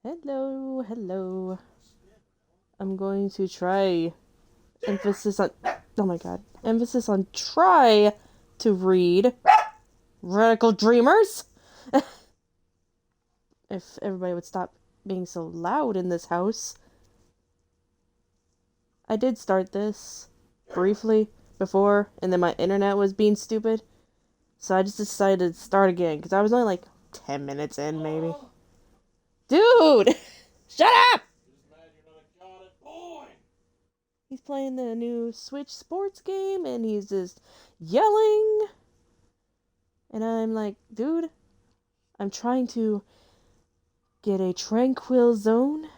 Hello, hello. I'm going to try emphasis on oh my god. Emphasis on try to read Radical Dreamers. If everybody would stop being so loud in this house. I did start this briefly before, and then my internet was being stupid. So I just decided to start again because I was only like 10 minutes in, maybe. Dude! Shut up! He's playing the new Switch sports game and he's just yelling. And I'm like, dude, I'm trying to get a tranquil zone.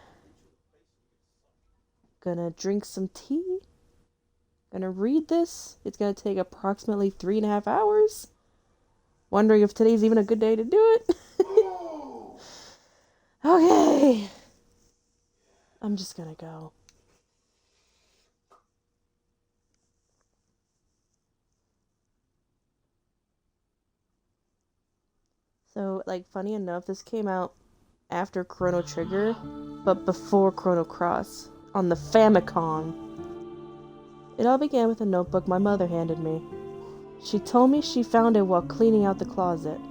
Gonna drink some tea. Gonna read this. It's gonna take approximately 3.5 hours. Wondering if today's even a good day to do it. Okay. I'm just gonna go. So, like, funny enough, this came out after Chrono Trigger, but before Chrono Cross, on the Famicom. It all began with a notebook my mother handed me. She told me she found it while cleaning out the closet.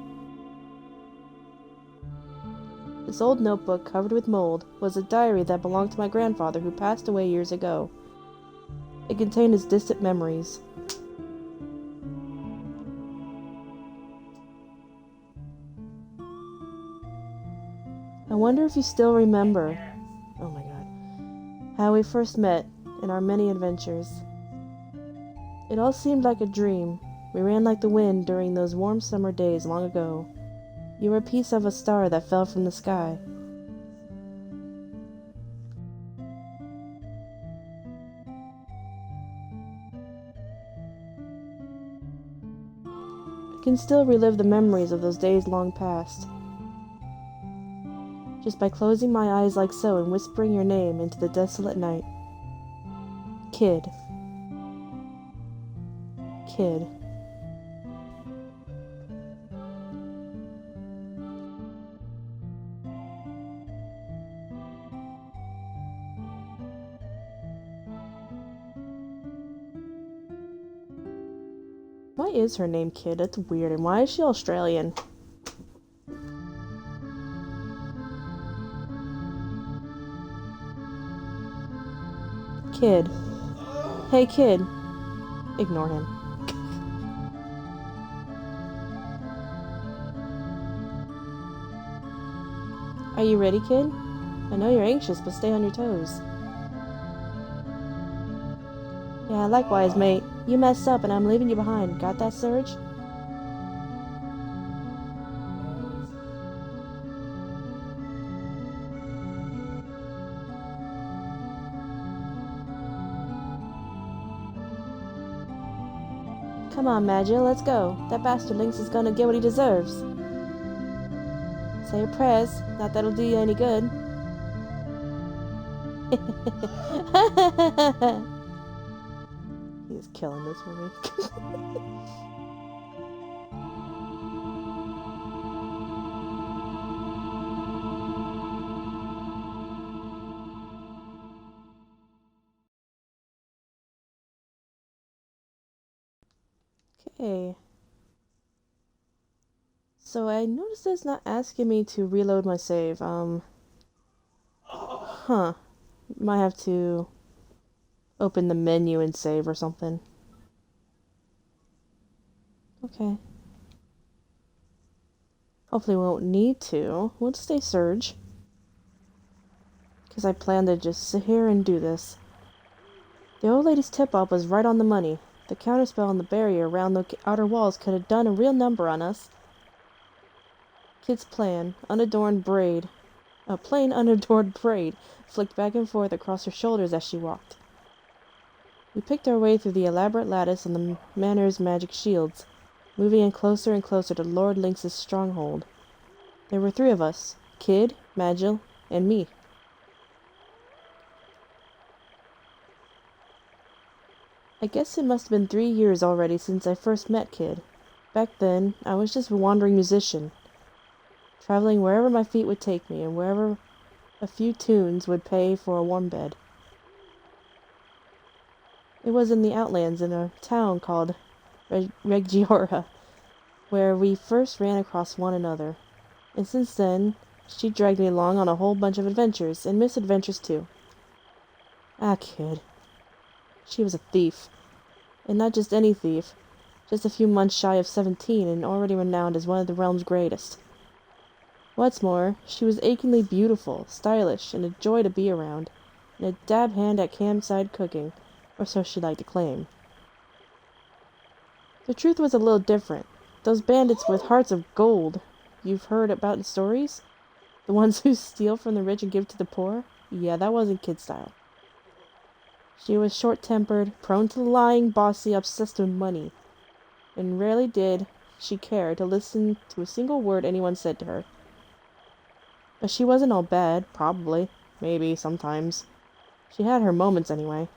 This old notebook, covered with mold, was a diary that belonged to my grandfather who passed away years ago. It contained his distant memories. I wonder if you still remember, oh my god, how we first met in our many adventures. It all seemed like a dream. We ran like the wind during those warm summer days long ago. You were a piece of a star that fell from the sky. I can still relive the memories of those days long past. Just by closing my eyes like so and whispering your name into the desolate night. Kid. Kid. Why is her name Kid? That's weird. And why is she Australian? Kid. Hey, kid. Ignore him. Are you ready, kid? I know you're anxious, but stay on your toes. Yeah, likewise, mate. You messed up and I'm leaving you behind. Got that, Surge? Come on, Magil, let's go. That bastard Lynx is gonna get what he deserves. Say your prayers. Not that'll do you any good. He's killing this for me. Okay. So I noticed it's not asking me to reload my save. Huh. Might have to open the menu and save or something. Okay. Hopefully we won't need to. We'll stay Surge. Because I plan to just sit here and do this. The old lady's tip-off was right on the money. The counterspell and the barrier around the outer walls could have done a real number on us. Kid's plan, a plain unadorned braid, flicked back and forth across her shoulders as she walked. We picked our way through the elaborate lattice and the manor's magic shields, moving in closer and closer to Lord Lynx's stronghold. There were 3 of us, Kid, Magil, and me. I guess it must have been 3 years already since I first met Kid. Back then, I was just a wandering musician, traveling wherever my feet would take me and wherever A few tunes would pay for a warm bed. It was in the outlands in a town called Regiora, where we first ran across one another. And since then, she dragged me along on a whole bunch of adventures, and misadventures too. Ah, kid. She was a thief. And not just any thief. Just a few months shy of 17 and already renowned as one of the realm's greatest. What's more, she was achingly beautiful, stylish, and a joy to be around, and a dab hand at campsite cooking, or so she liked to claim. The truth was a little different. Those bandits with hearts of gold you've heard about in stories? The ones who steal from the rich and give to the poor? Yeah, that wasn't kid style. She was short-tempered, prone to lying, bossy, obsessed with money, and rarely did she care to listen to a single word anyone said to her. But she wasn't all bad, probably. Maybe, sometimes. She had her moments anyway.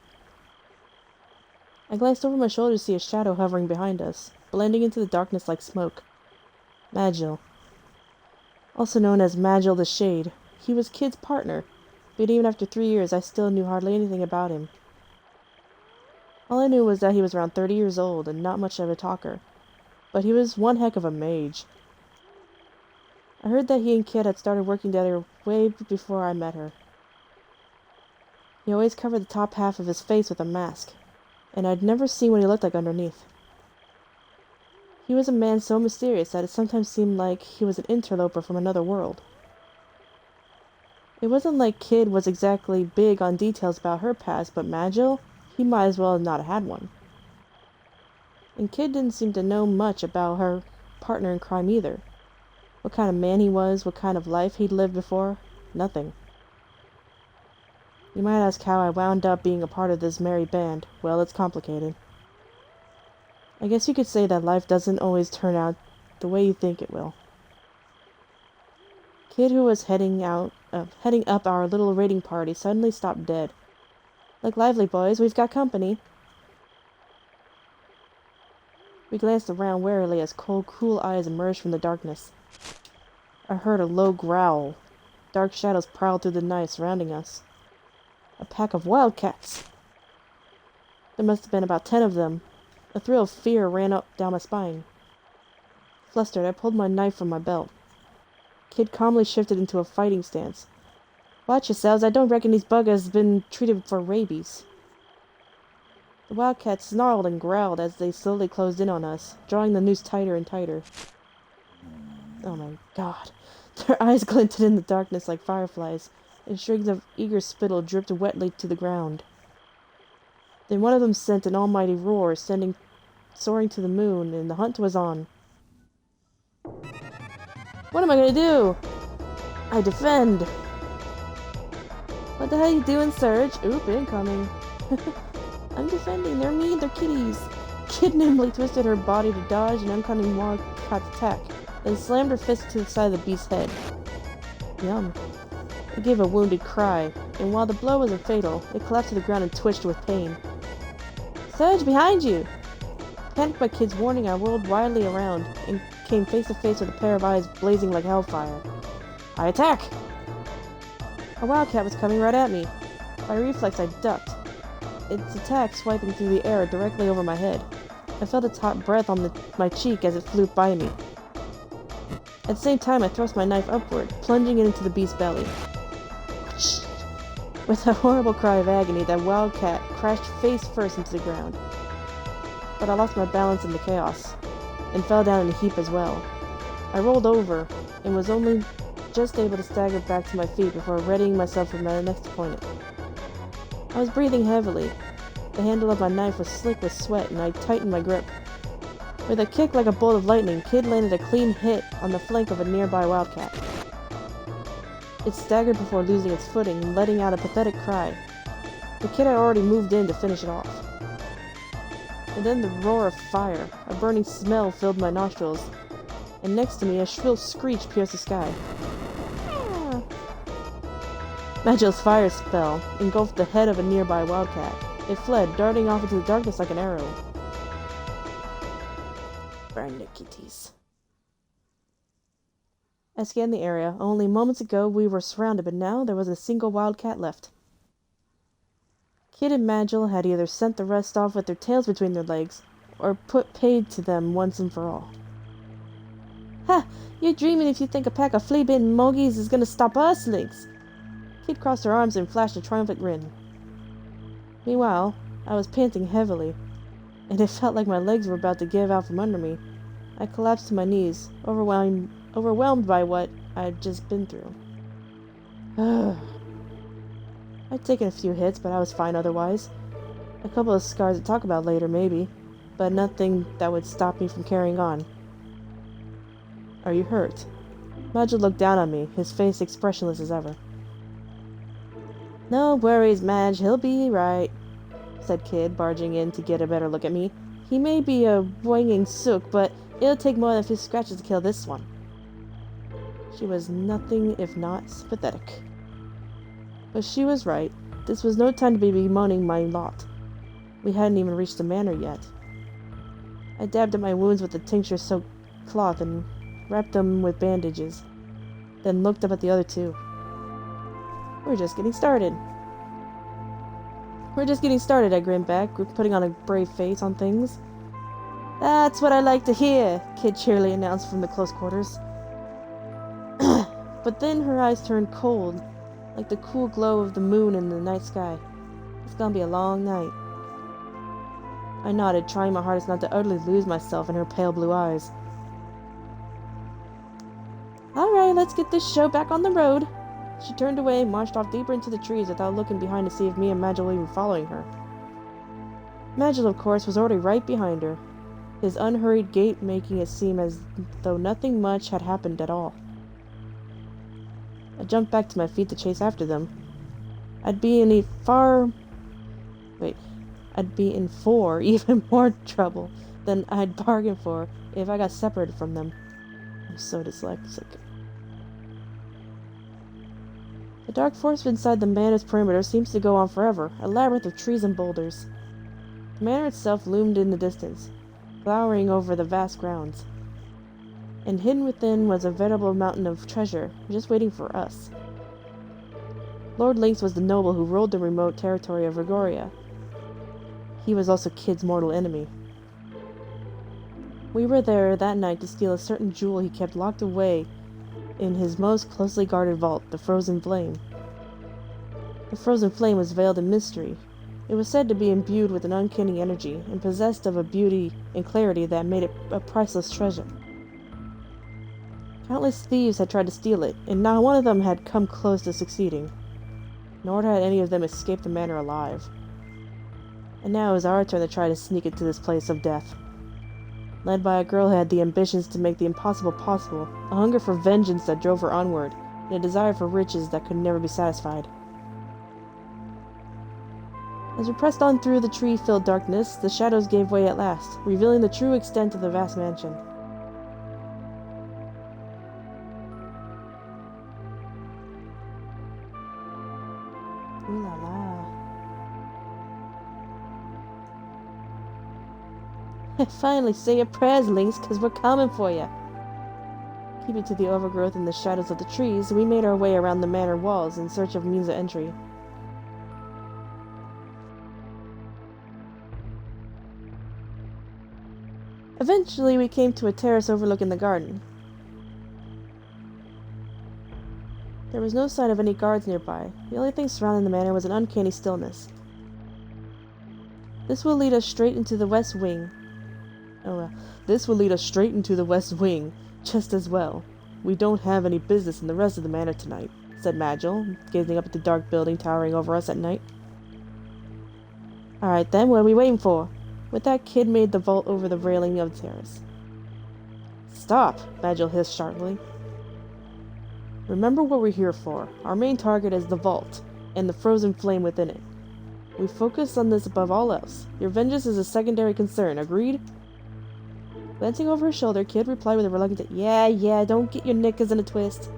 I glanced over my shoulder to see a shadow hovering behind us, blending into the darkness like smoke. Magil. Also known as Magil the Shade. He was Kid's partner, but even after 3 years I still knew hardly anything about him. All I knew was that he was around 30 years old and not much of a talker. But he was one heck of a mage. I heard that he and Kid had started working together way before I met her. He always covered the top half of his face with a mask, and I'd never seen what he looked like underneath. He was a man so mysterious that it sometimes seemed like he was an interloper from another world. It wasn't like Kid was exactly big on details about her past, but Magil, he might as well have not had one. And Kid didn't seem to know much about her partner in crime either. What kind of man he was, what kind of life he'd lived before, nothing. You might ask how I wound up being a part of this merry band. Well, it's complicated. I guess you could say that life doesn't always turn out the way you think it will. Kid, who was heading up our little raiding party, suddenly stopped dead. Look lively, boys, we've got company. We glanced around warily as cold, cruel eyes emerged from the darkness. I heard a low growl. Dark shadows prowled through the night surrounding us. A pack of wildcats! There must have been about 10 of them. A thrill of fear ran up down my spine. Flustered, I pulled my knife from my belt. Kid calmly shifted into a fighting stance. Watch yourselves, I don't reckon these buggers has been treated for rabies. The wildcats snarled and growled as they slowly closed in on us, drawing the noose tighter and tighter. Oh my god. Their eyes glinted in the darkness like fireflies, and strings of eager spittle dripped wetly to the ground. Then one of them sent an almighty roar, soaring to the moon, and the hunt was on. What am I gonna do? I defend! What the hell are you doing, Surge? Oop, incoming. I'm defending, they're mean, they're kitties. Kid nimbly twisted her body to dodge an oncoming wildcat's attack, then slammed her fist to the side of the beast's head. Yum. It gave a wounded cry, and while the blow wasn't fatal, it collapsed to the ground and twitched with pain. Surge, behind you! Panicked by Kid's warning, I whirled wildly around, and came face to face with a pair of eyes blazing like hellfire. I attack! A wildcat was coming right at me. By reflex, I ducked, its attack swiping through the air directly over my head. I felt its hot breath on my cheek as it flew by me. At the same time, I thrust my knife upward, plunging it into the beast's belly. With a horrible cry of agony, that wildcat crashed face first into the ground. But I lost my balance in the chaos, and fell down in a heap as well. I rolled over, and was only just able to stagger back to my feet before readying myself for my next opponent. I was breathing heavily. The handle of my knife was slick with sweat, and I tightened my grip. With a kick like a bolt of lightning, Kid landed a clean hit on the flank of a nearby wildcat. It staggered before losing its footing and letting out a pathetic cry. The Kid had already moved in to finish it off. And then the roar of fire. A burning smell filled my nostrils, and next to me a shrill screech pierced the sky. Magil's fire spell engulfed the head of a nearby wildcat. It fled, darting off into the darkness like an arrow. Burn the kitties. I scanned the area. Only moments ago we were surrounded, but now there wasn't a single wildcat left. Kid and Magil had either sent the rest off with their tails between their legs, or put paid to them once and for all. Ha! You're dreaming if you think a pack of flea-bitten monkeys is gonna stop us, Lynx! Kid crossed her arms and flashed a triumphant grin. Meanwhile, I was panting heavily, and it felt like my legs were about to give out from under me. I collapsed to my knees, overwhelmed by what I had just been through. I'd taken a few hits, but I was fine otherwise. A couple of scars to talk about later, maybe, but nothing that would stop me from carrying on. Are you hurt? Magil looked down on me, his face expressionless as ever. No worries, Madge, he'll be right, said Kid, barging in to get a better look at me. He may be a wanging sook, but it'll take more than 50 scratches to kill this one. She was nothing if not sympathetic. But she was right. This was no time to be bemoaning my lot. We hadn't even reached the manor yet. I dabbed at my wounds with the tincture-soaked cloth and wrapped them with bandages, then looked up at the other two. We're just getting started. We're just getting started, I grinned back, putting on a brave face on things. That's what I like to hear, Kid cheerily announced from the close quarters. But then her eyes turned cold, like the cool glow of the moon in the night sky. It's gonna be a long night. I nodded, trying my hardest not to utterly lose myself in her pale blue eyes. Alright, let's get this show back on the road. She turned away and marched off deeper into the trees without looking behind to see if me and Magil were even following her. Magil, of course, was already right behind her, his unhurried gait making it seem as though nothing much had happened at all. I jumped back to my feet to chase after them. I'd be in for even more trouble than I'd bargained for if I got separated from them. I'm so dyslexic. The dark forest inside the manor's perimeter seems to go on forever, a labyrinth of trees and boulders. The manor itself loomed in the distance, glowering over the vast grounds. And hidden within was a veritable mountain of treasure, just waiting for us. Lord Lynx was the noble who ruled the remote territory of Rigoria. He was also Kid's mortal enemy. We were there that night to steal a certain jewel he kept locked away in his most closely guarded vault, the Frozen Flame. The Frozen Flame was veiled in mystery. It was said to be imbued with an uncanny energy, and possessed of a beauty and clarity that made it a priceless treasure. Countless thieves had tried to steal it, and not one of them had come close to succeeding. Nor had any of them escaped the manor alive. And now it was our turn to try to sneak into this place of death. Led by a girl who had the ambitions to make the impossible possible, a hunger for vengeance that drove her onward, and a desire for riches that could never be satisfied. As we pressed on through the tree-filled darkness, the shadows gave way at last, revealing the true extent of the vast mansion. Ooh la la. Finally, say your prayers, Lynx, 'cause we're coming for you. Keeping to the overgrowth and the shadows of the trees, we made our way around the manor walls in search of means of entry. Eventually, we came to a terrace overlooking the garden. There was no sign of any guards nearby. The only thing surrounding the manor was an uncanny stillness. This will lead us straight into the west wing. This will lead us straight into the west wing, just as well. We don't have any business in the rest of the manor tonight, said Magil, gazing up at the dark building towering over us at night. Alright then, what are we waiting for? With that, Kid made the vault over the railing of the terrace. Stop, Magil hissed sharply. Remember what we're here for. Our main target is the vault, and the frozen flame within it. We focus on this above all else. Your vengeance is a secondary concern, agreed? Glancing over his shoulder, Kid replied with a reluctant, Yeah, don't get your knickers in a twist.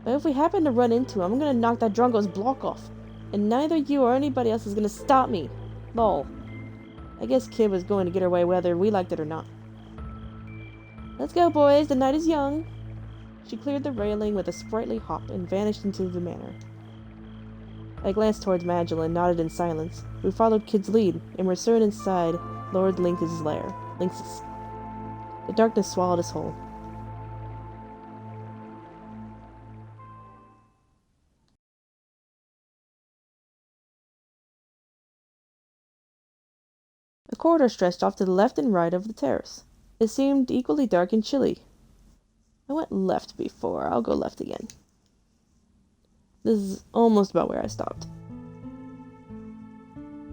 But if we happen to run into him, I'm gonna knock that Drongo's block off. And neither you or anybody else is gonna stop me. Lol. I guess Kid was going to get her way whether we liked it or not. Let's go, boys. The night is young. She cleared the railing with a sprightly hop and vanished into the manor. I glanced towards Magdalene and nodded in silence. We followed Kid's lead, and were soon inside Lord Lynx's lair. Lynx's. The darkness swallowed us whole. A corridor stretched off to the left and right of the terrace. It seemed equally dark and chilly. I went left before. I'll go left again. This is almost about where I stopped.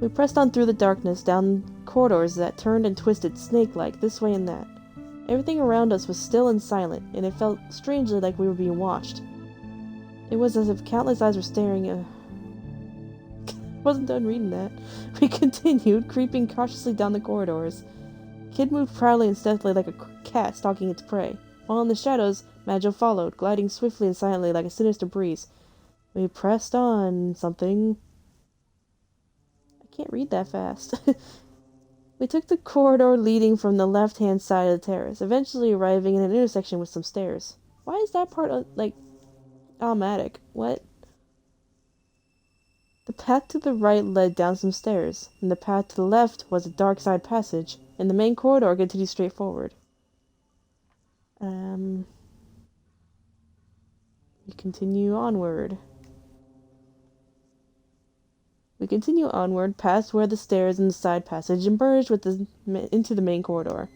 We pressed on through the darkness, down corridors that turned and twisted snake-like this way and that. Everything around us was still and silent, and it felt strangely like we were being watched. It was as if countless eyes were staring I wasn't done reading that. We continued, creeping cautiously down the corridors. Kid moved proudly and stealthily like a cat stalking its prey, while in the shadows, Majo followed, gliding swiftly and silently like a sinister breeze. We pressed on something. I can't read that fast. We took the corridor leading from the left-hand side of the terrace, eventually arriving in an intersection with some stairs. Why is that part, automatic? What? The path to the right led down some stairs, and the path to the left was a dark side passage, and the main corridor continued straight forward. We continue onward. We continue onward, past where the stairs and the side passage emerged into the main corridor.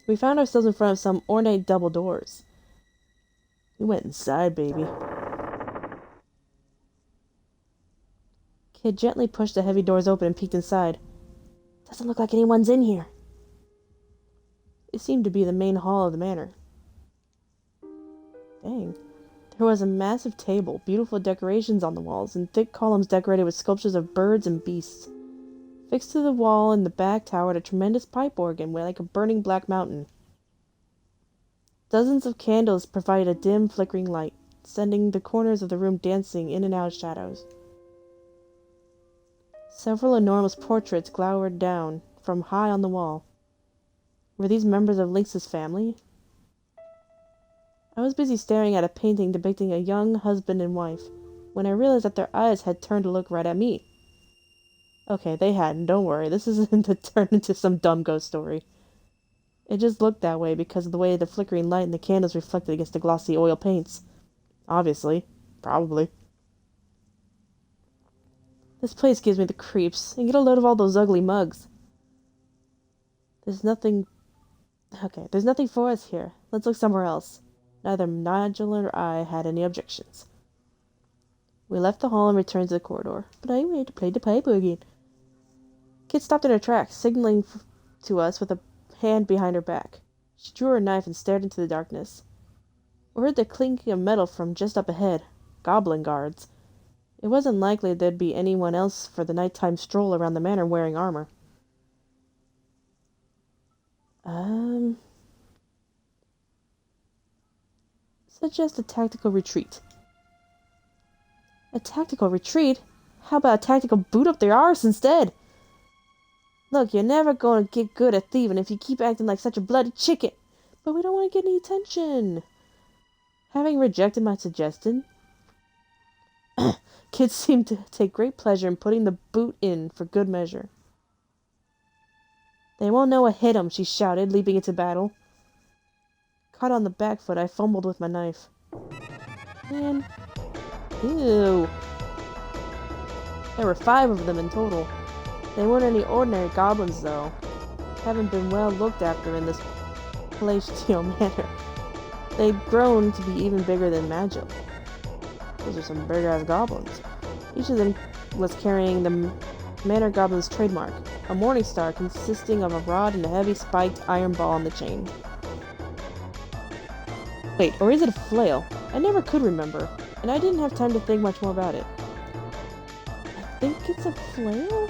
We found ourselves in front of some ornate double doors. We went inside, baby. Kid gently pushed the heavy doors open and peeked inside. Doesn't look like anyone's in here. It seemed to be the main hall of the manor. Dang. There was a massive table, beautiful decorations on the walls, and thick columns decorated with sculptures of birds and beasts. Fixed to the wall in the back towered a tremendous pipe organ like a burning black mountain. Dozens of candles provided a dim, flickering light, sending the corners of the room dancing in and out of shadows. Several enormous portraits glowered down from high on the wall. Were these members of Lynx's family? I was busy staring at a painting depicting a young husband and wife, when I realized that their eyes had turned to look right at me. Okay, they hadn't, don't worry, this isn't to turn into some dumb ghost story. It just looked that way because of the way the flickering light and the candles reflected against the glossy oil paints. Obviously. Probably. This place gives me the creeps, and get a load of all those ugly mugs. There's nothing for us here. Let's look somewhere else. Neither Nigel or I had any objections. We left the hall and returned to the corridor. But I wanted to play the pipe again. Kit stopped in her tracks, signaling to us with a hand behind her back. She drew her knife and stared into the darkness. We heard the clinking of metal from just up ahead. Goblin guards. It wasn't likely there'd be anyone else for the nighttime stroll around the manor wearing armor. Suggest a tactical retreat. A tactical retreat? How about a tactical boot up their arse instead? Look, you're never going to get good at thieving if you keep acting like such a bloody chicken. But we don't want to get any attention. Having rejected my suggestion, kids seemed to take great pleasure in putting the boot in for good measure. They won't know what hit 'em, she shouted, leaping into battle. Caught on the back foot, I fumbled with my knife. Man. Ew. There were 5 of them in total. They weren't any ordinary goblins, though. Haven't been well looked after in this palatial manor. They'd grown to be even bigger than Magil. Those are some big-ass goblins. Each of them was carrying the manor goblin's trademark, a morning star consisting of a rod and a heavy spiked iron ball on the chain. Wait, or is it a flail? I never could remember, and I didn't have time to think much more about it. I think it's a flail?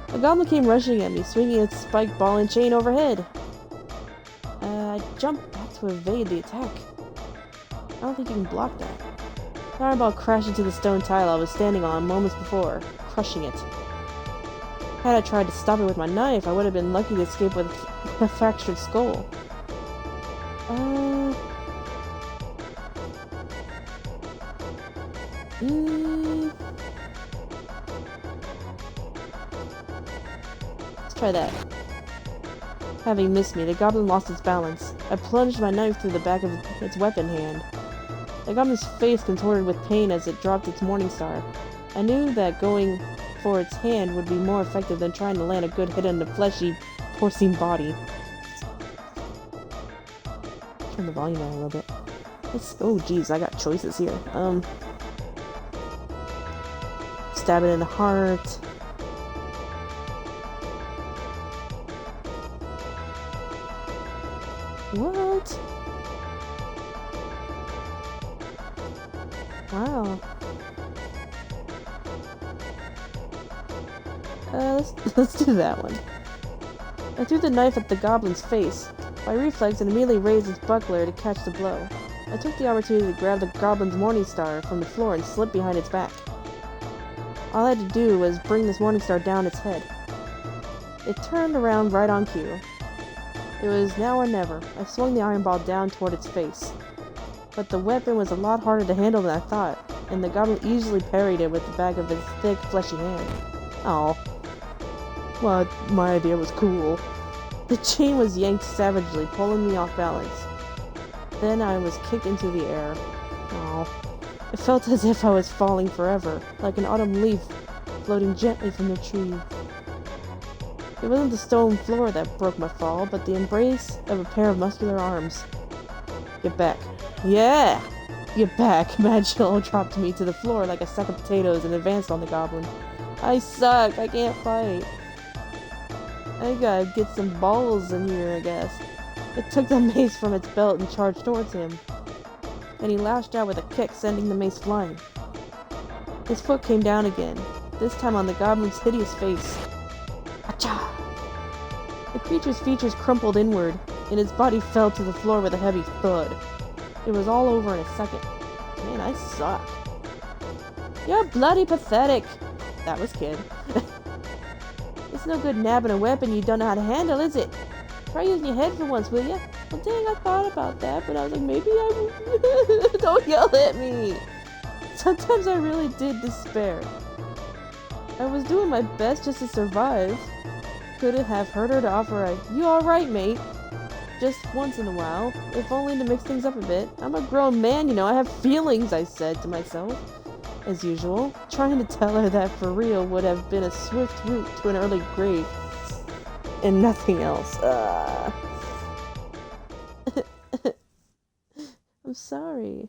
A goblin came rushing at me, swinging its spiked ball and chain overhead. I jumped back to evade the attack. I don't think you can block that. The fireball crashed into the stone tile I was standing on moments before, crushing it. Had I tried to stop it with my knife, I would have been lucky to escape with a fractured skull. Uh... Let's try that. Having missed me, the goblin lost its balance. I plunged my knife through the back of its weapon hand. The goblin's face contorted with pain as it dropped its morning star. I knew that going for its hand would be more effective than trying to land a good hit on the fleshy, porcine body. Turn the volume down a little bit. Oh geez, I got choices here. Stab it in the heart. What? Wow. Let's do that one. I threw the knife at the goblin's face. By reflex, it immediately raised its buckler to catch the blow. I took the opportunity to grab the goblin's morning star from the floor and slip behind its back. All I had to do was bring this morning star down its head. It turned around right on cue. It was now or never. I swung the iron ball down toward its face. But the weapon was a lot harder to handle than I thought, and the goblin easily parried it with the back of its thick, fleshy hand. Oh. Well, my idea was cool. The chain was yanked savagely, pulling me off balance. Then I was kicked into the air. Oh. It felt as if I was falling forever, like an autumn leaf floating gently from the tree. It wasn't the stone floor that broke my fall, but the embrace of a pair of muscular arms. Get back. Yeah! Get back! Magil dropped me to the floor like a sack of potatoes and advanced on the goblin. I suck! I can't fight! I gotta get some balls in here, I guess. It took the mace from its belt and charged towards him. And he lashed out with a kick, sending the mace flying. His foot came down again, this time on the goblin's hideous face. Acha! The creature's features crumpled inward, and its body fell to the floor with a heavy thud. It was all over in a second. Man, I suck. You're bloody pathetic! That was Kid. It's no good nabbing a weapon you don't know how to handle, is it? Try using your head for once, will ya? Well, dang, I thought about that, but I was like, maybe I won't. Don't yell at me! Sometimes I really did despair. I was doing my best just to survive. Could it have hurt her to offer a, "You alright, mate?" Just once in a while, if only to mix things up a bit. I'm a grown man, you know, I have feelings, I said to myself. As usual, trying to tell her that for real would have been a swift route to an early grave. And nothing else. I'm sorry.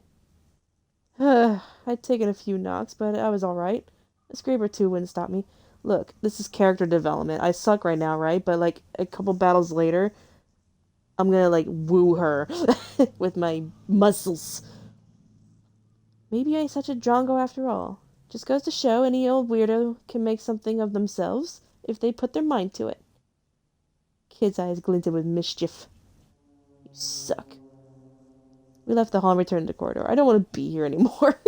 I'd taken a few knocks, but I was alright. A scrape or two wouldn't stop me. Look, this is character development. I suck right now, right? But like a couple battles later, I'm gonna like woo her with my muscles. Maybe I ain't such a drongo after all. Just goes to show any old weirdo can make something of themselves if they put their mind to it. Kid's eyes glinted with mischief. You suck. We left the hall and returned to the corridor. I don't want to be here anymore.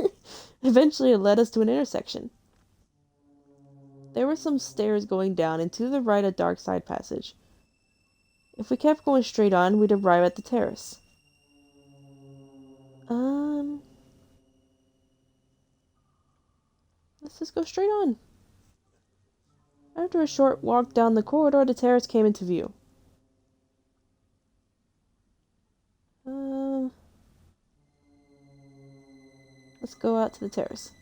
Eventually it led us to an intersection. There were some stairs going down, and to the right a dark side passage. If we kept going straight on, we'd arrive at the terrace. Let's just go straight on. After a short walk down the corridor, the terrace came into view. Let's go out to the terrace.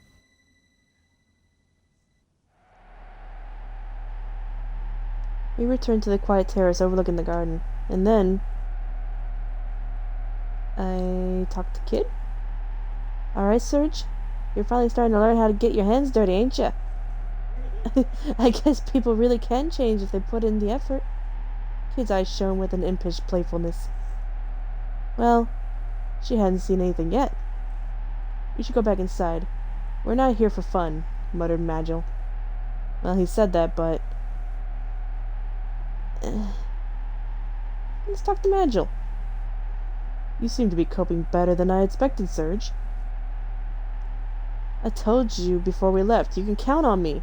We returned to the quiet terrace overlooking the garden, and then I talked to Kid. Alright, Serge? You're finally starting to learn how to get your hands dirty, ain't ya? I guess people really can change if they put in the effort. Kid's eyes shone with an impish playfulness. Well, she hadn't seen anything yet. We should go back inside. We're not here for fun, muttered Magil. Well, he said that, but... Let's talk to Magil. You seem to be coping better than I expected, Serge. I told you before we left, you can count on me.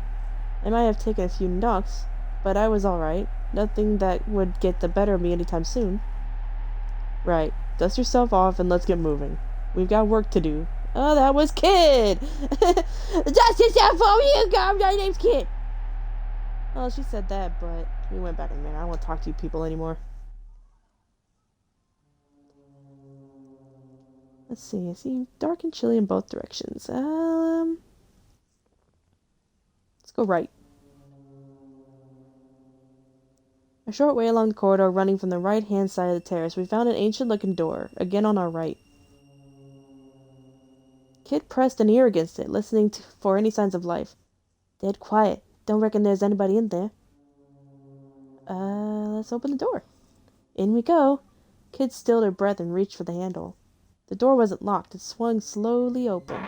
I might have taken a few knocks, but I was alright. Nothing that would get the better of me anytime soon. Right. Dust yourself off and let's get moving. We've got work to do. Oh, that was Kid! Dust yourself off, you go! My name's Kid! Well, she said that, but we went back in there. I don't want to talk to you people anymore. Let's see. I see dark and chilly in both directions. Let's go right. A short way along the corridor running from the right-hand side of the terrace, we found an ancient-looking door, again on our right. Kid pressed an ear against it, listening for any signs of life. Dead quiet. Don't reckon there's anybody in there. Let's open the door. In we go. Kid stilled her breath and reached for the handle. The door wasn't locked. It swung slowly open.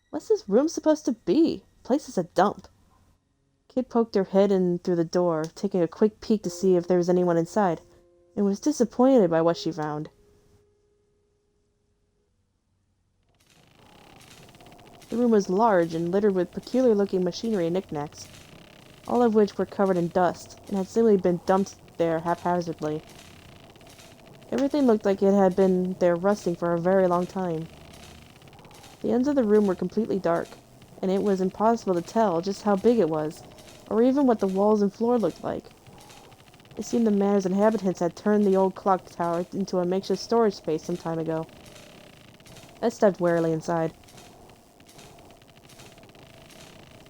What's this room supposed to be? The place is a dump. Kid poked her head in through the door, taking a quick peek to see if there was anyone inside, and was disappointed by what she found. The room was large and littered with peculiar-looking machinery and knickknacks, all of which were covered in dust, and had simply been dumped there haphazardly. Everything looked like it had been there rusting for a very long time. The ends of the room were completely dark, and it was impossible to tell just how big it was, or even what the walls and floor looked like. It seemed the manor's inhabitants had turned the old clock tower into a makeshift storage space some time ago. I stepped warily inside.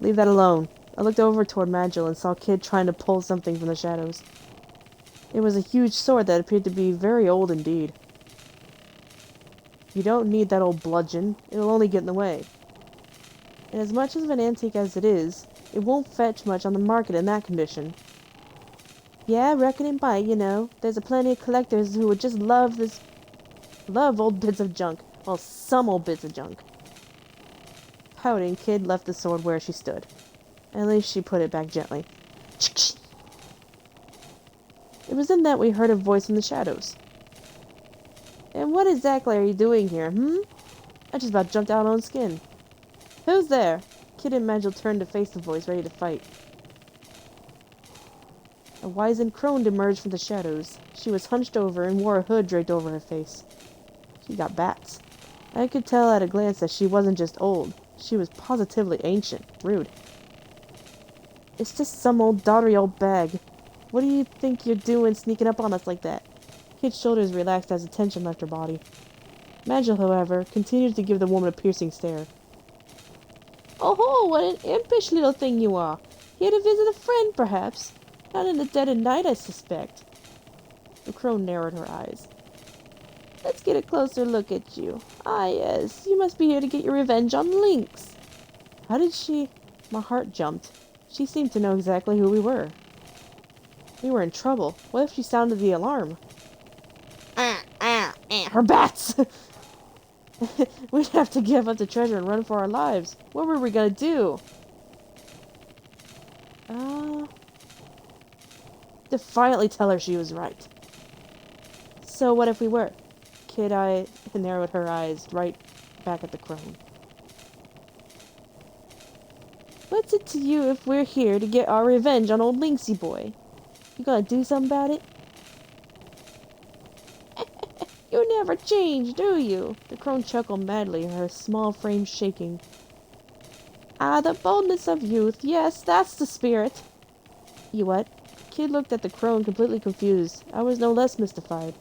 Leave that alone. I looked over toward Magil and saw Kid trying to pull something from the shadows. It was a huge sword that appeared to be very old indeed. You don't need that old bludgeon. It'll only get in the way. And as much of an antique as it is, it won't fetch much on the market in that condition. Yeah, I reckon it might, you know. There's a plenty of collectors who would just love old bits of junk. Well, some old bits of junk. Pouting, Kid left the sword where she stood. At least she put it back gently. It was then that we heard a voice from the shadows. And what exactly are you doing here, I just about jumped out of my own skin. Who's there? Kid and Magil turned to face the voice, ready to fight. A wizened crone emerged from the shadows. She was hunched over and wore a hood draped over her face. She got bats. I could tell at a glance that she wasn't just old. She was positively ancient. Rude. It's just some old dottery old bag. What do you think you're doing sneaking up on us like that? Kid's shoulders relaxed as the tension left her body. Magil, however, continued to give the woman a piercing stare. Oh-ho, what an impish little thing you are. Here to visit a friend, perhaps. Not in the dead of night, I suspect. The crone narrowed her eyes. Let's get a closer look at you. Ah, yes, you must be here to get your revenge on Lynx. How did she... My heart jumped. She seemed to know exactly who we were. We were in trouble. What if she sounded the alarm? Her bats! We'd have to give up the treasure and run for our lives. What were we gonna do? Defiantly tell her she was right. So what if we were? Kid-Eye narrowed her eyes right back at the crone. What's it to you if we're here to get our revenge on old Lynxy boy? You gonna do something about it? You never change, do you? The crone chuckled madly, her small frame shaking. Ah, the boldness of youth. Yes, that's the spirit. You what? Kid looked at the crone, completely confused. I was no less mystified.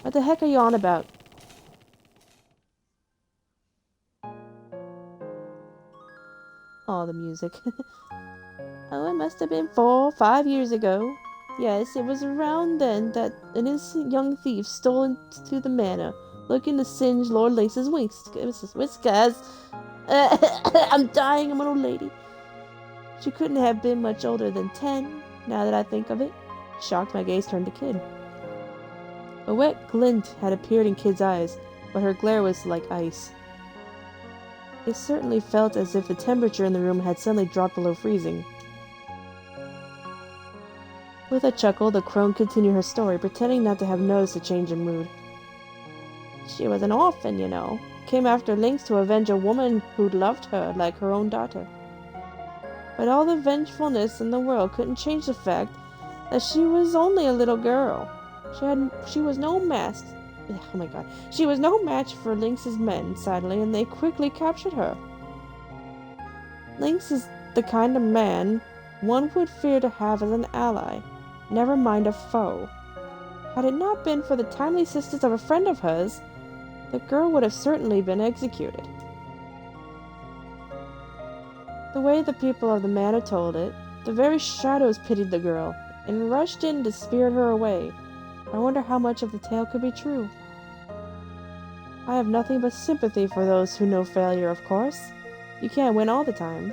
What the heck are you on about? Oh, the music. Oh, it must have been 4 or 5 years ago. Yes, it was around then that an innocent young thief stole into the manor, looking to singe Lord Lace's whiskers. I'm dying, I'm an old lady. She couldn't have been much older than 10, now that I think of it. Shocked, my gaze turned to Kid. A wet glint had appeared in Kid's eyes, but her glare was like ice. It certainly felt as if the temperature in the room had suddenly dropped below freezing. With a chuckle, the crone continued her story, pretending not to have noticed the change in mood. She was an orphan, you know. Came after Lynx to avenge a woman who'd loved her like her own daughter. But all the vengefulness in the world couldn't change the fact that she was only a little girl. She was no match. Oh my god. She was no match for Lynx's men, sadly, and they quickly captured her. Lynx is the kind of man one would fear to have as an ally, never mind a foe. Had it not been for the timely assistance of a friend of hers, the girl would have certainly been executed. The way the people of the manor told it, the very shadows pitied the girl, and rushed in to spirit her away. I wonder how much of the tale could be true. I have nothing but sympathy for those who know failure, of course. You can't win all the time.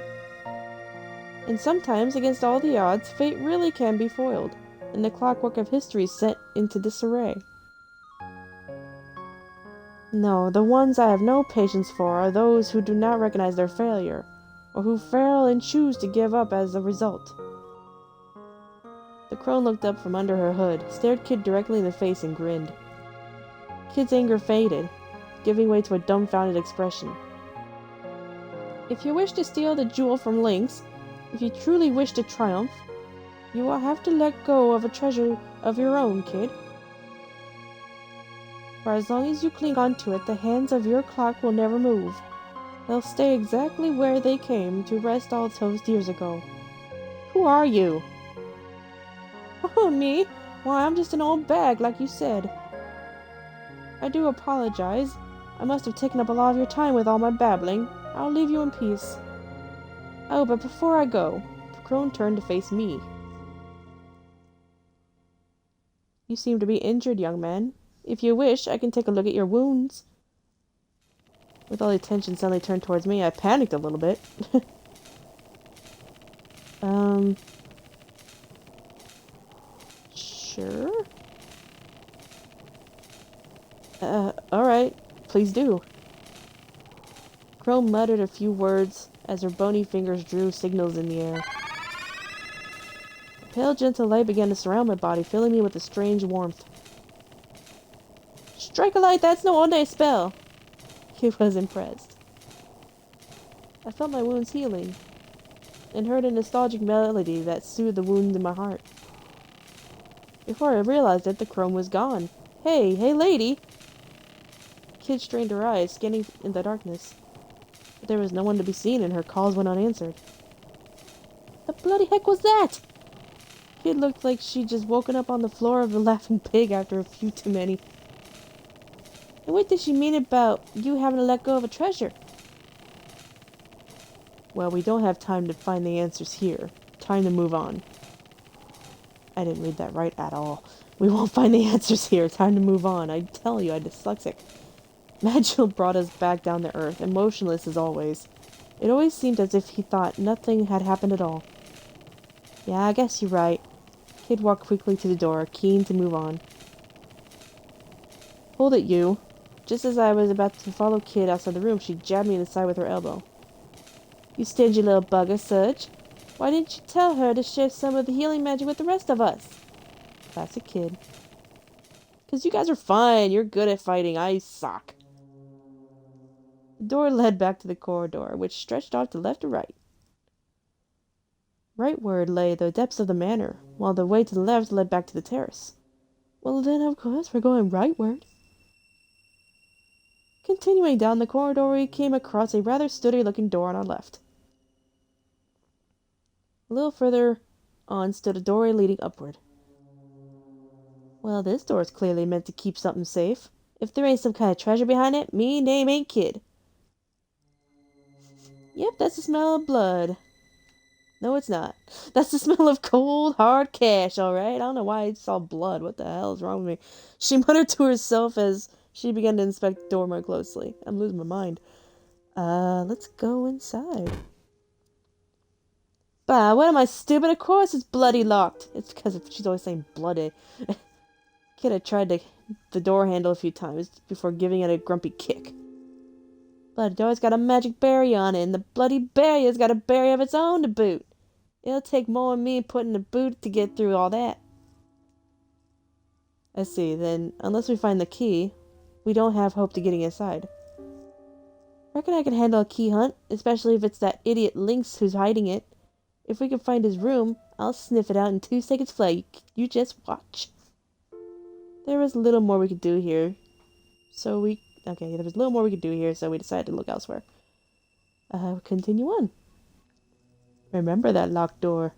And sometimes, against all the odds, fate really can be foiled, and the clockwork of history set into disarray. No, the ones I have no patience for are those who do not recognize their failure, or who fail and choose to give up as a result. The crone looked up from under her hood, stared Kid directly in the face, and grinned. Kid's anger faded, giving way to a dumbfounded expression. If you wish to steal the jewel from Lynx, if you truly wish to triumph, you will have to let go of a treasure of your own, Kid. For as long as you cling onto it, the hands of your clock will never move. They'll stay exactly where they came to rest all those years ago. Who are you? Oh, me? Why, I'm just an old bag, like you said. I do apologize. I must have taken up a lot of your time with all my babbling. I'll leave you in peace. Oh, but before I go, the crone turned to face me. You seem to be injured, young man. If you wish, I can take a look at your wounds. With all the attention suddenly turned towards me, I panicked a little bit. Sure? Alright. Please do. Crow muttered a few words as her bony fingers drew signals in the air. A pale, gentle light began to surround my body, filling me with a strange warmth. Strike a light, that's no ordinary spell! He was impressed. I felt my wounds healing, and heard a nostalgic melody that soothed the wound in my heart. Before I realized it, the crone was gone. Hey, lady! Kid strained her eyes, scanning in the darkness. But there was no one to be seen, and her calls went unanswered. The bloody heck was that? Kid looked like she'd just woken up on the floor of the Laughing Pig after a few too many. And what did she mean about you having to let go of a treasure? Well, we don't have time to find the answers here. Time to move on. I didn't read that right at all. We won't find the answers here. Time to move on. I tell you, I'm dyslexic. Magil brought us back down to earth, emotionless as always. It always seemed as if he thought nothing had happened at all. Yeah, I guess you're right. Kid walked quickly to the door, keen to move on. Hold it, you. Just as I was about to follow Kid outside the room, she jabbed me in the side with her elbow. You stingy little bugger, Surge. Why didn't you tell her to share some of the healing magic with the rest of us? Classic Kid. 'Cause you guys are fine. You're good at fighting. I suck. The door led back to the corridor, which stretched off to left or right. Rightward lay the depths of the manor, while the way to the left led back to the terrace. Well then, of course, we're going rightward. Continuing down the corridor, we came across a rather sturdy-looking door on our left. A little further on stood a doorway leading upward. Well, this door is clearly meant to keep something safe. If there ain't some kind of treasure behind it, me name ain't Kid. Yep, that's the smell of blood. No, it's not. That's the smell of cold, hard cash, alright? I don't know why I saw blood. What the hell is wrong with me? She muttered to herself as she began to inspect the door more closely. I'm losing my mind. Let's go inside. Bah, what am I, stupid? Of course it's bloody locked. It's because she's always saying bloody. Kid had tried the door handle a few times before giving it a grumpy kick. But the door's got a magic barrier on it, and the bloody barrier's got a barrier of its own to boot. It'll take more than me putting a boot to get through all that. I see, then, unless we find the key, we don't have hope to getting inside. Reckon I can handle a key hunt, especially if it's that idiot Lynx who's hiding it. If we can find his room, I'll sniff it out in 2 seconds flat. You just watch. There was little more we could do here. So we decided to look elsewhere. Continue on. Remember that locked door.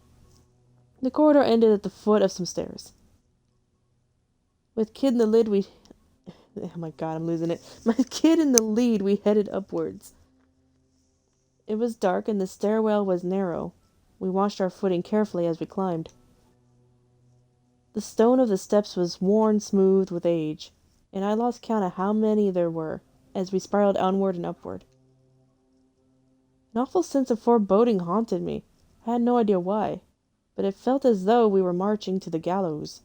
The corridor ended at the foot of some stairs. With Kid in the lead, oh my god, I'm losing it. My Kid in the lead, we headed upwards. It was dark and the stairwell was narrow. We watched our footing carefully as we climbed. The stone of the steps was worn smooth with age, and I lost count of how many there were as we spiraled onward and upward. An awful sense of foreboding haunted me. I had no idea why, but it felt as though we were marching to the gallows.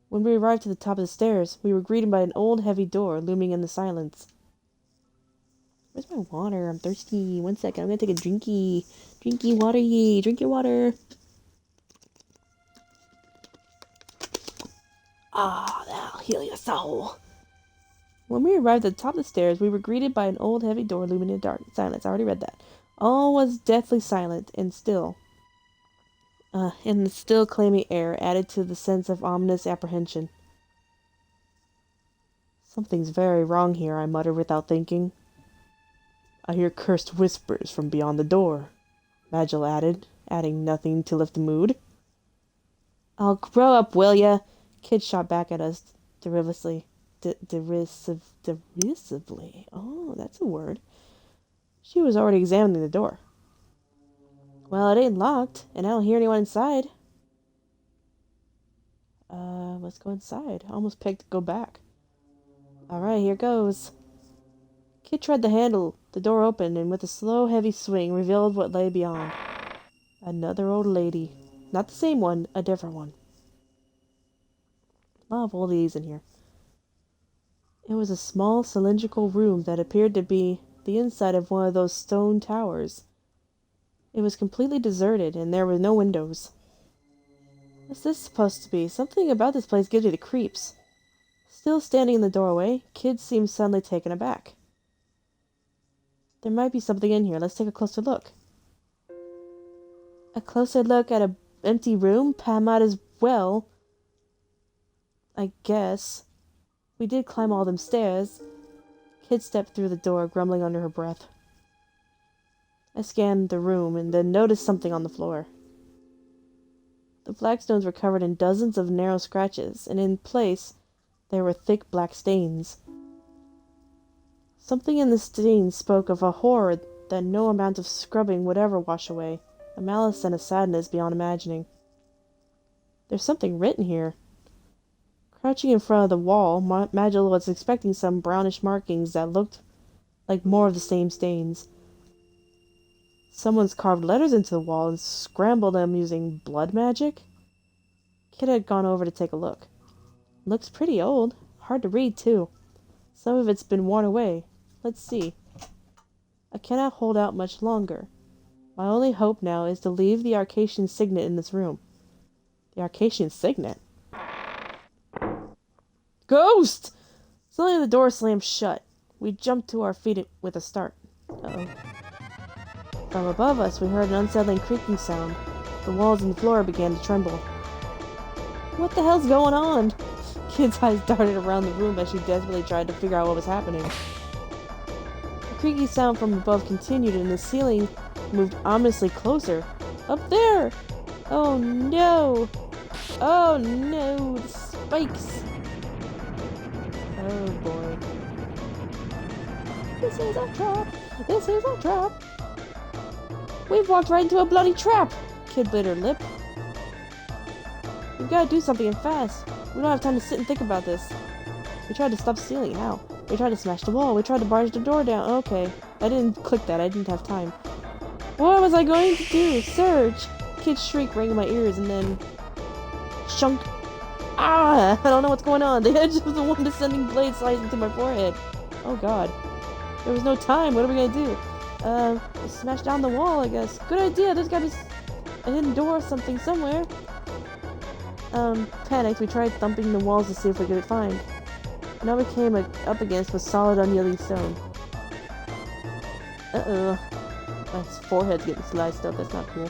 When we arrived at the top of the stairs, we were greeted by an old heavy door looming in the silence. Where's my water? I'm thirsty. 1 second, I'm gonna take a drinky water-y. Drink your water. That'll heal your soul. When we arrived at the top of the stairs, we were greeted by an old heavy door looming in the dark silence. I already read that. All was deathly silent and still. And the still, clammy air added to the sense of ominous apprehension. Something's very wrong here, I muttered without thinking. I hear cursed whispers from beyond the door, Magil added, adding nothing to lift the mood. I'll grow up, will ya? Kid shot back at us derisively. Derisively. Oh, that's a word. She was already examining the door. Well, it ain't locked, and I don't hear anyone inside. Let's go inside. I almost picked to go back. Alright, here goes. Kid tried the handle. The door opened, and with a slow, heavy swing, revealed what lay beyond. Another old lady. Not the same one, a different one. A lot of old ladies in here. It was a small, cylindrical room that appeared to be the inside of one of those stone towers. It was completely deserted, and there were no windows. What's this supposed to be? Something about this place gives me the creeps. Still standing in the doorway, Kid seemed suddenly taken aback. There might be something in here. Let's take a closer look. A closer look at an empty room? Might as well. I guess. We did climb all them stairs. Kid stepped through the door, grumbling under her breath. I scanned the room and then noticed something on the floor. The flagstones were covered in dozens of narrow scratches, and in place there were thick black stains. Something in the stains spoke of a horror that no amount of scrubbing would ever wash away, a malice and a sadness beyond imagining. There's something written here. Crouching in front of the wall, Magil was inspecting some brownish markings that looked like more of the same stains. Someone's carved letters into the wall and scrambled them using blood magic? Kid had gone over to take a look. Looks pretty old. Hard to read, too. Some of it's been worn away. Let's see. I cannot hold out much longer. My only hope now is to leave the Arcatian signet in this room. The Arcatian signet? Ghost! Suddenly the door slammed shut. We jumped to our feet with a start. Uh-oh. From above us, we heard an unsettling creaking sound. The walls and the floor began to tremble. What the hell's going on? Kid's eyes darted around the room as she desperately tried to figure out what was happening. The creaking sound from above continued, and the ceiling moved ominously closer. Up there! Oh no! Oh no! The spikes! Oh boy. This is a trap! This is a trap! We've walked right into a bloody trap! Kid bit her lip. We've got to do something and fast. We don't have time to sit and think about this. We tried to stop stealing. How? We tried to smash the wall. We tried to barge the door down. Okay. I didn't click that. I didn't have time. What was I going to do? Surge! Kid's shriek rang in my ears and then... Shunk! Ah! I don't know what's going on. The edge of the one descending blade sliced into my forehead. Oh god. There was no time. What are we gonna do? Smash down the wall, I guess. Good idea. There's gotta be a hidden door or something somewhere. Panicked, we tried thumping the walls to see if we could find. And all we came up against was solid, unyielding stone. Uh-oh. My forehead's getting sliced up. That's not cool.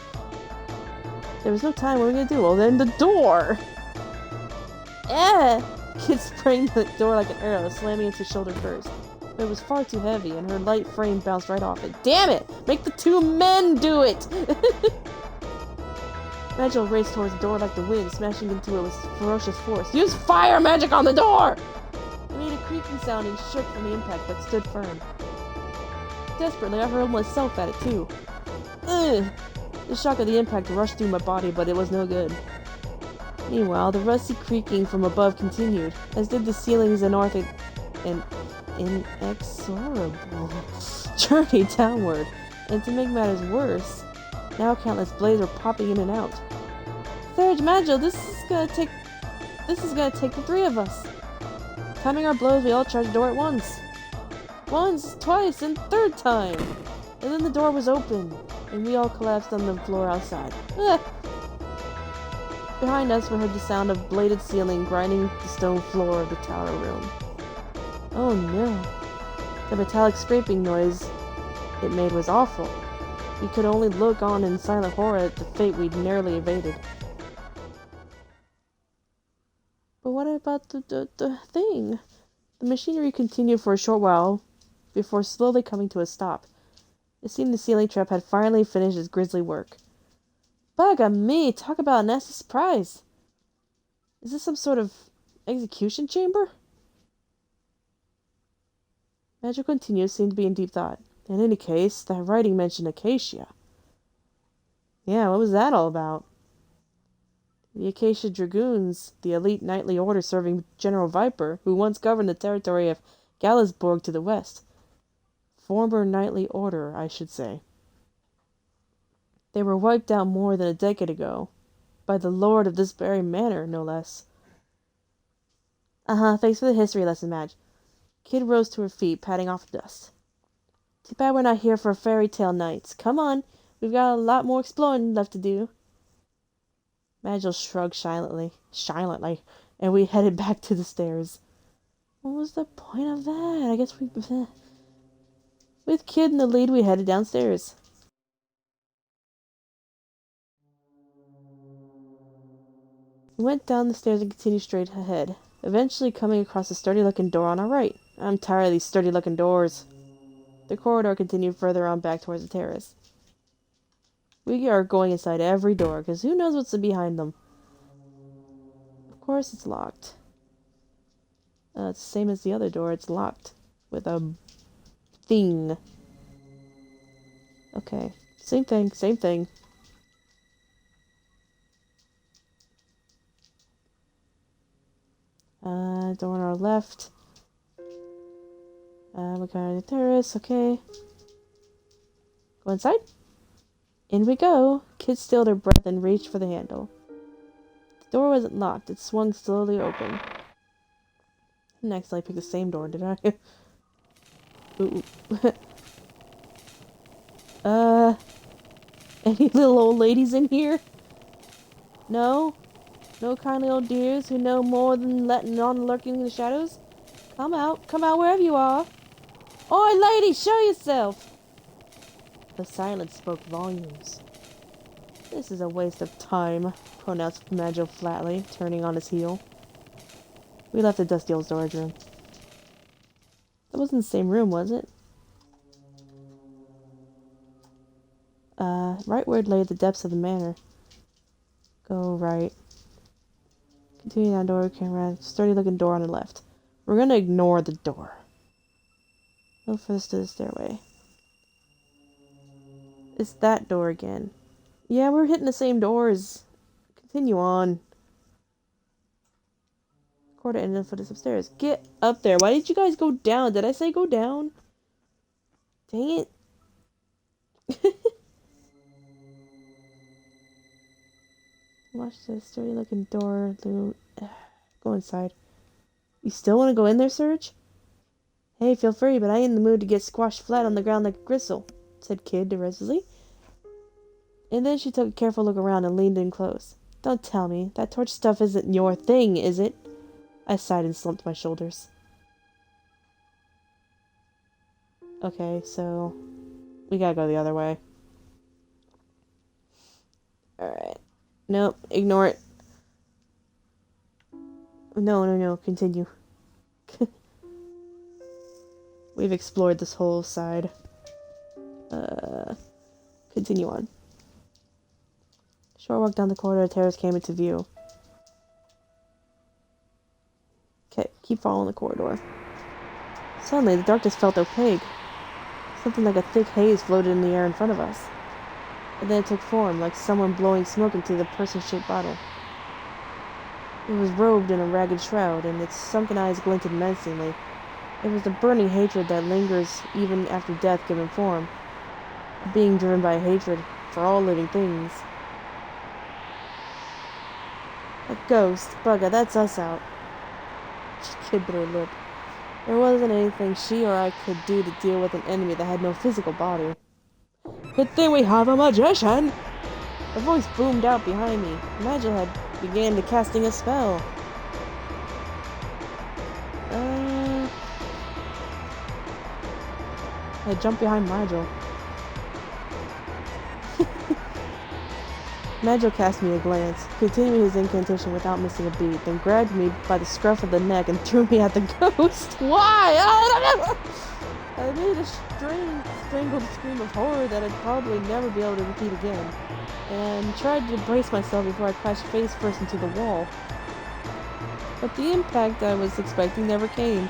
There was no time. What are we gonna do? Well, then the door! Eh! Kid sprang the door like an arrow, slamming into his shoulder first. But it was far too heavy, and her light frame bounced right off it. Damn it! Make the two men do it! Magil raced towards the door like the wind, smashing into it with ferocious force. Use fire magic on the door! It made a creaking sound and shook from the impact, but stood firm. Desperately, I hurled myself at it, too. Ugh! The shock of the impact rushed through my body, but it was no good. Meanwhile, the rusty creaking from above continued, as did the ceiling's inexorable journey downward. And to make matters worse, now countless blades were popping in and out. Surge Magil, this is gonna take the three of us. Timing our blows, we all charged the door at once. Once, twice, and third time! And then the door was open, and we all collapsed on the floor outside. Ah! Behind us, we heard the sound of bladed ceiling grinding the stone floor of the tower room. Oh no. The metallic scraping noise it made was awful. We could only look on in silent horror at the fate we'd narrowly evaded. But what about the thing? The machinery continued for a short while, before slowly coming to a stop. It seemed the ceiling trap had finally finished its grisly work. Bugga me! Talk about a nasty surprise! Is this some sort of execution chamber? Magic continued, seemed to be in deep thought. In any case, that writing mentioned Acacia. Yeah, what was that all about? The Acacia Dragoons, the elite knightly order serving General Viper, who once governed the territory of Gallisborg to the west. Former knightly order, I should say. They were wiped out more than a decade ago, by the lord of this very manor, no less. Thanks for the history lesson, Madge. Kid rose to her feet, patting off the dust. Too bad we're not here for fairy tale nights. Come on, we've got a lot more exploring left to do. Magil shrugged silently, and we headed back to the stairs. What was the point of that? I guess with Kid in the lead, we headed downstairs. We went down the stairs and continued straight ahead, eventually coming across a sturdy-looking door on our right. I'm tired of these sturdy-looking doors. The corridor continued further on back towards the terrace. We are going inside every door, because who knows what's behind them. Of course it's locked. It's the same as the other door, it's locked. With a thing. Okay, same thing. Door on our left. We got the terrace, okay. Go inside? In we go. Kid stilled her breath and reached for the handle. The door wasn't locked, it swung slowly open. Next, I picked the same door, did I? Ooh. Any little old ladies in here? No? No kindly old dears who know more than letting on lurking in the shadows? Come out wherever you are. Oi, lady, show yourself! The silence spoke volumes. This is a waste of time, pronounced Magil flatly, turning on his heel. We left the dusty old storage room. That wasn't the same room, was it? Right where it lay at the depths of the manor. Go right. Continue down door, camera, sturdy-looking door on the left. We're gonna ignore the door. Go first to the stairway. It's that door again. Yeah, we're hitting the same doors. Continue on. Quarter ended the foot is upstairs. Get up there. Why did you guys go down? Did I say go down? Dang it. Watch the sturdy-looking door. Go inside. You still want to go in there, Serge? Hey, feel free, but I ain't in the mood to get squashed flat on the ground like a gristle, said Kid derisively. And then she took a careful look around and leaned in close. Don't tell me. That torch stuff isn't your thing, is it? I sighed and slumped my shoulders. Okay, so we gotta go the other way. Alright. Nope, ignore it. No, continue. We've explored this whole side. Uh, Continue on. Short walk down the corridor, the terrace came into view. Okay, keep following the corridor. Suddenly, the darkness felt opaque. Something like a thick haze floated in the air in front of us. And then it took form, like someone blowing smoke into the person-shaped bottle. It was robed in a ragged shroud, and its sunken eyes glinted menacingly. It was the burning hatred that lingers even after death given form. A being driven by hatred for all living things. A ghost. Bugger, that's us out. Kid bit her lip. There wasn't anything she or I could do to deal with an enemy that had no physical body. Good thing we have a magician! A voice boomed out behind me. Nigel had began to casting a spell. I jumped behind Nigel. Nigel cast me a glance, continuing his incantation without missing a beat, then grabbed me by the scruff of the neck and threw me at the ghost. Why? I made a strangled scream of horror that I'd probably never be able to repeat again, and tried to brace myself before I crashed face first into the wall. But the impact I was expecting never came.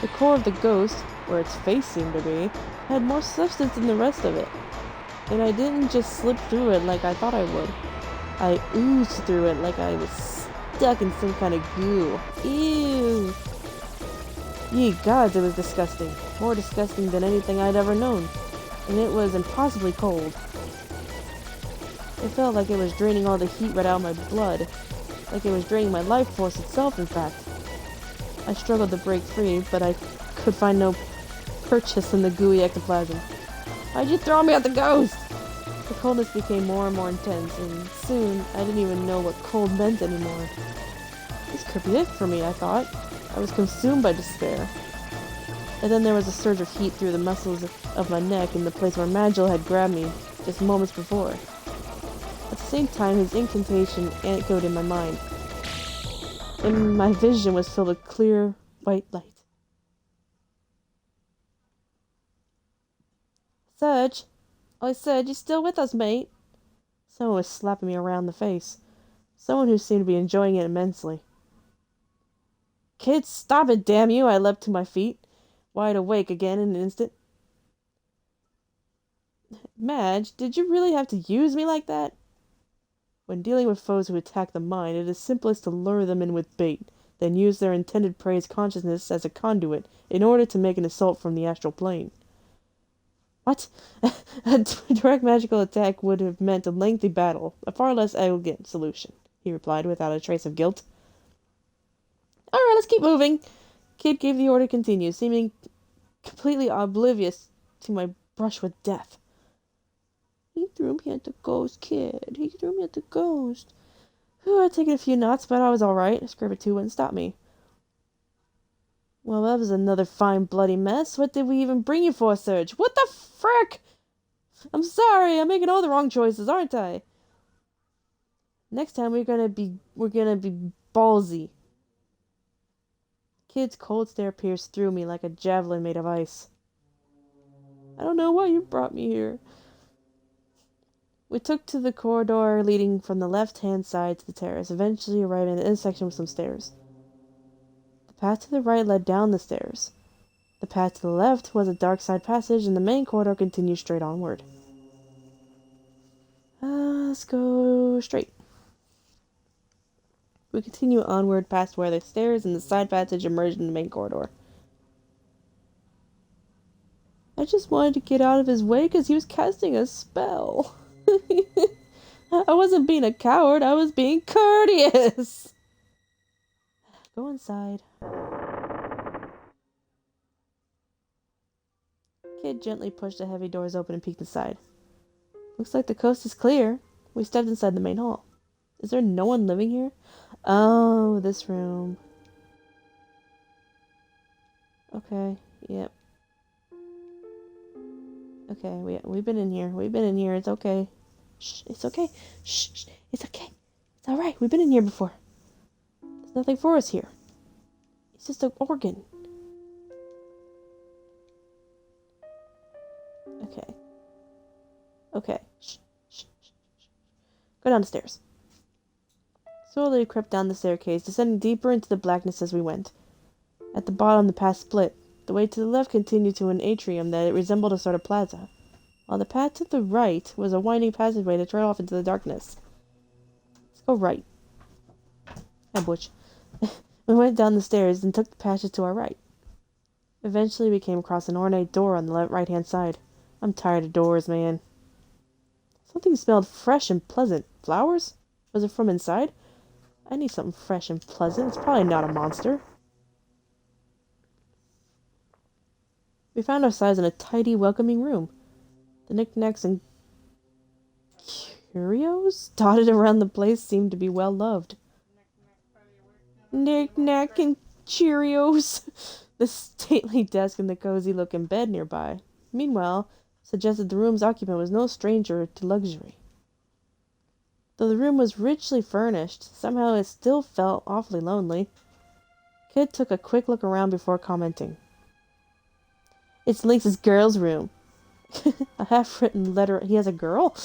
The core of the ghost, where its face seemed to be, had more substance than the rest of it. And I didn't just slip through it like I thought I would. I oozed through it like I was stuck in some kind of goo. Ew! Ye gods, it was disgusting. More disgusting than anything I'd ever known. And it was impossibly cold. It felt like it was draining all the heat right out of my blood. Like it was draining my life force itself, in fact. I struggled to break free, but I could find no purchase in the gooey ectoplasm. Why'd you throw me at the ghost? The coldness became more and more intense, and soon I didn't even know what cold meant anymore. This could be it for me, I thought. I was consumed by despair. And then there was a surge of heat through the muscles of my neck in the place where Magil had grabbed me just moments before. At the same time, his incantation echoed in my mind, and my vision was filled with clear, white light. Serge? I said, you still with us, mate? Someone was slapping me around the face. Someone who seemed to be enjoying it immensely. Kids, stop it, damn you! I leapt to my feet, wide awake again in an instant. Madge, did you really have to use me like that? When dealing with foes who attack the mind, it is simplest to lure them in with bait, then use their intended prey's consciousness as a conduit in order to make an assault from the astral plane. What? A direct magical attack would have meant a lengthy battle, a far less elegant solution, he replied without a trace of guilt. All right, let's keep moving. Kid gave the order to continue, seeming completely oblivious to my brush with death. He threw me at the ghost, kid. He threw me at the ghost. I'd taken a few knots, but I was all right. Scribbit 2 wouldn't stop me. Well, that was another fine bloody mess. What did we even bring you for, Serge? What the frick? I'm sorry, I'm making all the wrong choices, aren't I? Next time we're gonna be ballsy. Kid's cold stare pierced through me like a javelin made of ice. I don't know why you brought me here. We took to the corridor leading from the left-hand side to the terrace, eventually arriving at the intersection with some stairs. The path to the right led down the stairs. The path to the left was a dark side passage, and the main corridor continued straight onward. Let's go straight. We continue onward past where the stairs and the side passage emerged in the main corridor. I just wanted to get out of his way because he was casting a spell. I wasn't being a coward, I was being courteous. Go inside. Kid gently pushed the heavy doors open and peeked inside. Looks like the coast is clear. We stepped inside the main hall. Is there no one living here? Oh, this room. Okay, yep. Okay, we've been in here. We've been in here. It's okay. Shh, it's okay. Shh, it's okay. It's alright, we've been in here before. There's nothing for us here. It's just an organ. Okay. Okay. Shh, shh, shh. Go down the stairs. Slowly we crept down the staircase, descending deeper into the blackness as we went. At the bottom, the path split. The way to the left continued to an atrium that resembled a sort of plaza, while the path to the right was a winding passageway that trailed off into the darkness. Let's go right. Hi, Butch. We went down the stairs and took the passage to our right. Eventually, we came across an ornate door on the right-hand side. I'm tired of doors, man. Something smelled fresh and pleasant. Flowers? Was it from inside? I need something fresh and pleasant. It's probably not a monster. We found ourselves in a tidy, welcoming room. The knickknacks and curios dotted around the place seemed to be well loved. Knick-knack and Cheerios. The stately desk and the cozy-looking bed nearby, meanwhile, suggested the room's occupant was no stranger to luxury. Though the room was richly furnished, somehow it still felt awfully lonely. Kid took a quick look around before commenting. It's Lynx's girl's room. A half-written letter... He has a girl?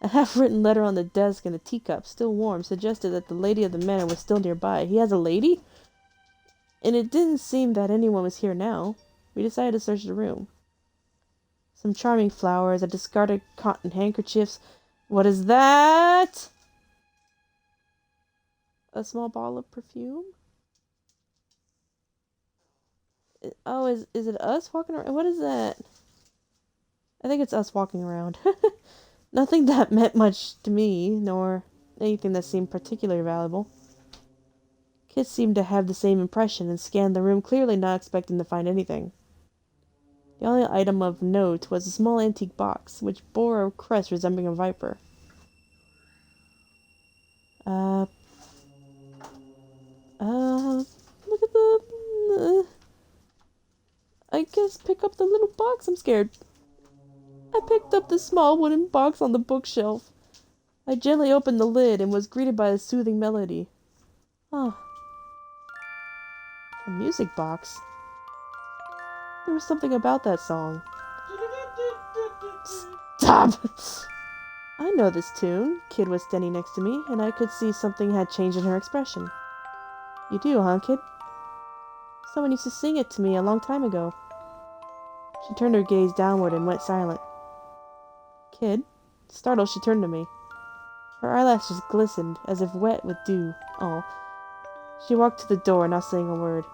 A half-written letter on the desk and a teacup, still warm, suggested that the lady of the manor was still nearby. He has a lady? And it didn't seem that anyone was here now. We decided to search the room. Some charming flowers, a discarded cotton handkerchiefs. What is that? A small bottle of perfume? Oh, is it us walking around? What is that? I think it's us walking around. Nothing that meant much to me, nor anything that seemed particularly valuable. Kit seemed to have the same impression and scanned the room, clearly not expecting to find anything. The only item of note was a small antique box, which bore a crest resembling a viper. Look at the... I guess pick up the little box. I'm scared. I picked up the small wooden box on the bookshelf. I gently opened the lid and was greeted by a soothing melody. Ah. A music box. There was something about that song. Stop! I know this tune. Kid was standing next to me, and I could see something had changed in her expression. You do, huh, Kid? Someone used to sing it to me a long time ago. She turned her gaze downward and went silent. Kid? Startled, she turned to me. Her eyelashes glistened, as if wet with dew. Oh. She walked to the door, not saying a word.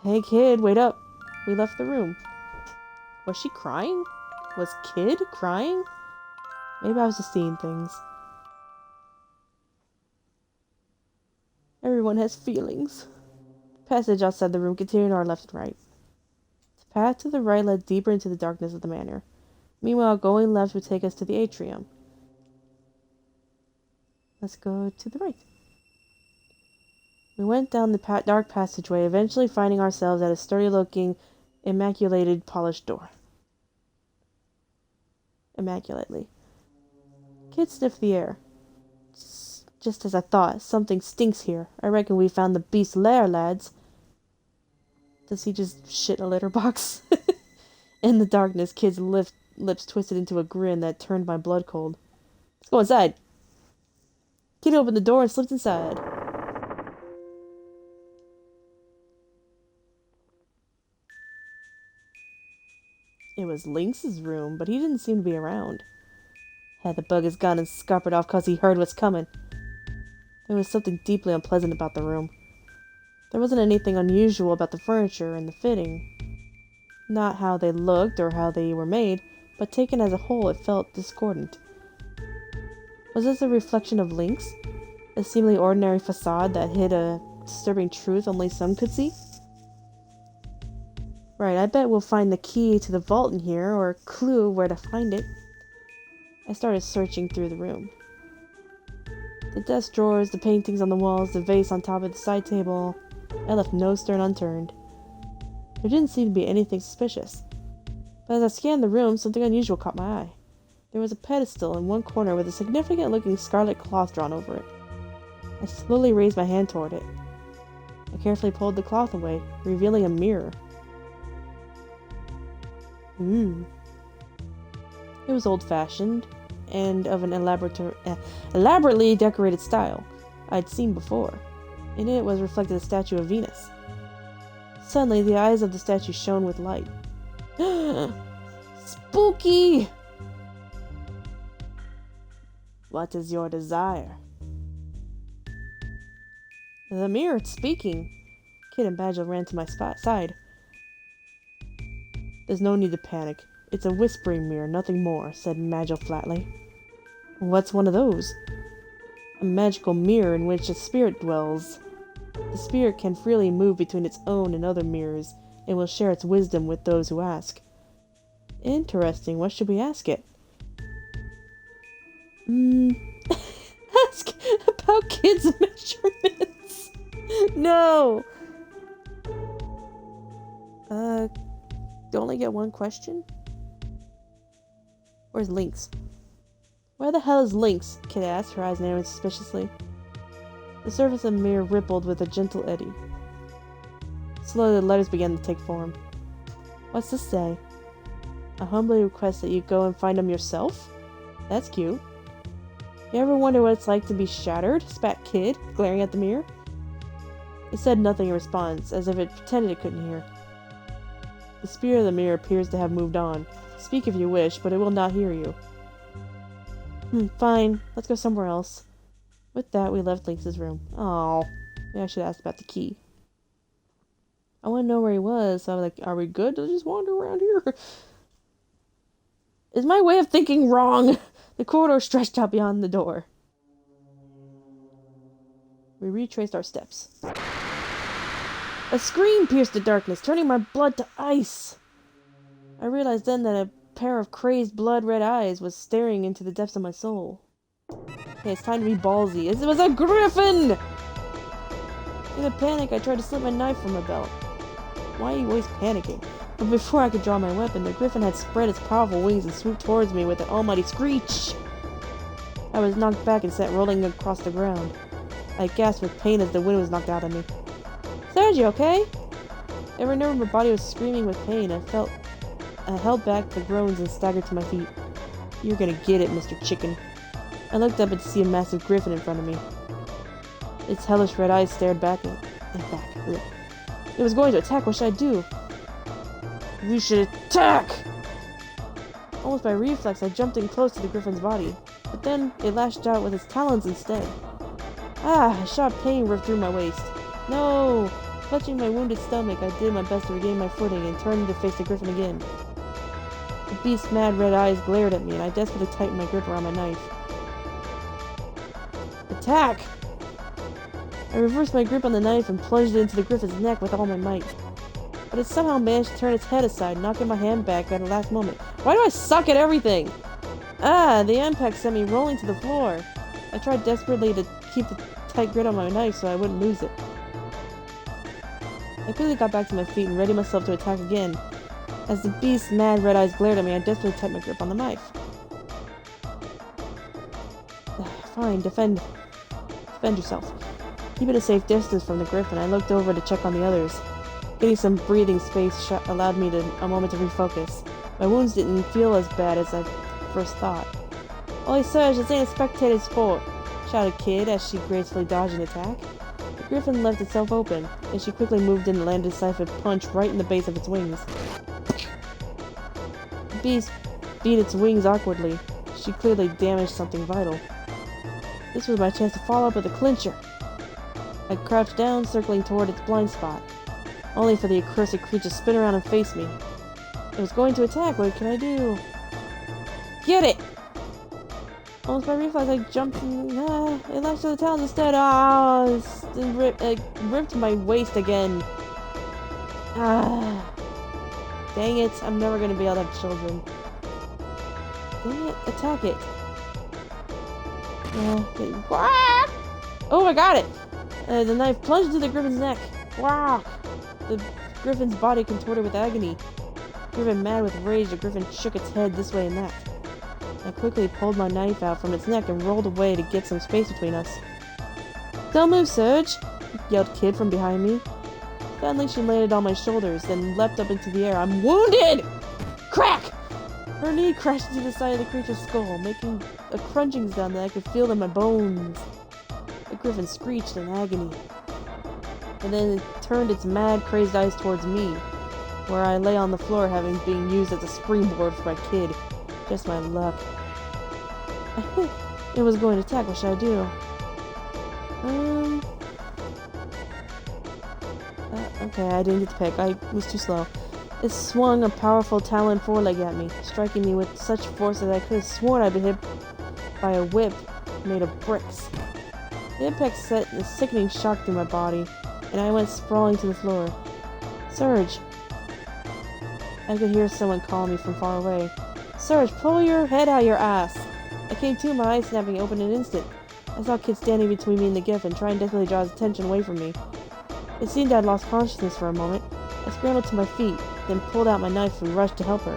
Hey, Kid, wait up. We left the room. Was she crying? Was Kid crying? Maybe I was just seeing things. Everyone has feelings. The passage outside the room continued to our left and right. The path to the right led deeper into the darkness of the manor. Meanwhile, going left would take us to the atrium. Let's go to the right. We went down the dark passageway, eventually finding ourselves at a sturdy-looking, immaculated, polished door. Immaculately. Kid sniffed the air. Just as I thought, something stinks here. I reckon we found the beast's lair, lads. Does he just shit in a litter box? In the darkness, Kid's lips twisted into a grin that turned my blood cold. Let's go inside. Kid opened the door and slipped inside. It was Lynx's room, but he didn't seem to be around. Had the bug his gun and scuppered off 'cause he heard what's coming. There was something deeply unpleasant about the room. There wasn't anything unusual about the furniture and the fitting. Not how they looked or how they were made, but taken as a whole it felt discordant. Was this a reflection of Lynx? A seemingly ordinary facade that hid a disturbing truth only some could see? Right, I bet we'll find the key to the vault in here, or a clue where to find it. I started searching through the room. The desk drawers, the paintings on the walls, the vase on top of the side table. I left no stone unturned. There didn't seem to be anything suspicious. But as I scanned the room, something unusual caught my eye. There was a pedestal in one corner with a significant-looking scarlet cloth drawn over it. I slowly raised my hand toward it. I carefully pulled the cloth away, revealing a mirror. It was old-fashioned, and of an elaborately decorated style I'd seen before. In it was reflected a statue of Venus. Suddenly, the eyes of the statue shone with light. Spooky! What is your desire? The mirror, it's speaking. Kid and Badger ran to my side. There's no need to panic. It's a whispering mirror, nothing more, said Magil flatly. What's one of those? A magical mirror in which a spirit dwells. The spirit can freely move between its own and other mirrors, and will share its wisdom with those who ask. Interesting. What should we ask it? Ask about kids' measurements. No! Do only get one question? Where's Lynx? Where the hell is Lynx? Kid asked, her eyes narrowing suspiciously. The surface of the mirror rippled with a gentle eddy. Slowly the letters began to take form. What's this say? I humbly request that you go and find him yourself? That's cute. You ever wonder what it's like to be shattered? Spat Kid, glaring at the mirror. It said nothing in response, as if it pretended it couldn't hear. The spirit of the mirror appears to have moved on. Speak if you wish, but it will not hear you. Fine. Let's go somewhere else. With that, we left Lynx's room. Oh, maybe I should ask about the key. I want to know where he was, so I was like, are we good to just wander around here? Is my way of thinking wrong? The corridor stretched out beyond the door. We retraced our steps. A scream pierced the darkness, turning my blood to ice. I realized then that a pair of crazed blood-red eyes was staring into the depths of my soul. Okay, it's time to be ballsy. It was a griffin! In a panic, I tried to slip my knife from my belt. Why are you always panicking? But before I could draw my weapon, the griffin had spread its powerful wings and swooped towards me with an almighty screech. I was knocked back and sat rolling across the ground. I gasped with pain as the wind was knocked out of me. Sergio, okay? Every nerve in my body was screaming with pain. I held back the groans and staggered to my feet. You're gonna get it, Mr. Chicken. I looked up and to see a massive griffin in front of me. Its hellish red eyes stared back and back. Ugh. It was going to attack. What should I do? We should attack! Almost by reflex, I jumped in close to the griffin's body. But then, it lashed out with its talons instead. A sharp pain ripped through my waist. No! Clutching my wounded stomach, I did my best to regain my footing and turned to face the griffin again. The beast's mad red eyes glared at me, and I desperately tightened my grip around my knife. Attack! I reversed my grip on the knife and plunged it into the griffin's neck with all my might. But it somehow managed to turn its head aside, knocking my hand back at the last moment. Why do I suck at everything? The impact sent me rolling to the floor. I tried desperately to keep the tight grip on my knife so I wouldn't lose it. I quickly got back to my feet and readied myself to attack again. As the beast's mad red eyes glared at me, I desperately tightened my grip on the knife. Fine, defend yourself. Keep it a safe distance from the griffin. I looked over to check on the others. Getting some breathing space allowed me a moment to refocus. My wounds didn't feel as bad as I first thought. Holy Serge, this ain't a spectator sport, shouted Kid as she gracefully dodged an attack. The griffin left itself open, and she quickly moved in and landed a decisive punch right in the base of its wings. The beast beat its wings awkwardly. She clearly damaged something vital. This was my chance to follow up with a clincher. I crouched down, circling toward its blind spot, only for the accursed creature to spin around and face me. It was going to attack. What can I do? Get it! Almost by reflex, I jumped and it lashed to the talons instead. It ripped my waist again. Dang it, I'm never gonna be able to have children. Dang it, attack it. Oh, I got it! The knife plunged into the griffin's neck. Wow! The griffin's body contorted with agony. Driven mad with rage, the griffin shook its head this way and that. I quickly pulled my knife out from its neck and rolled away to get some space between us. "Don't move, Surge!" yelled Kid from behind me. Suddenly she landed on my shoulders, then leapt up into the air. "I'm wounded!" Crack! Her knee crashed into the side of the creature's skull, making a crunching sound that I could feel in my bones. The griffin screeched in agony, and then it turned its mad, crazed eyes towards me, where I lay on the floor having been used as a springboard for my kid. Just my luck. It was going to attack. What should I do? Okay, I didn't get to pick. I was too slow. It swung a powerful taloned foreleg at me, striking me with such force that I could have sworn I'd been hit by a whip made of bricks. The impact sent a sickening shock through my body, and I went sprawling to the floor. "Surge!" I could hear someone call me from far away. "Surge, pull your head out your ass!" I came to, my eyes snapping open in an instant. I saw Kid standing between me and the griffin, trying desperately to draw his attention away from me. It seemed I'd lost consciousness for a moment. I scrambled to my feet, then pulled out my knife and rushed to help her.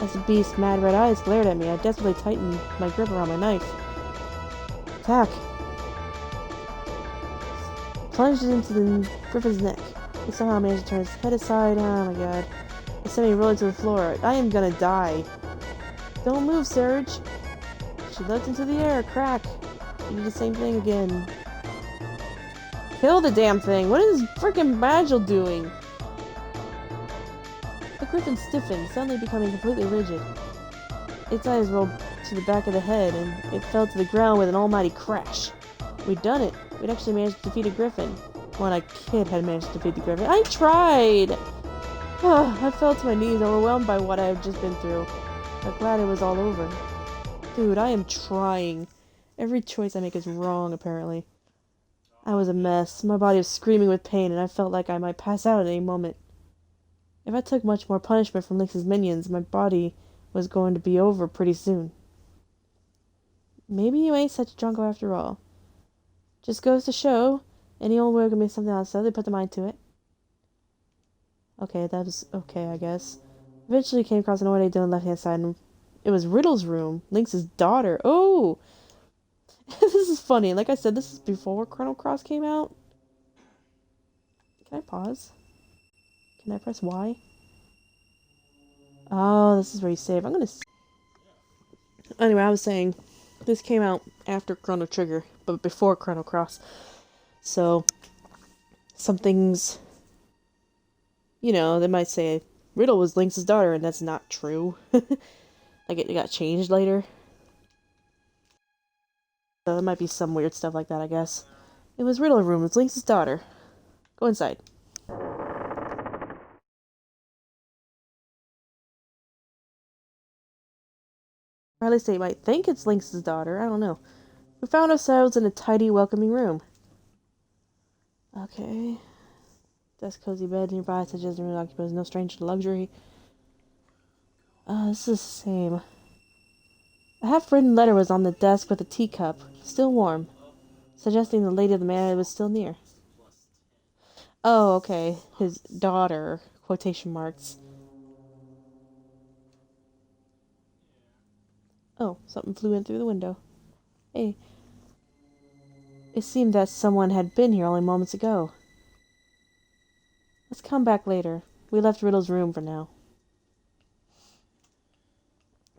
As the beast's mad red eyes glared at me, I desperately tightened my grip around my knife. Attack! Plunged it into the griffin's neck. It somehow managed to turn his head aside. Oh my god. It sent me rolling to the floor. I am gonna die. "Don't move, Surge!" She leapt into the air. Crack! She did the same thing again. Kill the damn thing! What is frickin' Badgel doing? The griffin stiffened, suddenly becoming completely rigid. Its eyes rolled to the back of the head, and it fell to the ground with an almighty crash. We'd done it. We'd actually managed to defeat a griffin. When a kid had managed to defeat the griffin. I tried! I fell to my knees, overwhelmed by what I had just been through. But glad it was all over. Dude, I am trying. Every choice I make is wrong, apparently. I was a mess. My body was screaming with pain, and I felt like I might pass out at any moment. If I took much more punishment from Lynx's minions, my body was going to be over pretty soon. Maybe you ain't such a drunko after all. Just goes to show, any old word can make something else, so they put the mind to it. Okay, that was okay, I guess. Eventually came across an ornate door on the left-hand side, and it was Riddle's room, Lynx's daughter. Oh! This is funny. Like I said, this is before Chrono Cross came out. Can I pause? Can I press Y? Oh, this is where you save. I'm gonna... Anyway, I was saying, this came out after Chrono Trigger, but before Chrono Cross. So, some things... You know, they might say Riddle was Lynx's daughter, and that's not true. Like, it got changed later. So, there might be some weird stuff like that, I guess. It was Riddle's room. It was Lynx's daughter. Go inside. Or at least they might think it's Lynx's daughter. I don't know. We found ourselves in a tidy, welcoming room. Okay. Desk, cozy bed nearby, such as the room occupies no stranger to luxury. This is the same. A half-written letter was on the desk with a teacup, still warm, suggesting the lady of the manor was still near. Oh, okay. His daughter, quotation marks. Oh, something flew in through the window. Hey. It seemed that someone had been here only moments ago. Let's come back later. We left Riddle's room for now.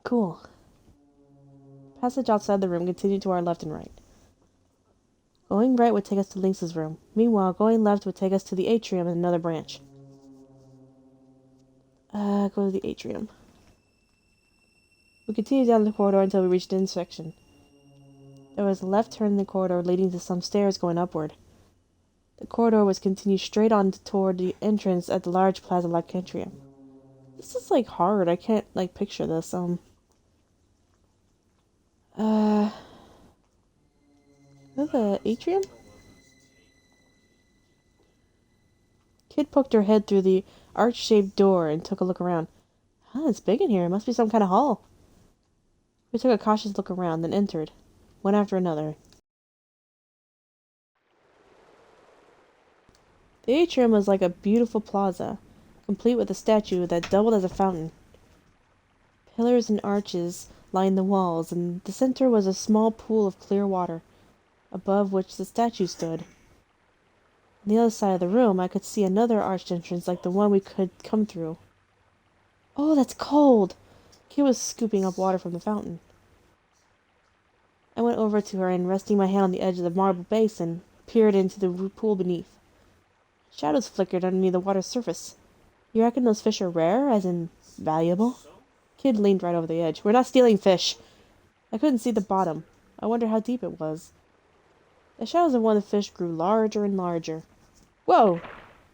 Cool. Passage outside the room continued to our left and right. Going right would take us to Lynx's room. Meanwhile, going left would take us to the atrium and another branch. Go to the atrium. We continued down the corridor until we reached the intersection. There was a left turn in the corridor leading to some stairs going upward. The corridor was continued straight on toward the entrance at the large plaza-like atrium. This is, like, hard. I can't, like, picture this. Is that the atrium? Kid poked her head through the arch-shaped door and took a look around. Huh, it's big in here. It must be some kind of hall. We took a cautious look around, then entered, one after another. The atrium was like a beautiful plaza, complete with a statue that doubled as a fountain. Pillars and arches lined the walls, and the center was a small pool of clear water, above which the statue stood. On the other side of the room, I could see another arched entrance like the one we could come through. Oh, that's cold! Kit was scooping up water from the fountain. I went over to her and, resting my hand on the edge of the marble basin, peered into the pool beneath. Shadows flickered underneath the water's surface. You reckon those fish are rare, as in valuable? Kid leaned right over the edge. We're not stealing fish. I couldn't see the bottom. I wondered how deep it was. The shadows of one of the fish grew larger and larger. Whoa!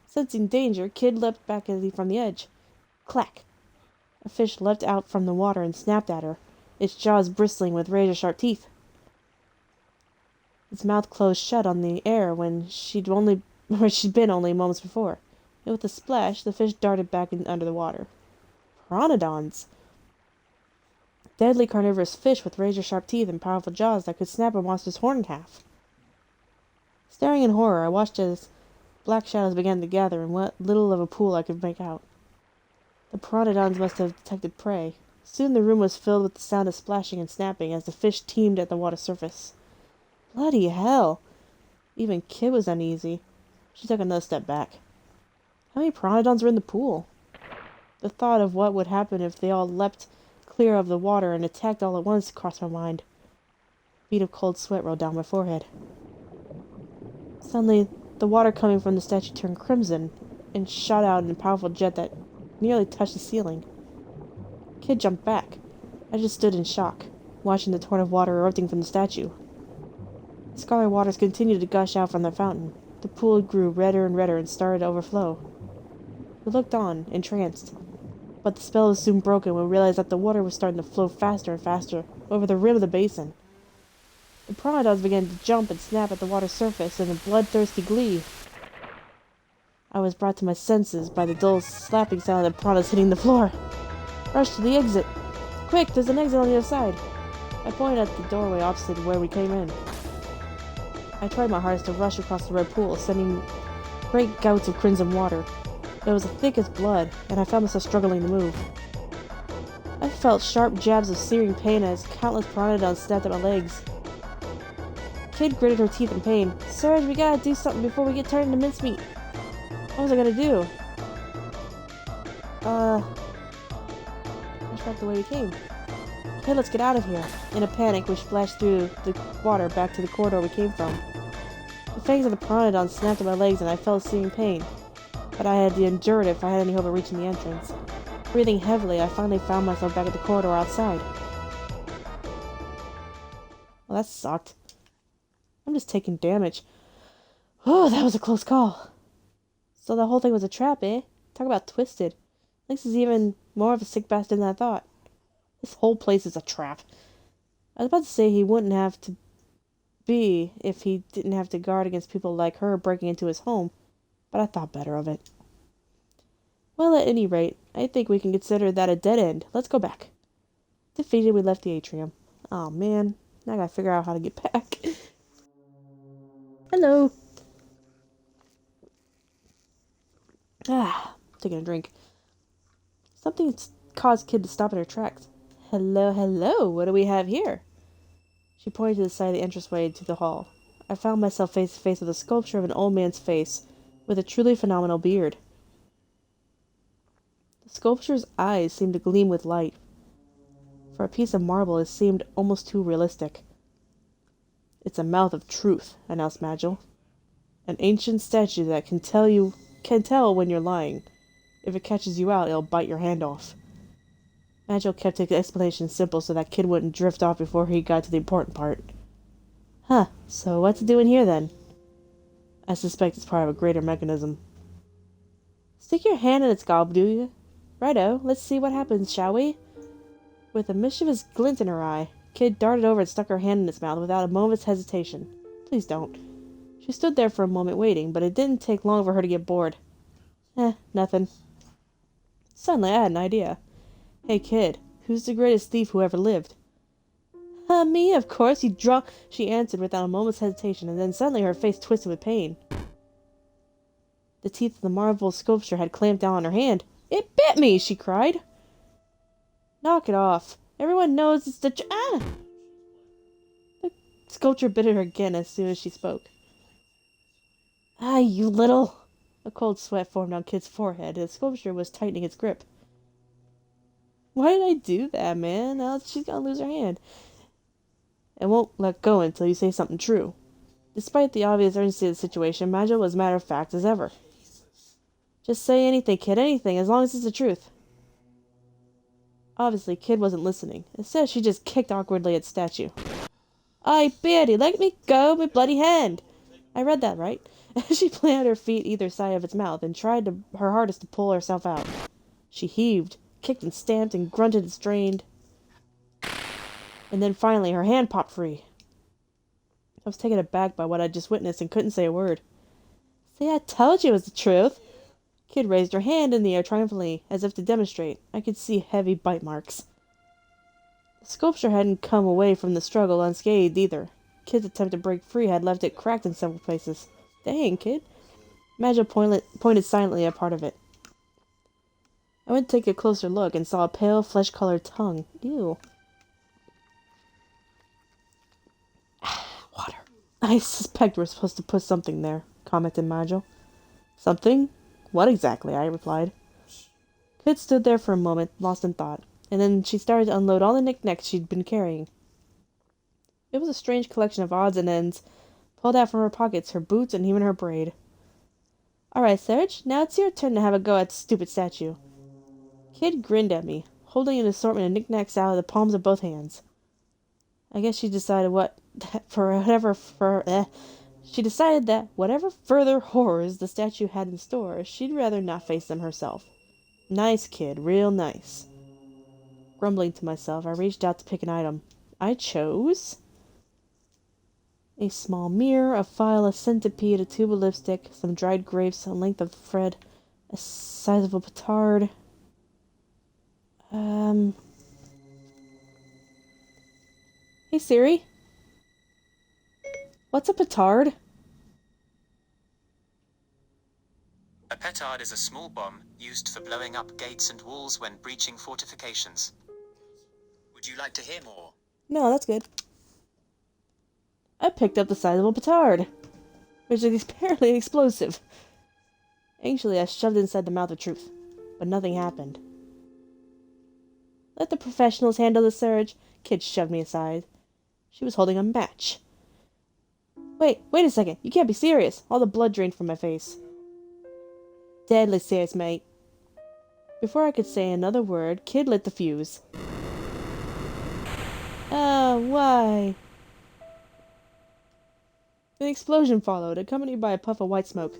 Sensing danger, Kid leapt back from the edge. Clack! A fish leapt out from the water and snapped at her, its jaws bristling with razor-sharp teeth. Its mouth closed shut on the air where she'd been only moments before. And with a splash, the fish darted back under the water. Pteranodons! Deadly carnivorous fish with razor-sharp teeth and powerful jaws that could snap a monster's horn in half. Staring in horror, I watched as black shadows began to gather in what little of a pool I could make out. The pteranodons must have detected prey. Soon the room was filled with the sound of splashing and snapping as the fish teemed at the water's surface. Bloody hell! Even Kit was uneasy. She took another step back. How many pteranodons were in the pool? The thought of what would happen if they all leapt clear of the water and attacked all at once crossed my mind. A bead of cold sweat rolled down my forehead. Suddenly, the water coming from the statue turned crimson and shot out in a powerful jet that nearly touched the ceiling. Kid jumped back. I just stood in shock, watching the torrent of water erupting from the statue. The scarlet waters continued to gush out from the fountain. The pool grew redder and redder and started to overflow. We looked on, entranced. But the spell was soon broken when we realized that the water was starting to flow faster and faster over the rim of the basin. The pteranodons began to jump and snap at the water's surface in a bloodthirsty glee. I was brought to my senses by the dull slapping sound of the piranhas hitting the floor. Rushed to the exit. Quick, there's an exit on the other side. I pointed at the doorway opposite where we came in. I tried my hardest to rush across the red pool, sending great gouts of crimson water. It was as thick as blood, and I found myself struggling to move. I felt sharp jabs of searing pain as countless pteranodons snapped at my legs. Kid gritted her teeth in pain. Sarge, we gotta do something before we get turned into mincemeat. What was I gonna do? Push back the way we came. Okay, let's get out of here. In a panic, we splashed through the water back to the corridor we came from. The fangs of the pteranodon snapped at my legs and I felt searing pain. But I had to endure it if I had any hope of reaching the entrance. Breathing heavily, I finally found myself back at the corridor outside. Well, that sucked. I'm just taking damage. Oh, that was a close call. So the whole thing was a trap, eh? Talk about twisted. Lynx is even more of a sick bastard than I thought. This whole place is a trap. I was about to say he wouldn't have to be if he didn't have to guard against people like her breaking into his home, but I thought better of it. Well, at any rate, I think we can consider that a dead end. Let's go back. Defeated, we left the atrium. Oh man, now I gotta figure out how to get back. Hello. Taking a drink. Something caused Kid to stop in her tracks. Hello, hello, what do we have here? She pointed to the side of the entranceway to the hall. I found myself face to face with a sculpture of an old man's face, with a truly phenomenal beard. The sculpture's eyes seemed to gleam with light. For a piece of marble, it seemed almost too realistic. It's a mouth of truth, announced Magil. An ancient statue that can tell when you're lying. If it catches you out, it'll bite your hand off. Magil kept the explanation simple so that Kid wouldn't drift off before he got to the important part. Huh, so what's it doing here then? I suspect it's part of a greater mechanism. Stick your hand in its gob, do you? Righto, let's see what happens, shall we? With a mischievous glint in her eye, Kid darted over and stuck her hand in its mouth without a moment's hesitation. Please don't. She stood there for a moment waiting, but it didn't take long for her to get bored. Nothing. Suddenly I had an idea. Hey, Kid, who's the greatest thief who ever lived? Me, of course, you drunk, she answered without a moment's hesitation, and then suddenly her face twisted with pain. The teeth of the marble sculpture had clamped down on her hand. It bit me, she cried. Knock it off. Everyone knows it's the The sculpture bit at her again as soon as she spoke. Ah, you little... A cold sweat formed on Kid's forehead, and the sculpture was tightening its grip. Why did I do that, man? Now she's gonna lose her hand. And won't let go until you say something true. Despite the obvious urgency of the situation, Magil was matter-of-fact as ever. Just say anything, Kid, anything, as long as it's the truth. Obviously, Kid wasn't listening. Instead, she just kicked awkwardly at the statue. Aye, Beardy, let me go, my bloody hand! I read that right. She planted her feet either side of its mouth and tried her hardest to pull herself out. She heaved, kicked and stamped and grunted and strained. And then finally, her hand popped free. I was taken aback by what I'd just witnessed and couldn't say a word. See, I told you it was the truth. Kid raised her hand in the air triumphantly, as if to demonstrate. I could see heavy bite marks. The sculpture hadn't come away from the struggle unscathed either. Kid's attempt to break free had left it cracked in several places. Dang, Kid. Magil pointed silently at part of it. I went to take a closer look and saw a pale, flesh-colored tongue. Ew. Water. I suspect we're supposed to put something there, commented Magil. Something? What exactly? I replied. Kid stood there for a moment, lost in thought, and then she started to unload all the knickknacks she'd been carrying. It was a strange collection of odds and ends, pulled out from her pockets, her boots, and even her braid. All right, Serge, now it's your turn to have a go at the stupid statue. Kid grinned at me, holding an assortment of knickknacks out of the palms of both hands. I guess she decided She decided that whatever further horrors the statue had in store, she'd rather not face them herself. Nice kid, real nice. Grumbling to myself, I reached out to pick an item. I chose a small mirror, a file, a centipede, a tube of lipstick, some dried grapes, a length of thread, a size of a petard. Hey Siri. What's a petard? A petard is a small bomb used for blowing up gates and walls when breaching fortifications. Would you like to hear more? No, that's good. I picked up the sizable petard, which is apparently explosive. Anxiously, I shoved it inside the mouth of truth, but nothing happened. Let the professionals handle the surge. Kid shoved me aside. She was holding a match. Wait a second. You can't be serious. All the blood drained from my face. Deadly serious, mate. Before I could say another word, Kid lit the fuse. Oh, why? An explosion followed, accompanied by a puff of white smoke.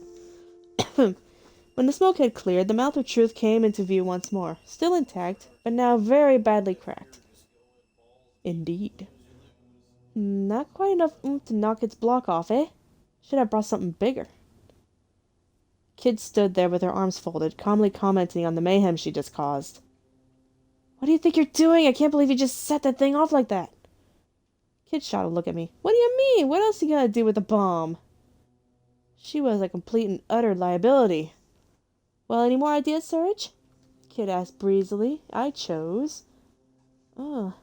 When the smoke had cleared, the mouth of truth came into view once more, still intact, but now very badly cracked. Indeed. Not quite enough oomph to knock its block off, eh? Should have brought something bigger. Kid stood there with her arms folded, calmly commenting on the mayhem she just caused. What do you think you're doing? I can't believe you just set that thing off like that. Kid shot a look at me. What do you mean? What else are you gonna do with the bomb? She was a complete and utter liability. Well, any more ideas, Surge? Kid asked breezily. I chose. Oh.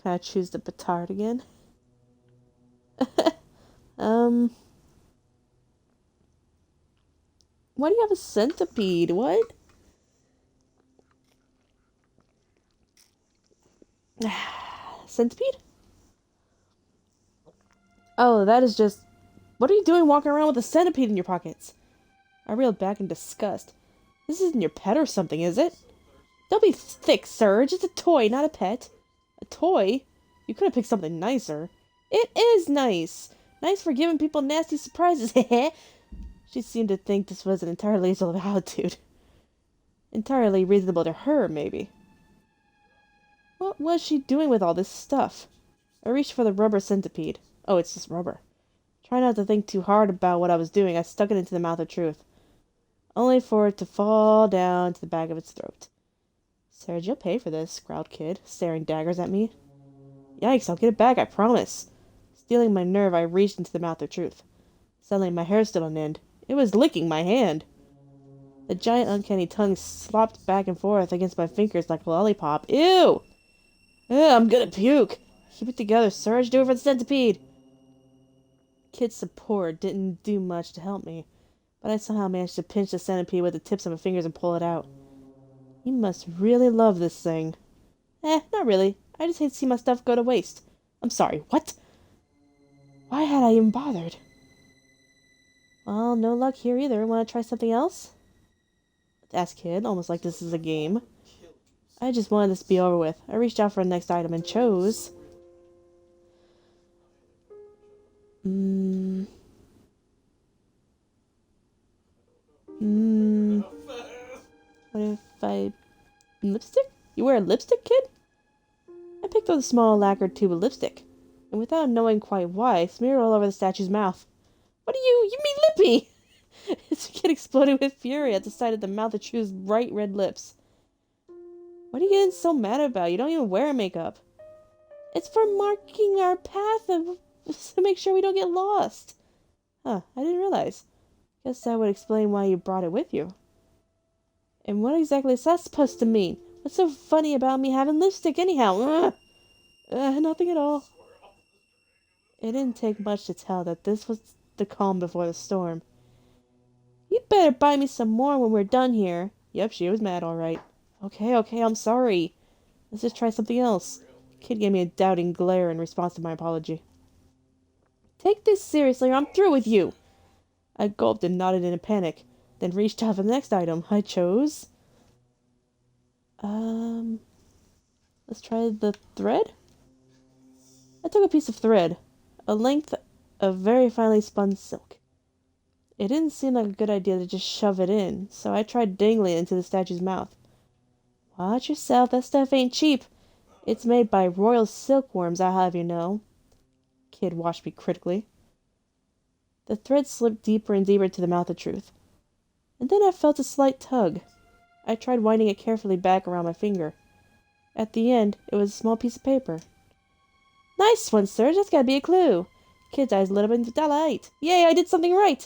Can I choose the petard again? Why do you have a centipede? What? Centipede? Oh, that is just... What are you doing walking around with a centipede in your pockets? I reeled back in disgust. This isn't your pet or something, is it? Don't be thick, Surge. It's a toy, not a pet. A toy? You could have picked something nicer. It is nice. Nice for giving people nasty surprises. She seemed to think this was an entirely reasonable attitude. Entirely reasonable to her, maybe. What was she doing with all this stuff? I reached for the rubber centipede. Oh, it's just rubber. Trying not to think too hard about what I was doing, I stuck it into the mouth of truth, only for it to fall down to the back of its throat. Serge, you'll pay for this, growled Kid, staring daggers at me. Yikes, I'll get it back, I promise. Stealing my nerve, I reached into the mouth of truth. Suddenly, my hair stood on end. It was licking my hand. The giant uncanny tongue slopped back and forth against my fingers like a lollipop. Ew! Ugh, I'm gonna puke. Keep it together, Surge. Do it for the centipede. Kid's support didn't do much to help me, but I somehow managed to pinch the centipede with the tips of my fingers and pull it out. You must really love this thing. Not really. I just hate to see my stuff go to waste. I'm sorry, what? Why had I even bothered? Well, no luck here either. Want to try something else? Asked Kid, almost like this is a game. I just wanted this to be over with. I reached out for the next item and chose... What if I... Lipstick? You wear a lipstick, Kid? I picked up a small lacquered tube of lipstick, and without knowing quite why, smeared it all over the statue's mouth. What do you mean lippy? His Kid exploded with fury at the sight of the mouth of True's bright red lips. What are you getting so mad about? You don't even wear makeup. It's for marking our path to make sure we don't get lost. Huh, I didn't realize. Guess that would explain why you brought it with you. And what exactly is that supposed to mean? What's so funny about me having lipstick anyhow? Nothing at all. It didn't take much to tell that this was the calm before the storm. You better buy me some more when we're done here. Yep, she was mad, all right. Okay, I'm sorry. Let's just try something else. Kid gave me a doubting glare in response to my apology. Take this seriously or I'm through with you. I gulped and nodded in a panic, then reached out for the next item. I chose... Let's try the thread? I took a piece of thread, a length of very finely spun silk. It didn't seem like a good idea to just shove it in, so I tried dangling it into the statue's mouth. Watch yourself, that stuff ain't cheap. It's made by royal silkworms, I'll have you know. Kid watched me critically. The thread slipped deeper and deeper into the mouth of Truth. And then I felt a slight tug. I tried winding it carefully back around my finger. At the end, it was a small piece of paper. Nice one, sir. That's gotta be a clue. Kid's eyes lit up in delight. Yay, I did something right.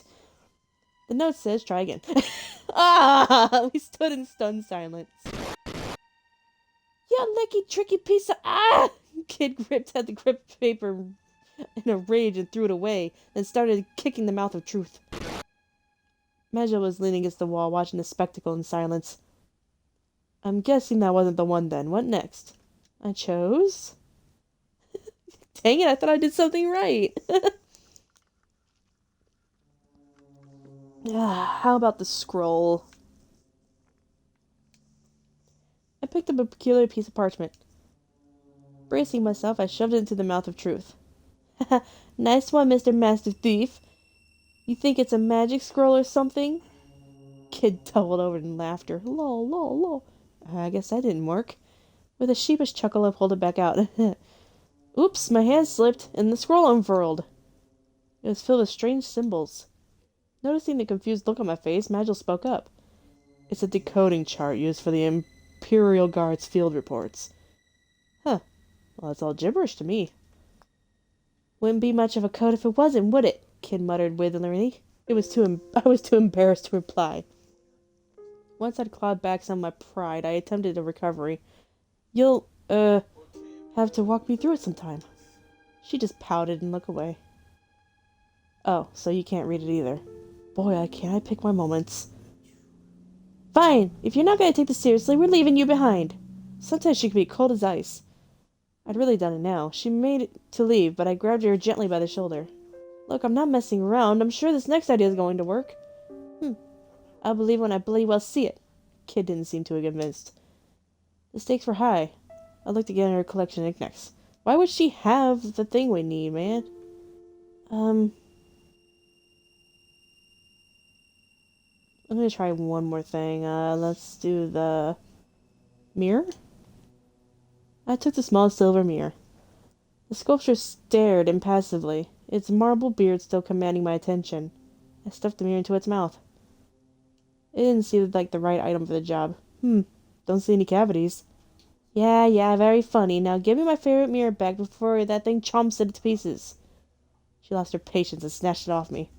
The note says, try again. We stood in stunned silence. You licky, tricky piece of... Kid gripped at the grip paper in a rage and threw it away, then started kicking the mouth of Truth. Majel was leaning against the wall, watching the spectacle in silence. I'm guessing that wasn't the one then. What next? I chose... Dang it, I thought I did something right. How about the scroll? I picked up a peculiar piece of parchment. Bracing myself, I shoved it into the mouth of Truth. Nice one, Mr. Master Thief. You think it's a magic scroll or something? Kid doubled over in laughter. Lol, lol, lol. I guess that didn't work. With a sheepish chuckle, I pulled it back out. Oops, my hand slipped, and the scroll unfurled. It was filled with strange symbols. Noticing the confused look on my face, Magil spoke up. It's a decoding chart used for the Imperial Guard's field reports. Huh. Well, that's all gibberish to me. Wouldn't be much of a code if it wasn't, would it? Kid muttered witheringly. I was too embarrassed to reply. Once I'd clawed back some of my pride, I attempted a recovery. You'll, have to walk me through it sometime. She just pouted and looked away. Oh, so you can't read it either. Boy, can't I pick my moments. Fine, if you're not going to take this seriously, we're leaving you behind. Sometimes she can be cold as ice. I'd really done it now. She made to leave, but I grabbed her gently by the shoulder. Look, I'm not messing around. I'm sure this next idea is going to work. I'll believe when I believe I'll see it. Kid didn't seem too convinced. The stakes were high. I looked again at her collection of knickknacks. Why would she have the thing we need, man? I'm gonna try one more thing. Let's do the mirror. I took the small silver mirror. The sculpture stared impassively, its marble beard still commanding my attention. I stuffed the mirror into its mouth. It didn't seem like the right item for the job. Don't see any cavities. Yeah, very funny. Now give me my favorite mirror back before that thing chomps it to pieces. She lost her patience and snatched it off me.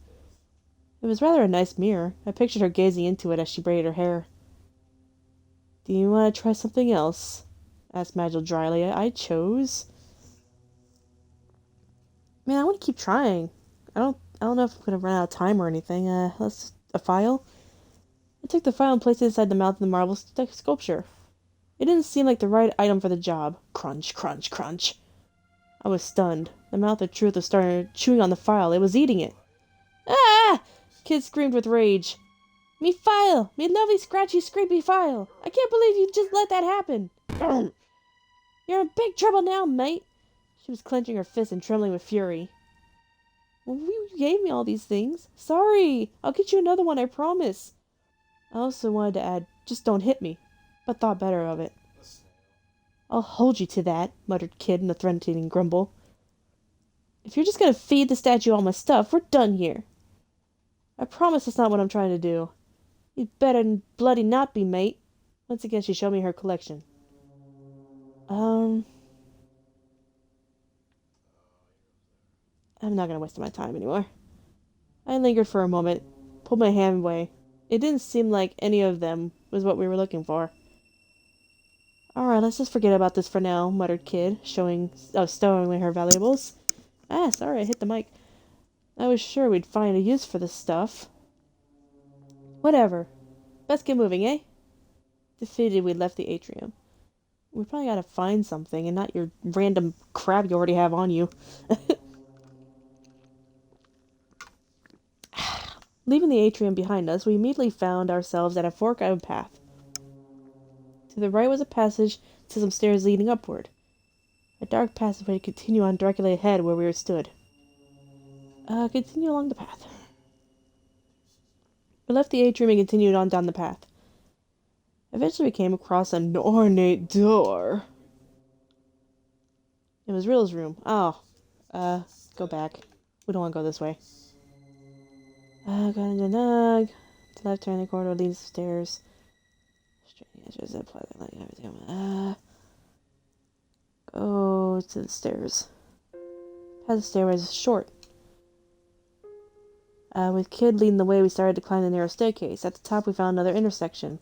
It was rather a nice mirror. I pictured her gazing into it as she braided her hair. Do you want to try something else? Asked Magil dryly. I chose. Man, I want to keep trying. I don't know if I'm gonna run out of time or anything. Let's a file. I took the file and placed it inside the mouth of the marble sculpture. It didn't seem like the right item for the job. Crunch, crunch, crunch. I was stunned. The mouth of truth was starting chewing on the file. It was eating it. Ah! Kid screamed with rage. Me file! Me lovely scratchy scrapey file! I can't believe you just let that happen! You're in big trouble now, mate! She was clenching her fists and trembling with fury. Well, you gave me all these things. Sorry! I'll get you another one, I promise. I also wanted to add, just don't hit me, but thought better of it. I'll hold you to that, muttered Kid in a threatening grumble. If you're just gonna feed the statue all my stuff, we're done here. I promise that's not what I'm trying to do. You'd better bloody not be, mate. Once again, she showed me her collection. I'm not gonna waste my time anymore. I lingered for a moment, pulled my hand away. It didn't seem like any of them was what we were looking for. Alright, let's just forget about this for now, muttered Kid, stowing away her valuables. Ah, sorry, I hit the mic. I was sure we'd find a use for this stuff. Whatever. Best get moving, eh? Defeated, we left the atrium. We probably gotta find something, and not your random crap you already have on you. Leaving the atrium behind us, we immediately found ourselves at a fork of a path. To the right was a passage to some stairs leading upward. A dark passageway continued on directly ahead where we stood. Continue along the path. We left the atrium and continued on down the path. Eventually we came across an ornate door. It was Riddle's room. Oh. Go back. We don't want to go this way. Got into Nug. To left turn the corridor leads upstairs. Go to the stairs. Past the stairway is short. With Kid leading the way, we started to climb the narrow staircase. At the top, we found another intersection.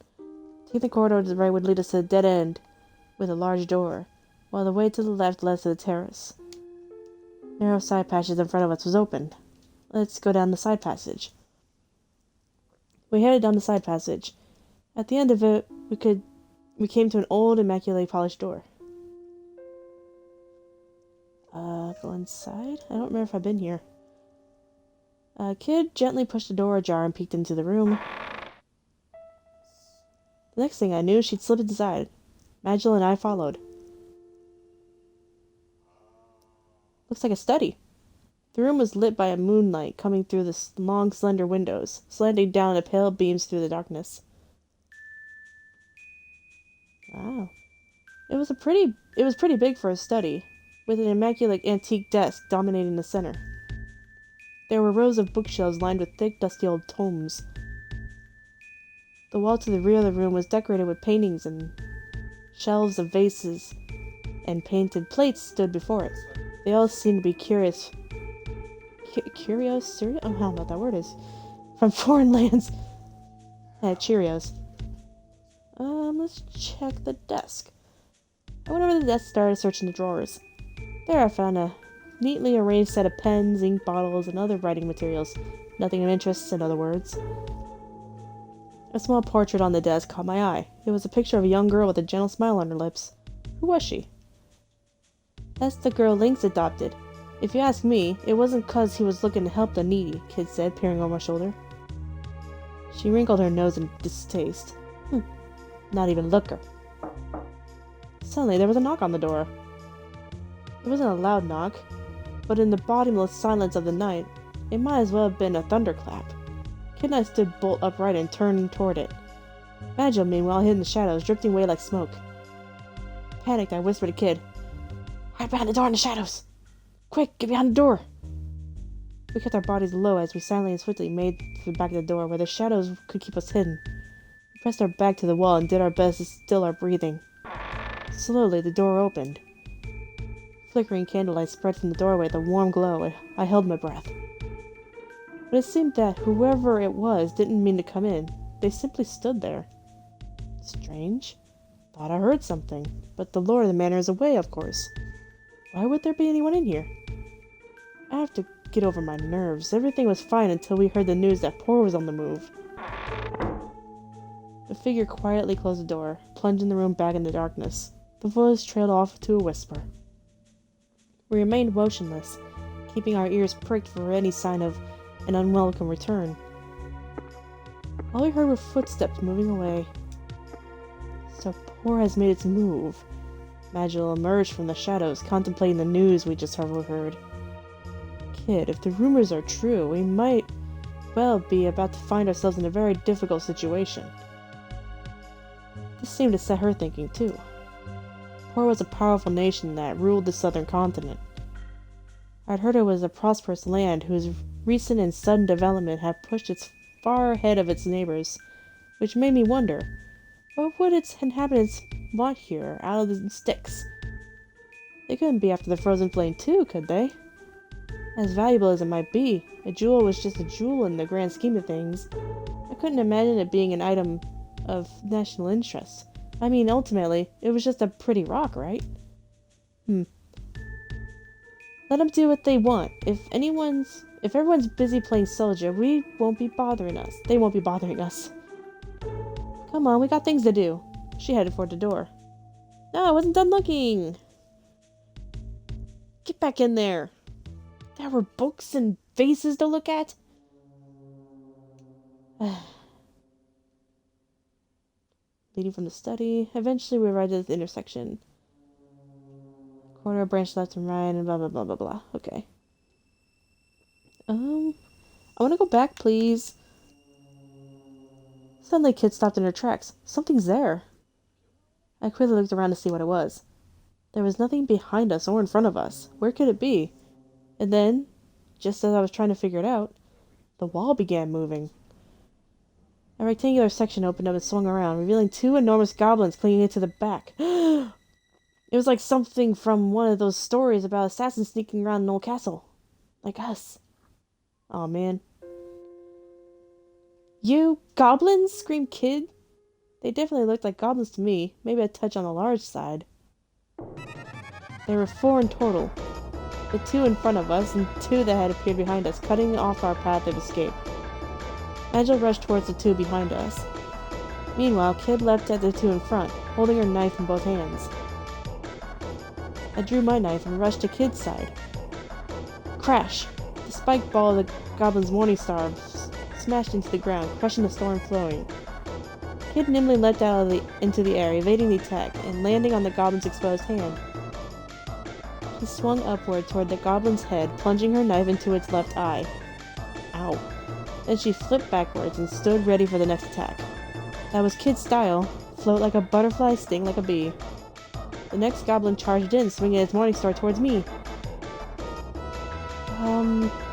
Taking the corridor to the right would lead us to a dead end with a large door, while the way to the left led to the terrace. Narrow side passage in front of us was open. Let's go down the side passage. We headed down the side passage. At the end of it, we came to an old, immaculately polished door. Go inside? I don't remember if I've been here. Kid gently pushed the door ajar and peeked into the room. The next thing I knew, she'd slipped inside. Magil and I followed. Looks like a study. The room was lit by a moonlight coming through the long, slender windows, slanting down in pale beams through the darkness. Wow. It was pretty big for a study, with an immaculate antique desk dominating the center. There were rows of bookshelves lined with thick, dusty old tomes. The wall to the rear of the room was decorated with paintings, and shelves of vases and painted plates stood before it. They all seemed to be curious. Curios? Oh, I don't know what that word is. From foreign lands. Cheerios. Let's check the desk. I went over to the desk and started searching the drawers. There I found a neatly arranged set of pens, ink bottles, and other writing materials. Nothing of interest, in other words. A small portrait on the desk caught my eye. It was a picture of a young girl with a gentle smile on her lips. Who was she? That's the girl Lynx adopted. If you ask me, it wasn't 'cause he was looking to help the needy, Kid said, peering over my shoulder. She wrinkled her nose in distaste. Not even looker. Suddenly, there was a knock on the door. It wasn't a loud knock, but in the bottomless silence of the night, it might as well have been a thunderclap. Kid and I stood bolt upright and turned toward it. Magil, meanwhile, hid in the shadows, drifting away like smoke. Panicked, I whispered to Kid, "Hide behind the door in the shadows! Quick, get behind the door!" We kept our bodies low as we silently and swiftly made for the back of the door, where the shadows could keep us hidden. We pressed our back to the wall and did our best to still our breathing. Slowly, the door opened. Flickering candlelight spread from the doorway with a warm glow. I held my breath. But it seemed that whoever it was didn't mean to come in. They simply stood there. Strange. Thought I heard something, but the lord of the manor is away, of course. Why would there be anyone in here? I have to get over my nerves. Everything was fine until we heard the news that Poor was on the move. The figure quietly closed the door, plunging the room back into darkness. The voice trailed off to a whisper. We remained motionless, keeping our ears pricked for any sign of an unwelcome return. All we heard were footsteps moving away. So Poor has made its move. Magil emerged from the shadows, contemplating the news we just overheard. Kid, if the rumors are true, we might well be about to find ourselves in a very difficult situation. This seemed to set her thinking, too. Poor was a powerful nation that ruled the southern continent. I'd heard it was a prosperous land whose recent and sudden development had pushed it far ahead of its neighbors, which made me wonder, what would its inhabitants want here, out of the sticks? They couldn't be after the frozen flame too, could they? As valuable as it might be, a jewel was just a jewel in the grand scheme of things. I couldn't imagine it being an item of national interest. I mean, ultimately, it was just a pretty rock, right? Let them do what they want. If everyone's busy playing soldier, we won't be bothering us. They won't be bothering us. Come on, we got things to do. She headed for the door. No, I wasn't done looking. Get back in there. There were books and vases to look at. Leading from the study. Eventually we arrived at the intersection. Corner, branch left and right, and blah blah blah blah blah. Okay. I want to go back, please. Suddenly, Kid stopped in her tracks. Something's there. I quickly looked around to see what it was. There was nothing behind us or in front of us. Where could it be? And then, just as I was trying to figure it out, the wall began moving. A rectangular section opened up and swung around, revealing two enormous goblins clinging to the back. It was like something from one of those stories about assassins sneaking around an old castle. Like us. Aw, man. You goblins? Screamed Kid. They definitely looked like goblins to me, maybe a touch on the large side. There were 4 in total. The 2 in front of us and 2 that had appeared behind us, cutting off our path of escape. Angel rushed towards the 2 behind us. Meanwhile, Kid leapt at the 2 in front, holding her knife in both hands. I drew my knife and rushed to Kid's side. Crash! The spiked ball of the goblin's morning star smashed into the ground, crushing the storm flowing. Kid nimbly leapt out into the air, evading the attack, and landing on the goblin's exposed hand. She swung upward toward the goblin's head, plunging her knife into its left eye. Ow. Then she flipped backwards and stood ready for the next attack. That was Kid's style. Float like a butterfly, sting like a bee. The next goblin charged in, swinging its morning star towards me.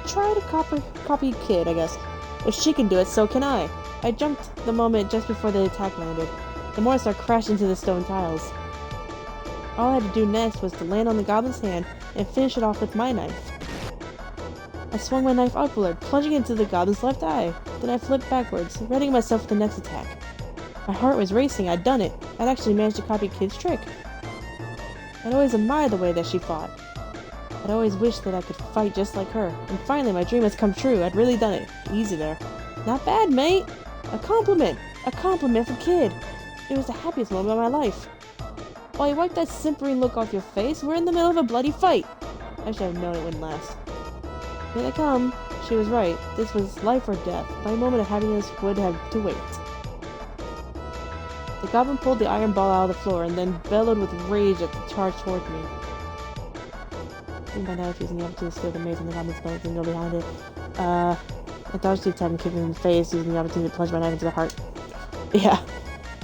Try to copy Kid, I guess. If she can do it, so can I. I jumped the moment just before the attack landed. The morning star crashed into the stone tiles. All I had to do next was to land on the goblin's hand and finish it off with my knife. I swung my knife upward, plunging into the goblin's left eye. Then I flipped backwards, readying myself for the next attack. My heart was racing. I'd done it. I'd actually managed to copy Kid's trick. I'd always admired the way that she fought. I'd always wished that I could fight just like her. And finally, my dream has come true. I'd really done it. Easy there. Not bad, mate. A compliment. A compliment for Kid. It was the happiest moment of my life. While you wipe that simpering look off your face, we're in the middle of a bloody fight. I should have known it wouldn't last. Here they come. She was right. This was life or death. My moment of happiness would have to wait. The goblin pulled the iron ball out of the floor and then bellowed with rage at the charge toward me. By now, using the opportunity to steal the maze from the goblin's bones and go behind it. I dodged the attack and kicked him in the face, using the opportunity to plunge my knife into the heart. Yeah.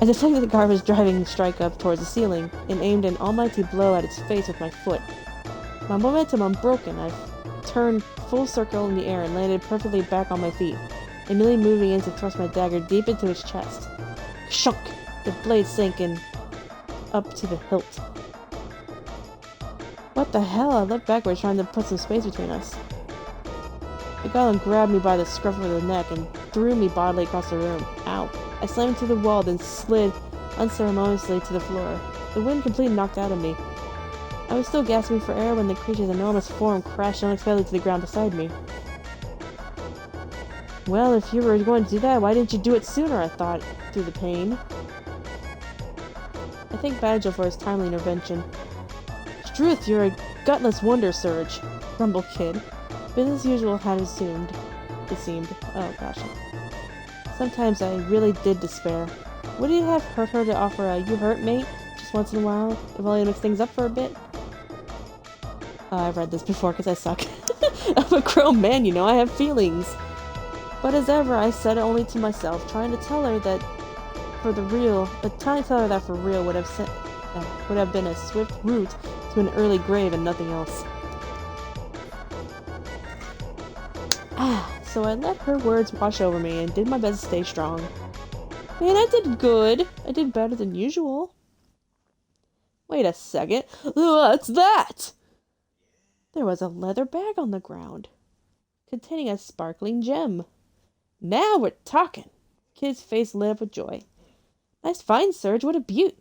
I deflected the garbage driving strike up towards the ceiling and aimed an almighty blow at its face with my foot. My momentum unbroken, I turned full circle in the air and landed perfectly back on my feet, immediately moving in to thrust my dagger deep into its chest. Shunk! The blade sank in up to the hilt. What the hell? I looked backwards, trying to put some space between us. The goblin grabbed me by the scruff of the neck and threw me bodily across the room. Ow. I slammed into the wall, then slid unceremoniously to the floor. The wind completely knocked out of me. I was still gasping for air when the creature's enormous form crashed unexpectedly to the ground beside me. Well, if you were going to do that, why didn't you do it sooner, I thought, through the pain. I thanked Badger for his timely intervention. Struth, you're a gutless wonder, Surge, grumbled Kid. Business as usual had assumed. It seemed. Oh, gosh. Sometimes I really did despair. Would you have hurt her to offer a you hurt, mate? Just once in a while, if only to mix things up for a bit? I've read this before because I suck. I'm a grown man, you know, I have feelings. But as ever, I said it only to myself, trying to tell her that for real would have been a swift route to an early grave and nothing else. So I let her words wash over me and did my best to stay strong. Man, I did good. I did better than usual. Wait a second. What's that? There was a leather bag on the ground, containing a sparkling gem. Now we're talking. Kid's face lit up with joy. Nice find, Surge. What a beaut.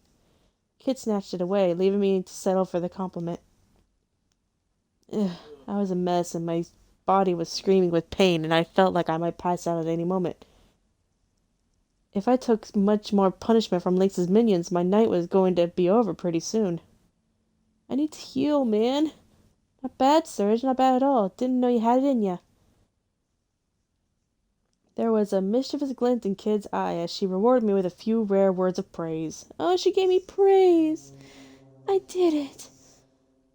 Kid snatched it away, leaving me to settle for the compliment. Ugh, I was a mess, and my body was screaming with pain, and I felt like I might pass out at any moment. If I took much more punishment from Lynx's minions, my night was going to be over pretty soon. I need to heal, man. Not bad, Surge. Not bad at all. Didn't know you had it in ya. There was a mischievous glint in Kid's eye as she rewarded me with a few rare words of praise. Oh, she gave me praise! I did it!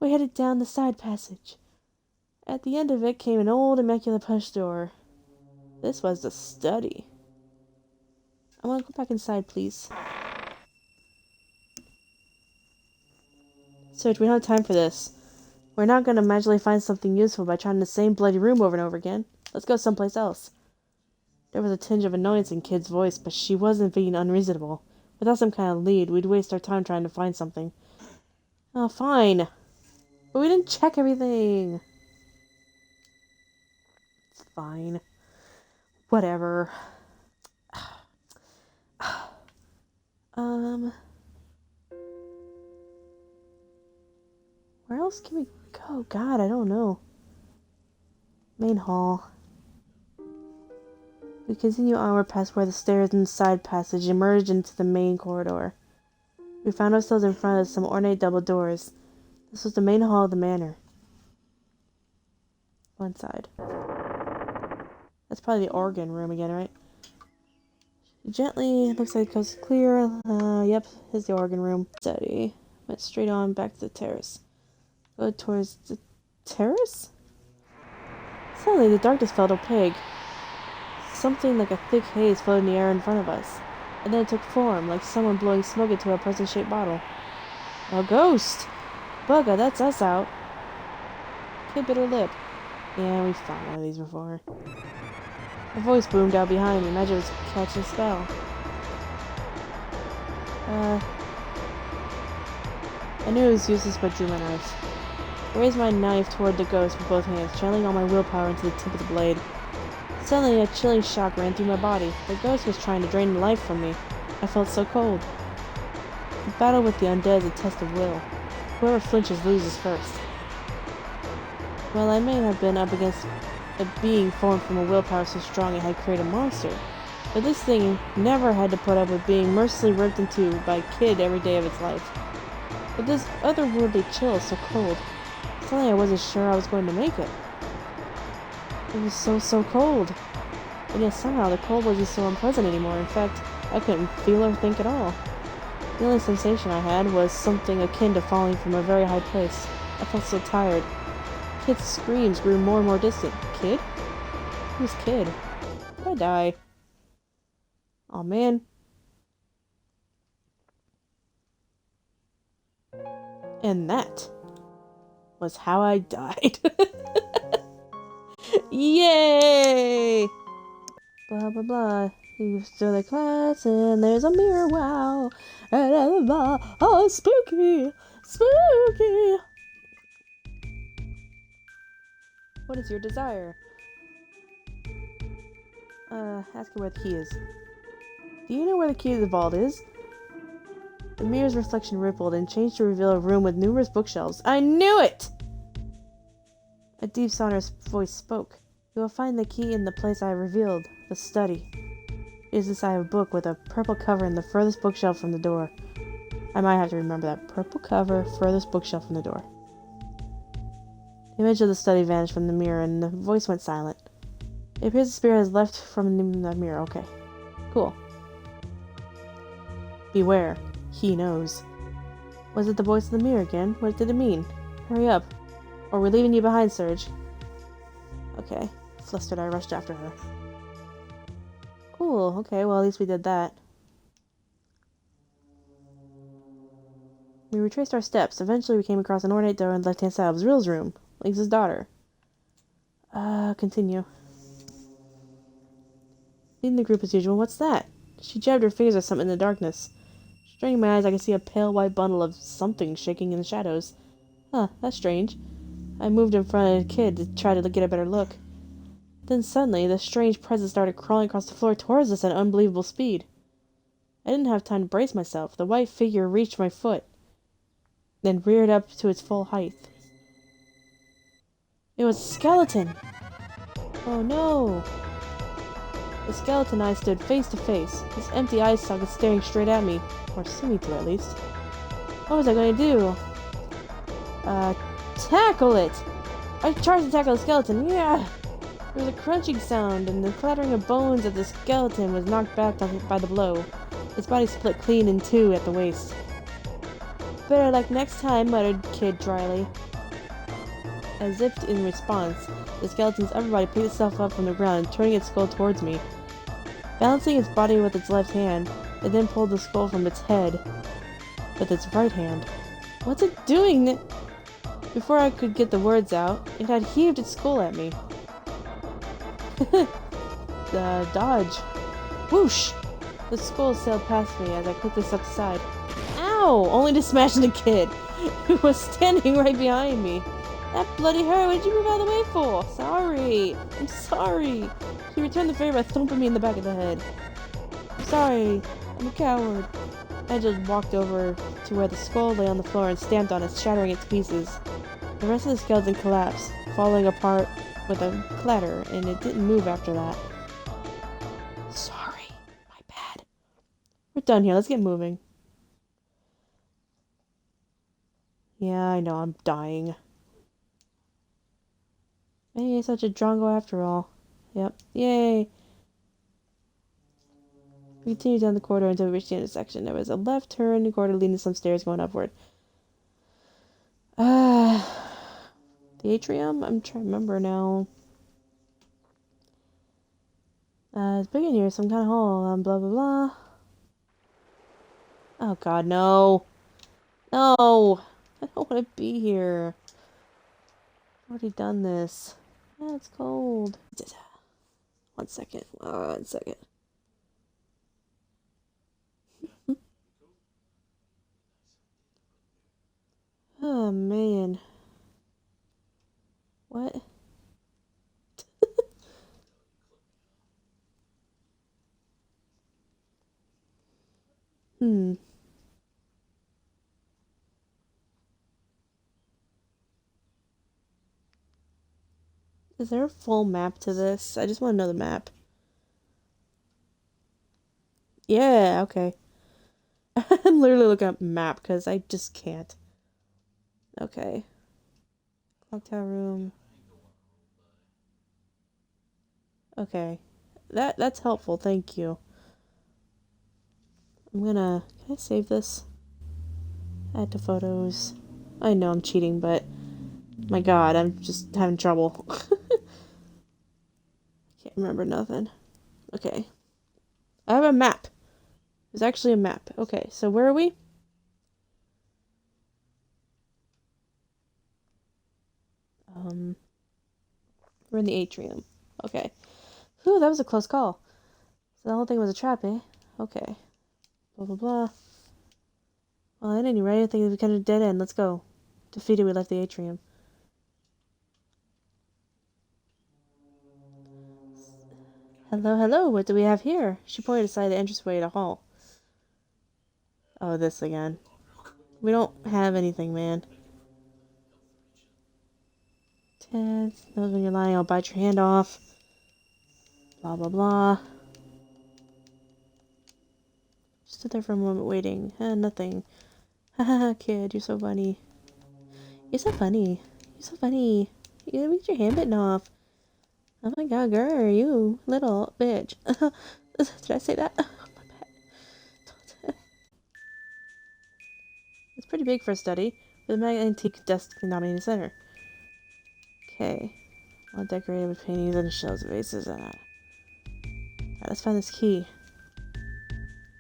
We headed down the side passage. At the end of it came an old, immaculate plush door. This was the study. I want to go back inside, please. Surge, we don't have time for this. We're not going to magically find something useful by trying the same bloody room over and over again. Let's go someplace else. There was a tinge of annoyance in Kid's voice, but she wasn't being unreasonable. Without some kind of lead, we'd waste our time trying to find something. Oh, fine. But we didn't check everything. It's fine. Whatever. Where else can we go? God, I don't know. Main hall. We continue onward past where the stairs and the side passage emerged into the main corridor. We found ourselves in front of some ornate double doors. This was the main hall of the manor. One side. That's probably the organ room again, right? Gently, looks like the coast is clear. Yep, here's the organ room. Study. Went straight on back to the terrace. Go towards the terrace? Suddenly, the darkness felt opaque. Something like a thick haze floated in the air in front of us. And then it took form, like someone blowing smoke into a person-shaped bottle. A ghost! Bugga, that's us out. Kid bit her lip. Yeah, we've found one of these before. A voice boomed out behind me. Imagine it was catching a spell. I knew it was useless, but drew my knife. I raised my knife toward the ghost with both hands, channeling all my willpower into the tip of the blade. Suddenly, a chilling shock ran through my body. The ghost was trying to drain the life from me. I felt so cold. The battle with the undead is a test of will. Whoever flinches loses first. Well, I may have been up against a being formed from a willpower so strong it had created a monster, but this thing never had to put up with being mercilessly ripped in two by a kid every day of its life. But this otherworldly chill is so cold. Suddenly I wasn't sure I was going to make it. It was so cold. And yet somehow the cold wasn't so unpleasant anymore. In fact, I couldn't feel or think at all. The only sensation I had was something akin to falling from a very high place. I felt so tired. Kid's screams grew more and more distant. Kid? Who's Kid? Did I die? Aw, man. And that was how I died. Yay! Blah, blah, blah. You still the class and there's a mirror, wow. Oh, spooky! Spooky! What is your desire? Ask her where the key is. Do you know where the key to the vault is? The mirror's reflection rippled and changed to reveal a room with numerous bookshelves. I knew it! A deep, sonorous voice spoke. You will find the key in the place I have revealed, the study. It is inside a book with a purple cover in the furthest bookshelf from the door. I might have to remember that. Purple cover, furthest bookshelf from the door. The image of the study vanished from the mirror and the voice went silent. It appears the spirit has left from the mirror. Okay. Cool. Beware. He knows. Was it the voice in the mirror again? What did it mean? Hurry up. Or we're leaving you behind, Serge. Okay. Flustered, I rushed after her. Cool. Okay, well, at least we did that. We retraced our steps. Eventually, we came across an ornate door on the left-hand side of Zrill's room. Lynx's daughter. Continue. Leading the group as usual. What's that? She jabbed her fingers at something in the darkness. Straining my eyes, I could see a pale white bundle of something shaking in the shadows. Huh, that's strange. I moved in front of the kid to try to get a better look. Then suddenly, the strange presence started crawling across the floor towards us at unbelievable speed. I didn't have time to brace myself. The white figure reached my foot, then reared up to its full height. It was a skeleton! Oh no! The skeleton and I stood face to face, his empty eye sockets staring straight at me, or seeming to at least. What was I going to do? Tackle it! I charged to tackle the skeleton, yeah! There was a crunching sound, and the clattering of bones as the skeleton was knocked back by the blow. Its body split clean in two at the waist. Better luck next time, muttered Kid dryly. As if in response, the skeleton's upper body picked itself up from the ground and turning its skull towards me. Balancing its body with its left hand, it then pulled the skull from its head with its right hand. What's it doing? Before I could get the words out, it had heaved its skull at me. Dodge. Whoosh! The skull sailed past me as I quickly stepped aside. Ow! Only to smash into Kid, who was standing right behind me. That bloody hurt! What did you move out of the way for? Sorry! I'm sorry! She returned the favor by thumping me in the back of the head. I'm sorry. I'm a coward. I just walked over to where the skull lay on the floor and stamped on it, shattering it to pieces. The rest of the skeleton collapsed, falling apart with a clatter, and it didn't move after that. Sorry. My bad. We're done here. Let's get moving. Yeah, I know. I'm dying. Hey, such a drongo after all. Yep. Yay! We continued down the corridor until we reached the intersection. There was a left turn in the corridor leading to some stairs going upward. The atrium? I'm trying to remember now. It's big in here, some kind of hall. Blah, blah, blah. Oh god, no. No! I don't want to be here. I've already done this. Yeah, it's cold. 1 second. 1 second. Oh, man. What? Is there a full map to this? I just want to know the map. Yeah, okay. I'm literally looking up map because I just can't. Okay. Clock tower room. Okay. That's helpful, thank you. Can I save this? Add to photos. I know I'm cheating, but my god, I'm just having trouble. Can't remember nothing. Okay. I have a map. There's actually a map. Okay, so where are we? We're in the atrium. Okay. Whew, that was a close call. So the whole thing was a trap, eh? Okay. Blah, blah, blah. Well, at any rate, I think we kind of dead end. Let's go. Defeated, we left the atrium. Hello, hello, what do we have here? She pointed aside the entranceway to the hall. Oh, this again. We don't have anything, man. Ted knows when you're lying, I'll bite your hand off. Blah, blah, blah. Stood there for a moment waiting. Nothing. Haha, kid, you're so funny. You're so funny. You're so funny. You get your hand bitten off. Oh my god, girl, you little bitch. Did I say that? Oh, my bad. It's pretty big for a study, with an antique desk dominating the center. Okay. All decorated with paintings and shelves of vases. Alright, let's find this key.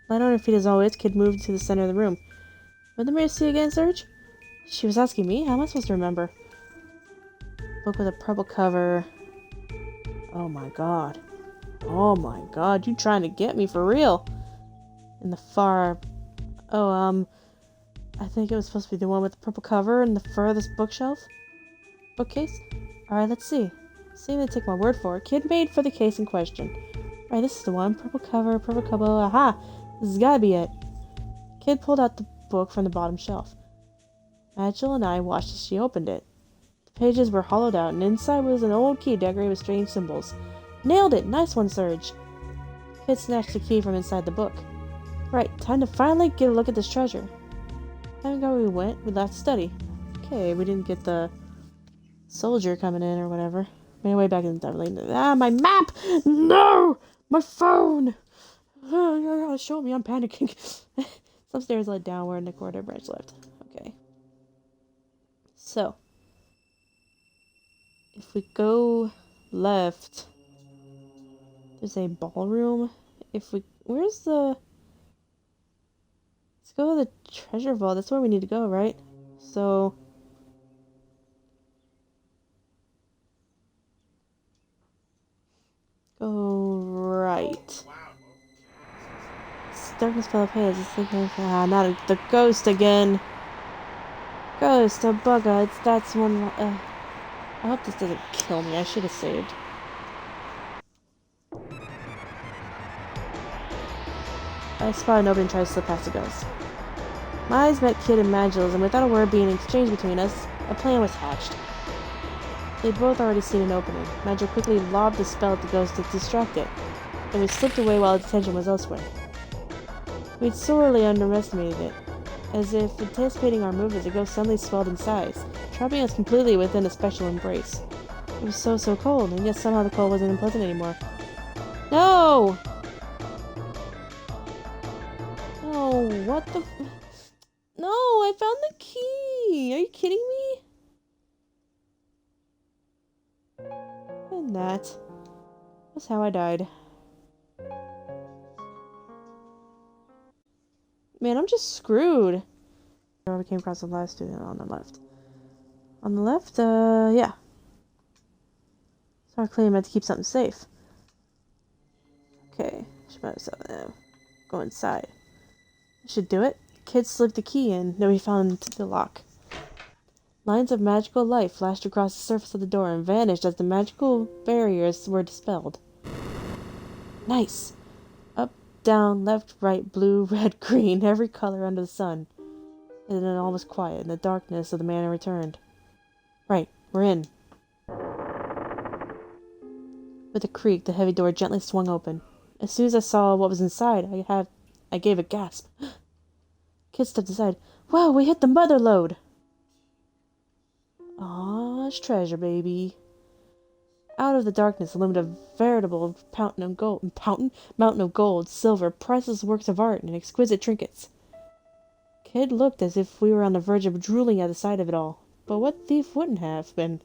Light on her feet as always, Kid moved to the center of the room. Remember to see again, Serge? She was asking me? How am I supposed to remember? Book with a purple cover. Oh my god. Oh my god, you trying to get me for real? In the far... Oh, I think it was supposed to be the one with the purple cover in the furthest bookcase? Alright, let's see. Seem to take my word for it. Kid made for the case in question. Alright, this is the one. Purple cover, aha! This has gotta be it. Kid pulled out the book from the bottom shelf. Magil and I watched as she opened it. The pages were hollowed out, and inside was an old key decorated with strange symbols. Nailed it! Nice one, Serge! Kid snatched the key from inside the book. Right, time to finally get a look at this treasure. Having got where we went, we left the study. Okay, we didn't get the soldier coming in or whatever. Made our way back in the devil. Ah, my map! No! My phone! Show me, I'm panicking. Some stairs led downward and the corridor branch left. Okay. So. If we go left, there's a ballroom. Where's the... Let's go to the treasure vault. That's where we need to go, right? So... Go right. Darkness fell upon us. Not the ghost again. Ghost, a bugger. That's one. I hope this doesn't kill me. I should have saved. I spotted nobody and tried to slip past the ghost. My eyes met Kid and Magil's, and without a word being exchanged between us, a plan was hatched. They'd both already seen an opening. Magil quickly lobbed the spell at the ghost to distract it, and we slipped away while its attention was elsewhere. We'd sorely underestimated it. As if anticipating our movements, the ghost suddenly swelled in size, trapping us completely within a special embrace. It was so cold, and yet somehow the cold wasn't unpleasant anymore. No! No, what the... No, I found the key! Are you kidding me? And that was how I died. Man, I'm just screwed. We came across the last student on the left. On the left, yeah. So our claim had to keep something safe. Okay, should buy something. Go inside. Should do it. Kid slipped the key in. Nobody found the lock. Lines of magical light flashed across the surface of the door and vanished as the magical barriers were dispelled. Nice. Up, down, left, right, blue, red, green, every color under the sun. And then all was quiet, and the darkness of the manor returned. Right, we're in. With a creak, the heavy door gently swung open. As soon as I saw what was inside, I gave a gasp. Kid stepped aside. Wow, we hit the mother lode! Aw, it's treasure, baby. Out of the darkness loomed a veritable mountain of gold, silver, priceless works of art, and exquisite trinkets. Kid looked as if we were on the verge of drooling at the sight of it all. But what thief wouldn't have been?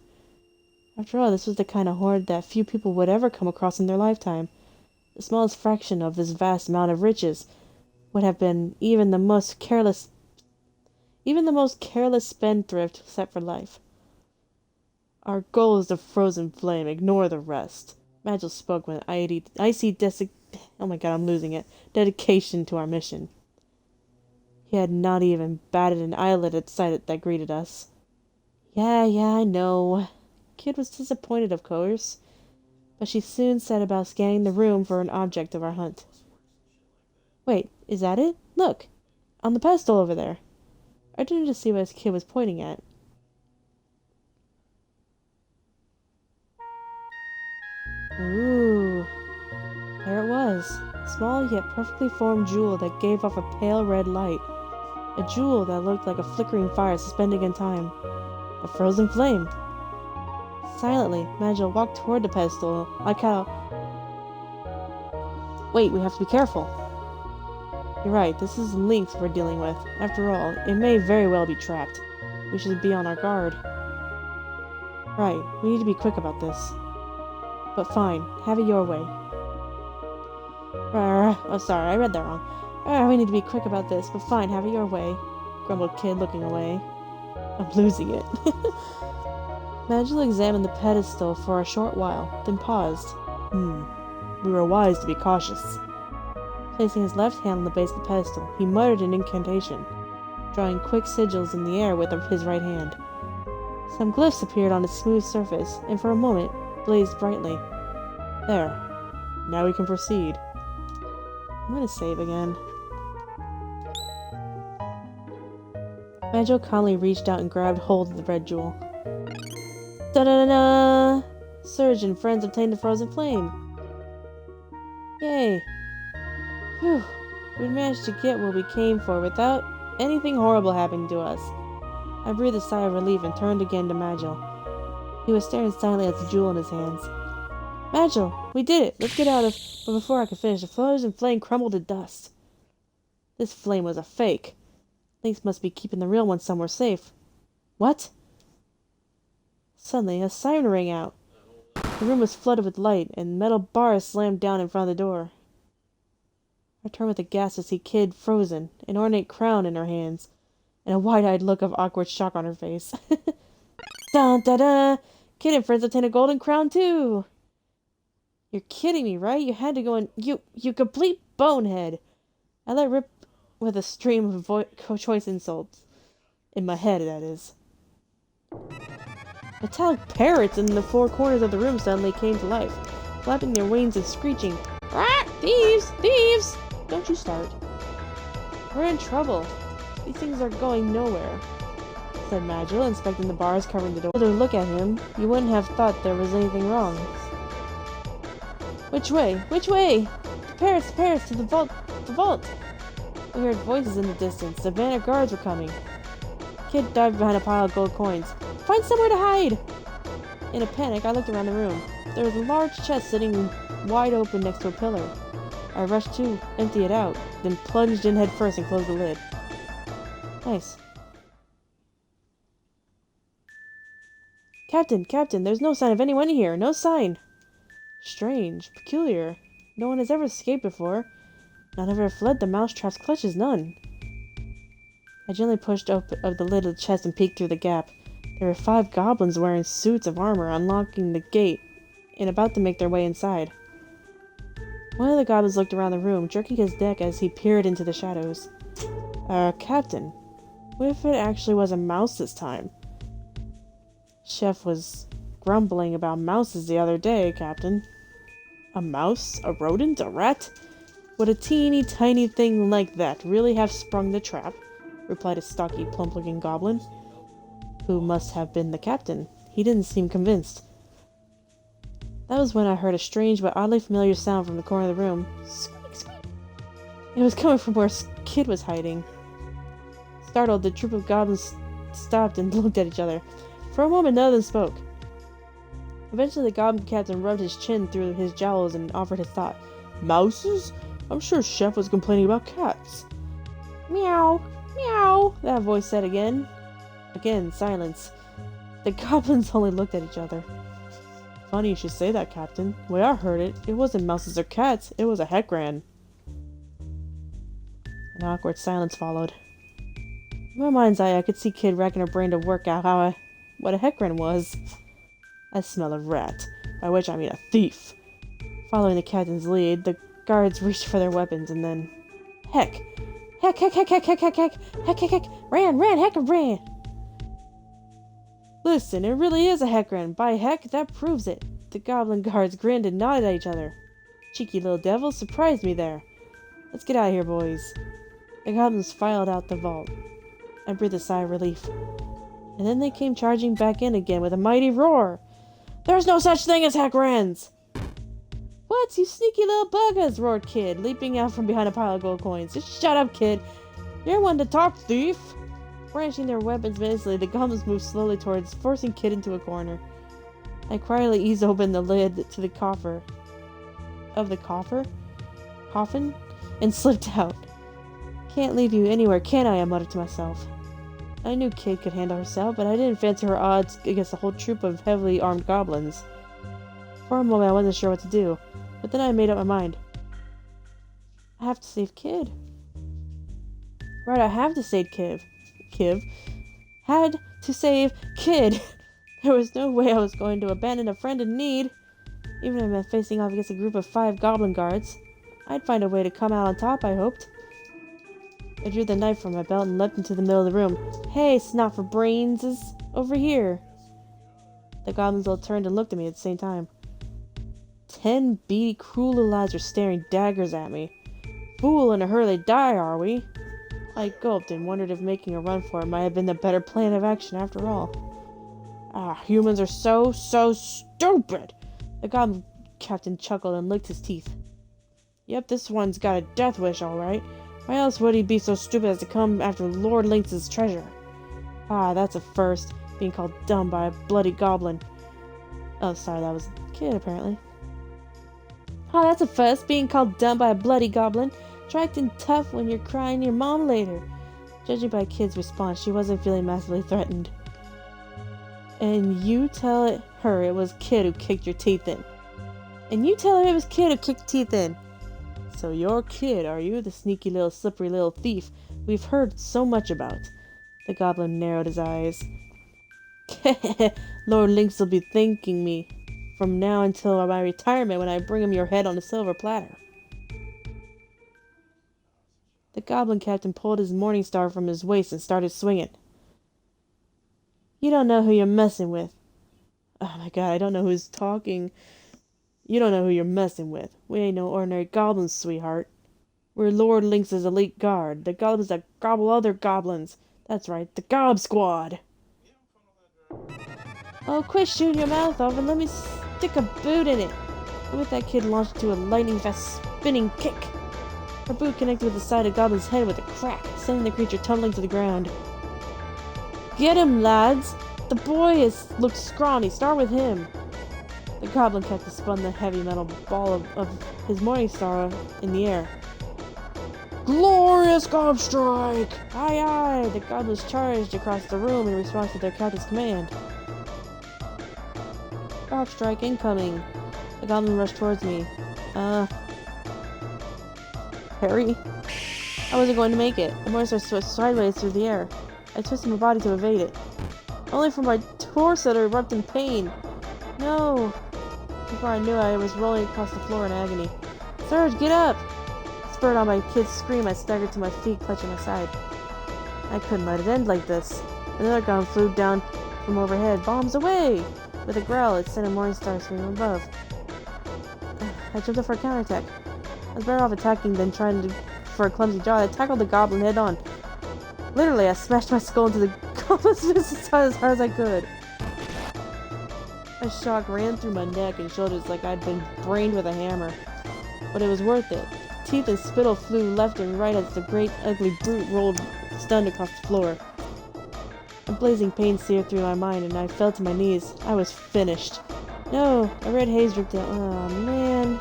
After all, this was the kind of hoard that few people would ever come across in their lifetime. The smallest fraction of this vast amount of riches would have been even the most careless spendthrift set for life. Our goal is the frozen flame. Ignore the rest. Magil spoke with an oh my god, I'm losing it. Dedication to our mission. He had not even batted an eyelid at sight that greeted us. Yeah, I know. Kid was disappointed, of course. but she soon set about scanning the room for an object of our hunt. Wait, is that it? Look! On the pedestal over there. I turned to see what his kid was pointing at. Ooh. There it was. A small yet perfectly formed jewel that gave off a pale red light. A jewel that looked like a flickering fire suspending in time. A frozen flame. Silently, Magil walked toward the pedestal. I called, "Wait, we have to be careful." You're right, this is Lynx we're dealing with. After all, it may very well be trapped. We should be on our guard. Right, we need to be quick about this. But fine, have it your way. Oh, sorry, I read that wrong. We need to be quick about this, but fine, have it your way, grumbled Kid, looking away. I'm losing it. Magil examined the pedestal for a short while, then paused. We were wise to be cautious. Placing his left hand on the base of the pedestal, he muttered an incantation, drawing quick sigils in the air with his right hand. Some glyphs appeared on its smooth surface, and for a moment blazed brightly. There. Now we can proceed. I'm gonna save again. Magil calmly reached out and grabbed hold of the red jewel. Da-da-da-da! Surge and friends obtained the frozen flame. Yay! Whew! We managed to get what we came for without anything horrible happening to us. I breathed a sigh of relief and turned again to Magil. He was staring silently at the jewel in his hands. Magil, we did it! Let's get out of... But before I could finish, the frozen flame crumbled to dust. This flame was a fake. Lynx must be keeping the real one somewhere safe. What? Suddenly, a siren rang out. The room was flooded with light, and metal bars slammed down in front of the door. I turned with a gasp to see Kid frozen, an ornate crown in her hands, and a wide-eyed look of awkward shock on her face. Dun-da-da! Kid and friends obtained a golden crown, too! You're kidding me, right? You had to go and... You complete bonehead! I let rip with a stream of choice insults. In my head, that is. Metallic parrots in the four corners of the room suddenly came to life, flapping their wings and screeching, "Ah! Thieves! Thieves!" Don't you start. We're in trouble. These things are going nowhere, said Magil, inspecting the bars covering the door. To look at him, you wouldn't have thought there was anything wrong. Which way? Which way? The parrots, to the vault, the vault! We heard voices in the distance. The band of guards were coming. Kid dived behind a pile of gold coins. Find somewhere to hide! In a panic, I looked around the room. There was a large chest sitting wide open next to a pillar. I rushed to empty it out, then plunged in head first and closed the lid. Nice. Captain, there's no sign of anyone here. No sign. Strange. Peculiar. No one has ever escaped before. None ever fled the mousetrap's clutches, none. I gently pushed open the lid of the chest and peeked through the gap. There were 5 goblins wearing suits of armor unlocking the gate and about to make their way inside. One of the goblins looked around the room, jerking his neck as he peered into the shadows. Captain, what if it actually was a mouse this time? Chef was grumbling about mouses the other day, Captain. A mouse? A rodent? A rat? Would a teeny tiny thing like that really have sprung the trap? Replied a stocky, plump-looking goblin, who must have been the captain. He didn't seem convinced. That was when I heard a strange but oddly familiar sound from the corner of the room. Squeak, squeak. It was coming from where Kid was hiding. Startled, the troop of goblins stopped and looked at each other. For a moment, none of them spoke. Eventually, the goblin captain rubbed his chin through his jowls and offered his thought. Mouses? I'm sure Chef was complaining about cats. Meow, meow, that voice said again. Again, silence. The goblins only looked at each other. Funny you should say that, Captain. The way I heard it, it wasn't mouses or cats, it was a heckran. An awkward silence followed. In my mind's eye, I could see Kid racking her brain to work out what a heckran was. I smell a rat, by which I mean a thief. Following the captain's lead, the guards reached for their weapons, and then... Heck! Heck, heck, heck, heck, heck, heck, heck, heck, heck, heck, ran, heck, ran! Listen, it really is a heckran. By heck, that proves it. The goblin guards grinned and nodded at each other. Cheeky little devils surprised me there. Let's get out of here, boys. The goblins filed out the vault. I breathed a sigh of relief. And then they came charging back in again with a mighty roar. There's no such thing as Hackrans! What, you sneaky little buggers, roared Kid, leaping out from behind a pile of gold coins. Just shut up, Kid. You're one to talk, thief! Brandishing their weapons menacingly, the goblins moved slowly towards, forcing Kid into a corner. I quietly eased open the lid to the coffer. Of the coffer? Coffin? And slipped out. Can't leave you anywhere, can I? I muttered to myself. I knew Kid could handle herself, but I didn't fancy her odds against a whole troop of heavily armed goblins. For a moment I wasn't sure what to do, but then I made up my mind. I have to save Kid. Right, I have to save Had to save Kid! There was no way I was going to abandon a friend in need. Even if I meant facing off against a group of 5 goblin guards. I'd find a way to come out on top, I hoped. I drew the knife from my belt and leapt into the middle of the room. Hey, snot for brainses! Over here! The goblins all turned and looked at me at the same time. 10 beady, cruel little eyes were staring daggers at me. Fool, in a hurry to die, are we? I gulped and wondered if making a run for it might have been the better plan of action after all. Ah, humans are so stupid! The goblin captain chuckled and licked his teeth. Yep, this one's got a death wish, all right. Why else would he be so stupid as to come after Lord Lynx's treasure? Ah, that's a first, being called dumb by a bloody goblin. Oh, sorry, that was a Kid, apparently. Ah, that's a first, being called dumb by a bloody goblin. Try acting tough when you're crying your mom later. Judging by Kid's response, she wasn't feeling massively threatened. And you tell her it was Kid who kicked your teeth in. And you tell her it was Kid who kicked teeth in. So you're Kid, are you? The sneaky little slippery little thief we've heard so much about. The goblin narrowed his eyes. Lord Lynx will be thanking me from now until my retirement when I bring him your head on a silver platter. The goblin captain pulled his morning star from his waist and started swinging. You don't know who you're messing with. Oh my god, I don't know who's talking. You don't know who you're messing with. We ain't no ordinary goblins, sweetheart. We're Lord Lynx's elite guard. The goblins that gobble other goblins. That's right, the Gob Squad. Oh, quit shooting your mouth off and let me stick a boot in it. And with that, Kid launched into a lightning-fast spinning kick. Her boot connected with the side of Goblin's head with a crack, sending the creature tumbling to the ground. Get him, lads! The boy looks scrawny. Start with him. The goblin captain spun the heavy metal ball of his morning star in the air. Glorious Gob Strike! Aye, aye! The goblins charged across the room in response to their captain's command. Gob Strike incoming. The goblin rushed towards me. Harry? I wasn't going to make it. The morning star switched sideways through the air. I twisted my body to evade it. Only for my torso to erupt in pain. No! Before I knew it, I was rolling across the floor in agony. Surge, get up! Spurred on by Kid's scream, I staggered to my feet, clutching my side. I couldn't let it end like this. Another gun flew down from overhead. Bombs away! With a growl, it sent a morning star swinging above. I jumped up for a counterattack. I was better off attacking than trying for a clumsy jaw. I tackled the goblin head on. Literally, I smashed my skull into the goblin's fist as hard as I could. A shock ran through my neck and shoulders like I'd been brained with a hammer. But it was worth it. Teeth and spittle flew left and right as the great ugly brute rolled stunned across the floor. A blazing pain seared through my mind and I fell to my knees. I was finished. No, a red haze dripped down. Oh man.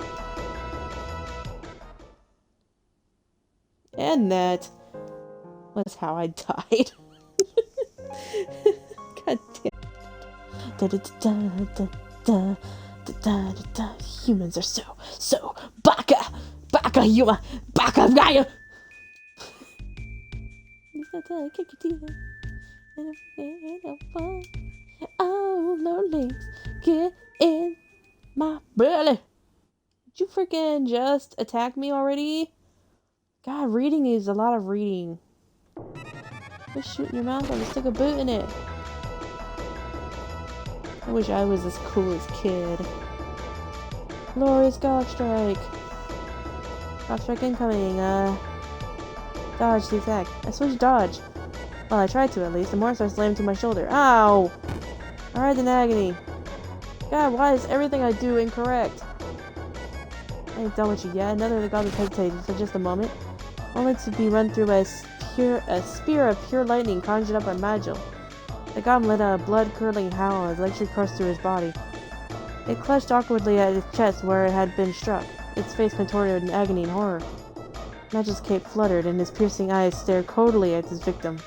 And that was how I died. God damn. Humans are so baka human baka Gaia. Kick your teeth in. Oh Lord Lynx, get in my belly. Did you freaking just attack me already? God, reading is a lot of reading. Quit shooting your mouth off and stick a boot in it. I wish I was as cool as Kid. Glorious God Strike. God Strike incoming. Dodge the attack. I switched dodge. Well, I tried to at least. The monster slammed to my shoulder. Ow! I writhed in agony. God, why is everything I do incorrect? I ain't done with you yet. Another of the goblins hesitated for just a moment, only to be run through by a spear of pure lightning conjured up by Magil. The goblin let out a blood-curdling howl as electric coursed through his body. It clutched awkwardly at his chest where it had been struck, its face contorted in agony and horror. Magil's cape fluttered, and his piercing eyes stared coldly at his victim.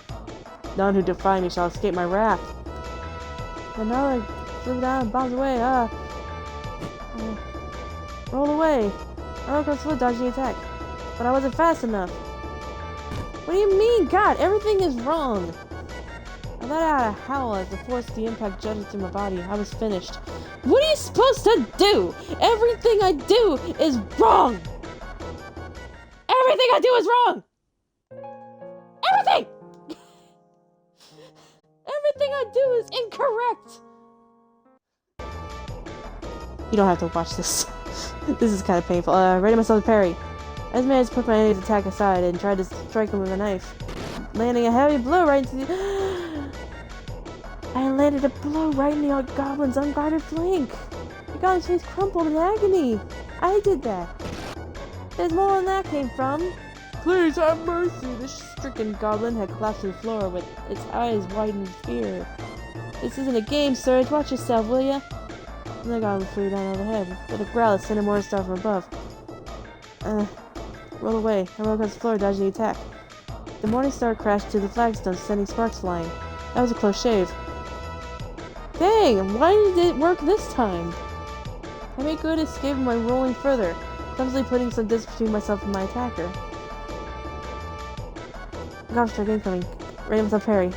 None who defy me shall escape my wrath. Another flew down and bombs away. Roll away. I rolled across the foot, dodging the attack. But I wasn't fast enough. What do you mean? God, everything is wrong. I let out a howl as the force of the impact jutted through my body. I was finished. What are you supposed to do? Everything I do is wrong. Everything I do is wrong. Everything! Everything I do is incorrect. You don't have to watch this. This is kind of painful. Ready myself to parry. I just managed to put my enemy's attack aside and tried to strike him with a knife, landing a heavy blow right into the... I landed a blow right in the goblin's unguarded flank. The goblin's face crumpled in agony. I did that. There's more where that came from. Please have mercy. The stricken goblin had collapsed to the floor with its eyes widened in fear. This isn't a game, sir. Watch yourself, will ya? And the goblin flew down overhead. With a growl, it sent a mortar star from above. Roll away. I rolled across the floor, dodging the attack. The morning star crashed to the flagstones, sending sparks flying. That was a close shave. Dang! Why did it work this time? I made good escape by rolling further, clumsily putting some distance between myself and my attacker. God Strike incoming. Ready myself parry.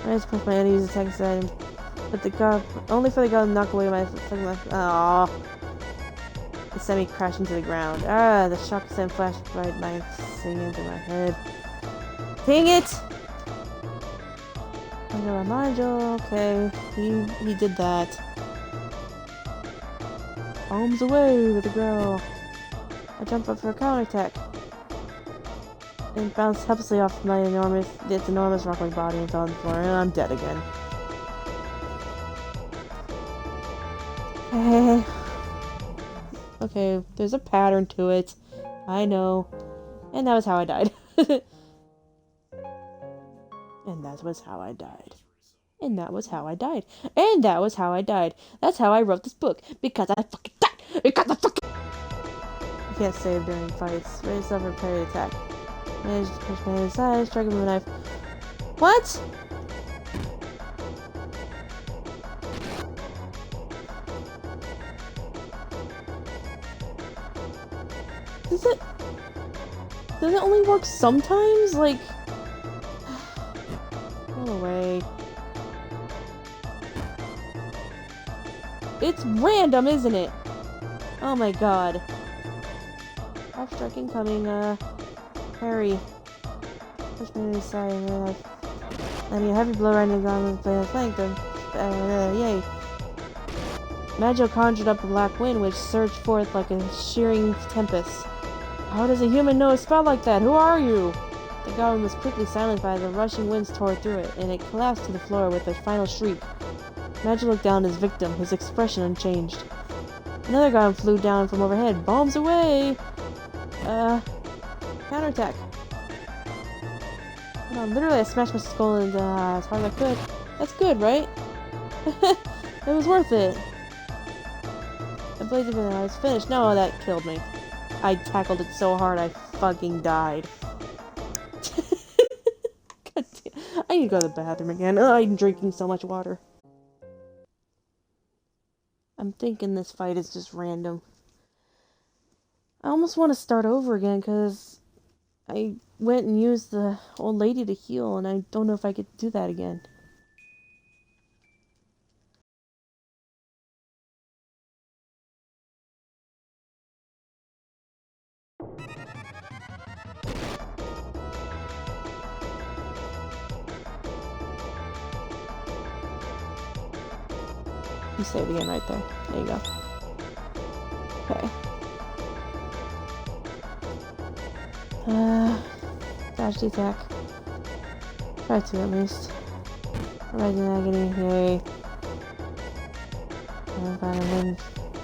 I just pushed my enemy's attack aside, but only for the god to knock away my aww. The semi crashed into the ground. The shock sent flashlight lights singing into my head. Dang it! Nigel, okay. He did that. Bombs away with a growl. I jumped up for a counterattack. And bounced helplessly off its enormous rock-like body and fell on the floor, and I'm dead again. Hey. Okay, there's a pattern to it. I know. And that was how I died. And that was how I died. And that was how I died. And that was how I died. That's how I wrote this book. Because I fucking died! Because I fucking... You can't save during fights. Ready yourself for a parry attack. Managed to push my head aside, strike him with a knife. What? Does it only work sometimes? Like... Go away. It's random, isn't it? Oh my god. Half strike incoming, parry. Push me to the side, and then I mean, a heavy blow right in the flank, yay. Magil conjured up a black wind which surged forth like a shearing tempest. How does a human know a spell like that? Who are you? The goblin was quickly silenced by the rushing winds tore through it, and it collapsed to the floor with a final shriek. Magil looked down at his victim, his expression unchanged. Another goblin flew down from overhead. Bombs away! Counterattack. No, literally, I smashed my skull as hard as I could. That's good, right? It was worth it. I blazed it, I was finished. No, that killed me. I tackled it so hard, I fucking died. God damn. I need to go to the bathroom again. I'm drinking so much water. I'm thinking this fight is just random. I almost want to start over again, because I went and used the old lady to heal, and I don't know if I could do that again. You save again right there. There you go. Okay. Dodge the attack. Try to at least. Rise in agony, yay.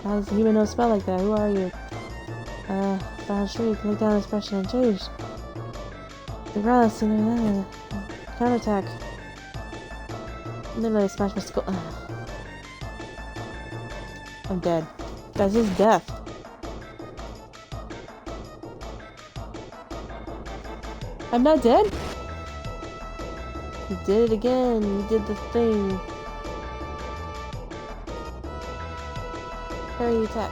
How does a human know a spell like that? Who are you? Final shriek, look down the expression and change. The ground, counterattack. Literally smash my skull. I'm dead. Guys, this is death. I'm not dead? You did it again. You did the thing. Parry the attack.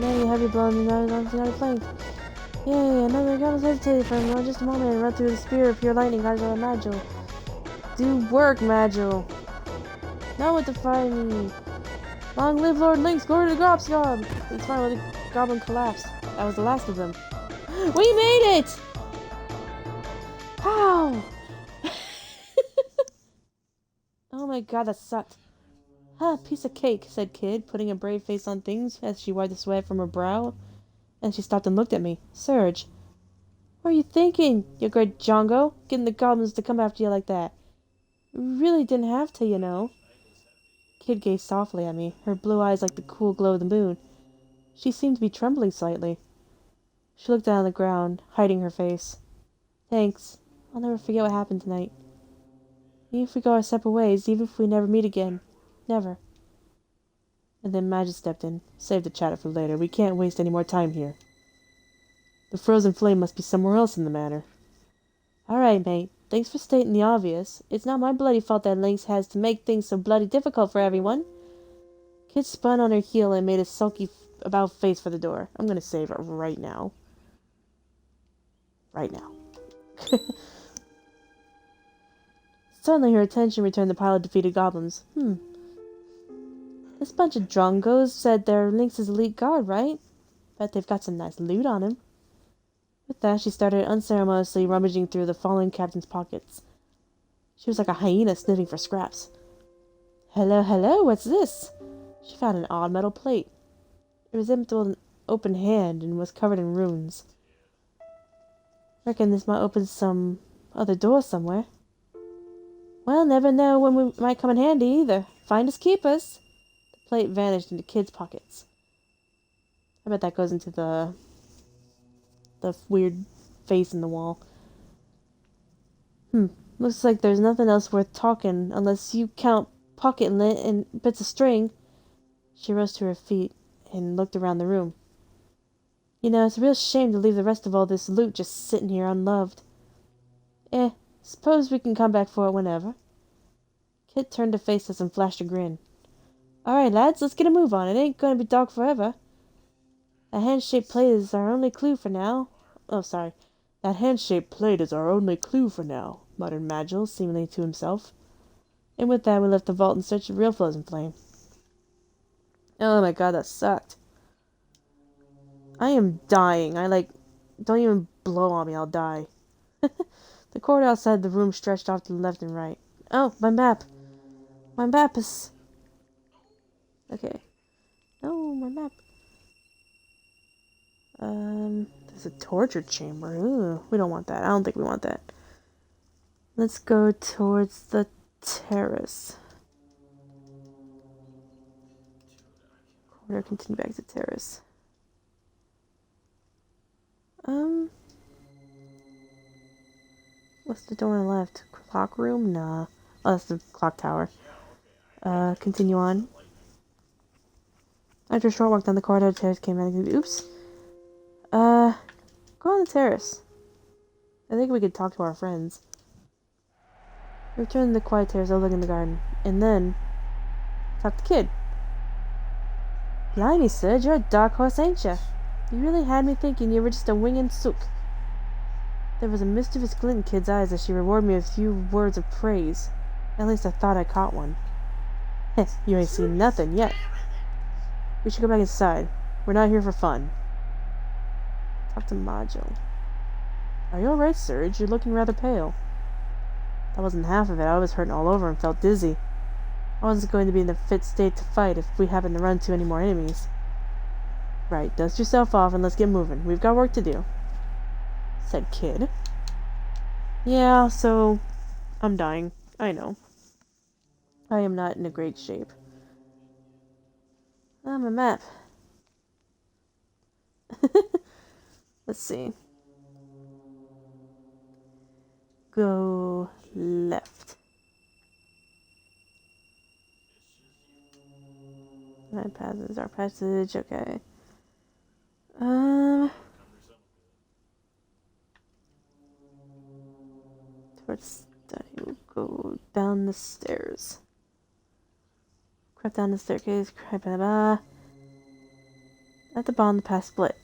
Many heavy blows and now flanked. Yay, another goblin hesitated for just a moment and run through the spear of pure lightning, guys, on Magil. Do work, Magil. Now what to find me? Long live Lord Lynx, glory to the Gobsgob! It's fine when the goblin collapsed. That was the last of them. We made it! How? Oh my god, that sucked. Huh, piece of cake, said Kid, putting a brave face on things as she wiped the sweat from her brow. And she stopped and looked at me. Surge. What are you thinking, you great Jongo? Getting the goblins to come after you like that. You really didn't have to, you know. Kid gazed softly at me, her blue eyes like the cool glow of the moon. She seemed to be trembling slightly. She looked down on the ground, hiding her face. Thanks. I'll never forget what happened tonight. Even if we go our separate ways, even if we never meet again. Never. And then Magic stepped in. Save the chatter for later. We can't waste any more time here. The frozen flame must be somewhere else in the matter. Alright, mate. Thanks for stating the obvious. It's not my bloody fault that Lynx has to make things so bloody difficult for everyone. Kid spun on her heel and made a sulky about face for the door. I'm gonna save her right now. Right now. Suddenly her attention returned to the pile of defeated goblins. This bunch of drongos said they're Lynx's elite guard, right? Bet they've got some nice loot on him. With that, she started unceremoniously rummaging through the fallen captain's pockets. She was like a hyena sniffing for scraps. Hello, hello, what's this? She found an odd metal plate. It resembled an open hand and was covered in runes. Reckon this might open some other door somewhere. Well, never know when we might come in handy either. Find us, keep us. The plate vanished into Kid's pockets. I bet that goes into the weird face in the wall. Looks like there's nothing else worth talking unless you count pocket lint and bits of string. She rose to her feet and looked around the room. You know, it's a real shame to leave the rest of all this loot just sitting here unloved. Suppose we can come back for it whenever. Kit turned to face us and flashed a grin. Alright, lads, let's get a move on. It ain't gonna be dark forever. That hand-shaped plate is our only clue for now. Oh, sorry. That hand-shaped plate is our only clue for now, muttered Magil, seemingly to himself. And with that, we left the vault in search of real frozen flame. Oh my god, that sucked. I am dying. Don't even blow on me, I'll die. The corridor outside the room stretched off to the left and right. Oh, my map. My map is... Okay. No, my map. There's a torture chamber. Ooh, we don't want that. I don't think we want that. Let's go towards the terrace. Corridor, continue back to terrace. What's the door on the left? Clock room? Nah. Oh, that's the clock tower. Continue on. After a short walk down the corridor, the terrace came out. Oops. Go on the terrace. I think we could talk to our friends. We returned to the quiet terrace overlooking the garden. And then... talk to Kid. Blimey, Serge, you're a dark horse, ain't ya? You really had me thinking you were just a winged sook. There was a mischievous glint in Kid's eyes as she rewarded me with a few words of praise. At least I thought I caught one. Heh, you ain't seen nothing yet. We should go back inside. We're not here for fun. Talk to Majo. Are you alright, Serge? You're looking rather pale. That wasn't half of it. I was hurting all over and felt dizzy. I wasn't going to be in a fit state to fight if we happened to run into any more enemies. Right, dust yourself off and let's get moving. We've got work to do, said Kid. Yeah, so I'm dying. I know. I am not in a great shape. I'm a map. Let's see. Go left. That passes our passage. Okay. Towards study. We'll go down the stairs. Crept down the staircase. At the bottom, the path split.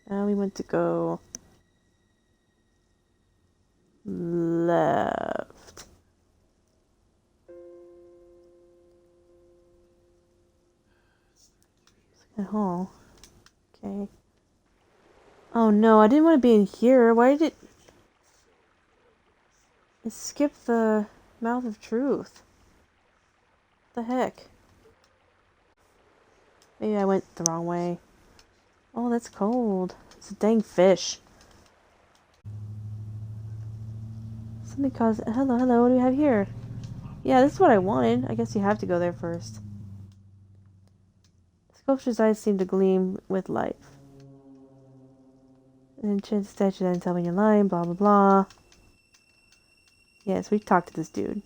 Now we want to go left. Second hall. Okay. Oh no, I didn't want to be in here. Why did it skip the mouth of truth? What the heck? Maybe I went the wrong way. Oh, that's cold. It's a dang fish. Something caused... Hello, hello, what do we have here? Yeah, this is what I wanted. I guess you have to go there first. The sculpture's eyes seem to gleam with life. An enchanted statue doesn't tell me you're lying, blah blah blah. Yes, we talked to this dude.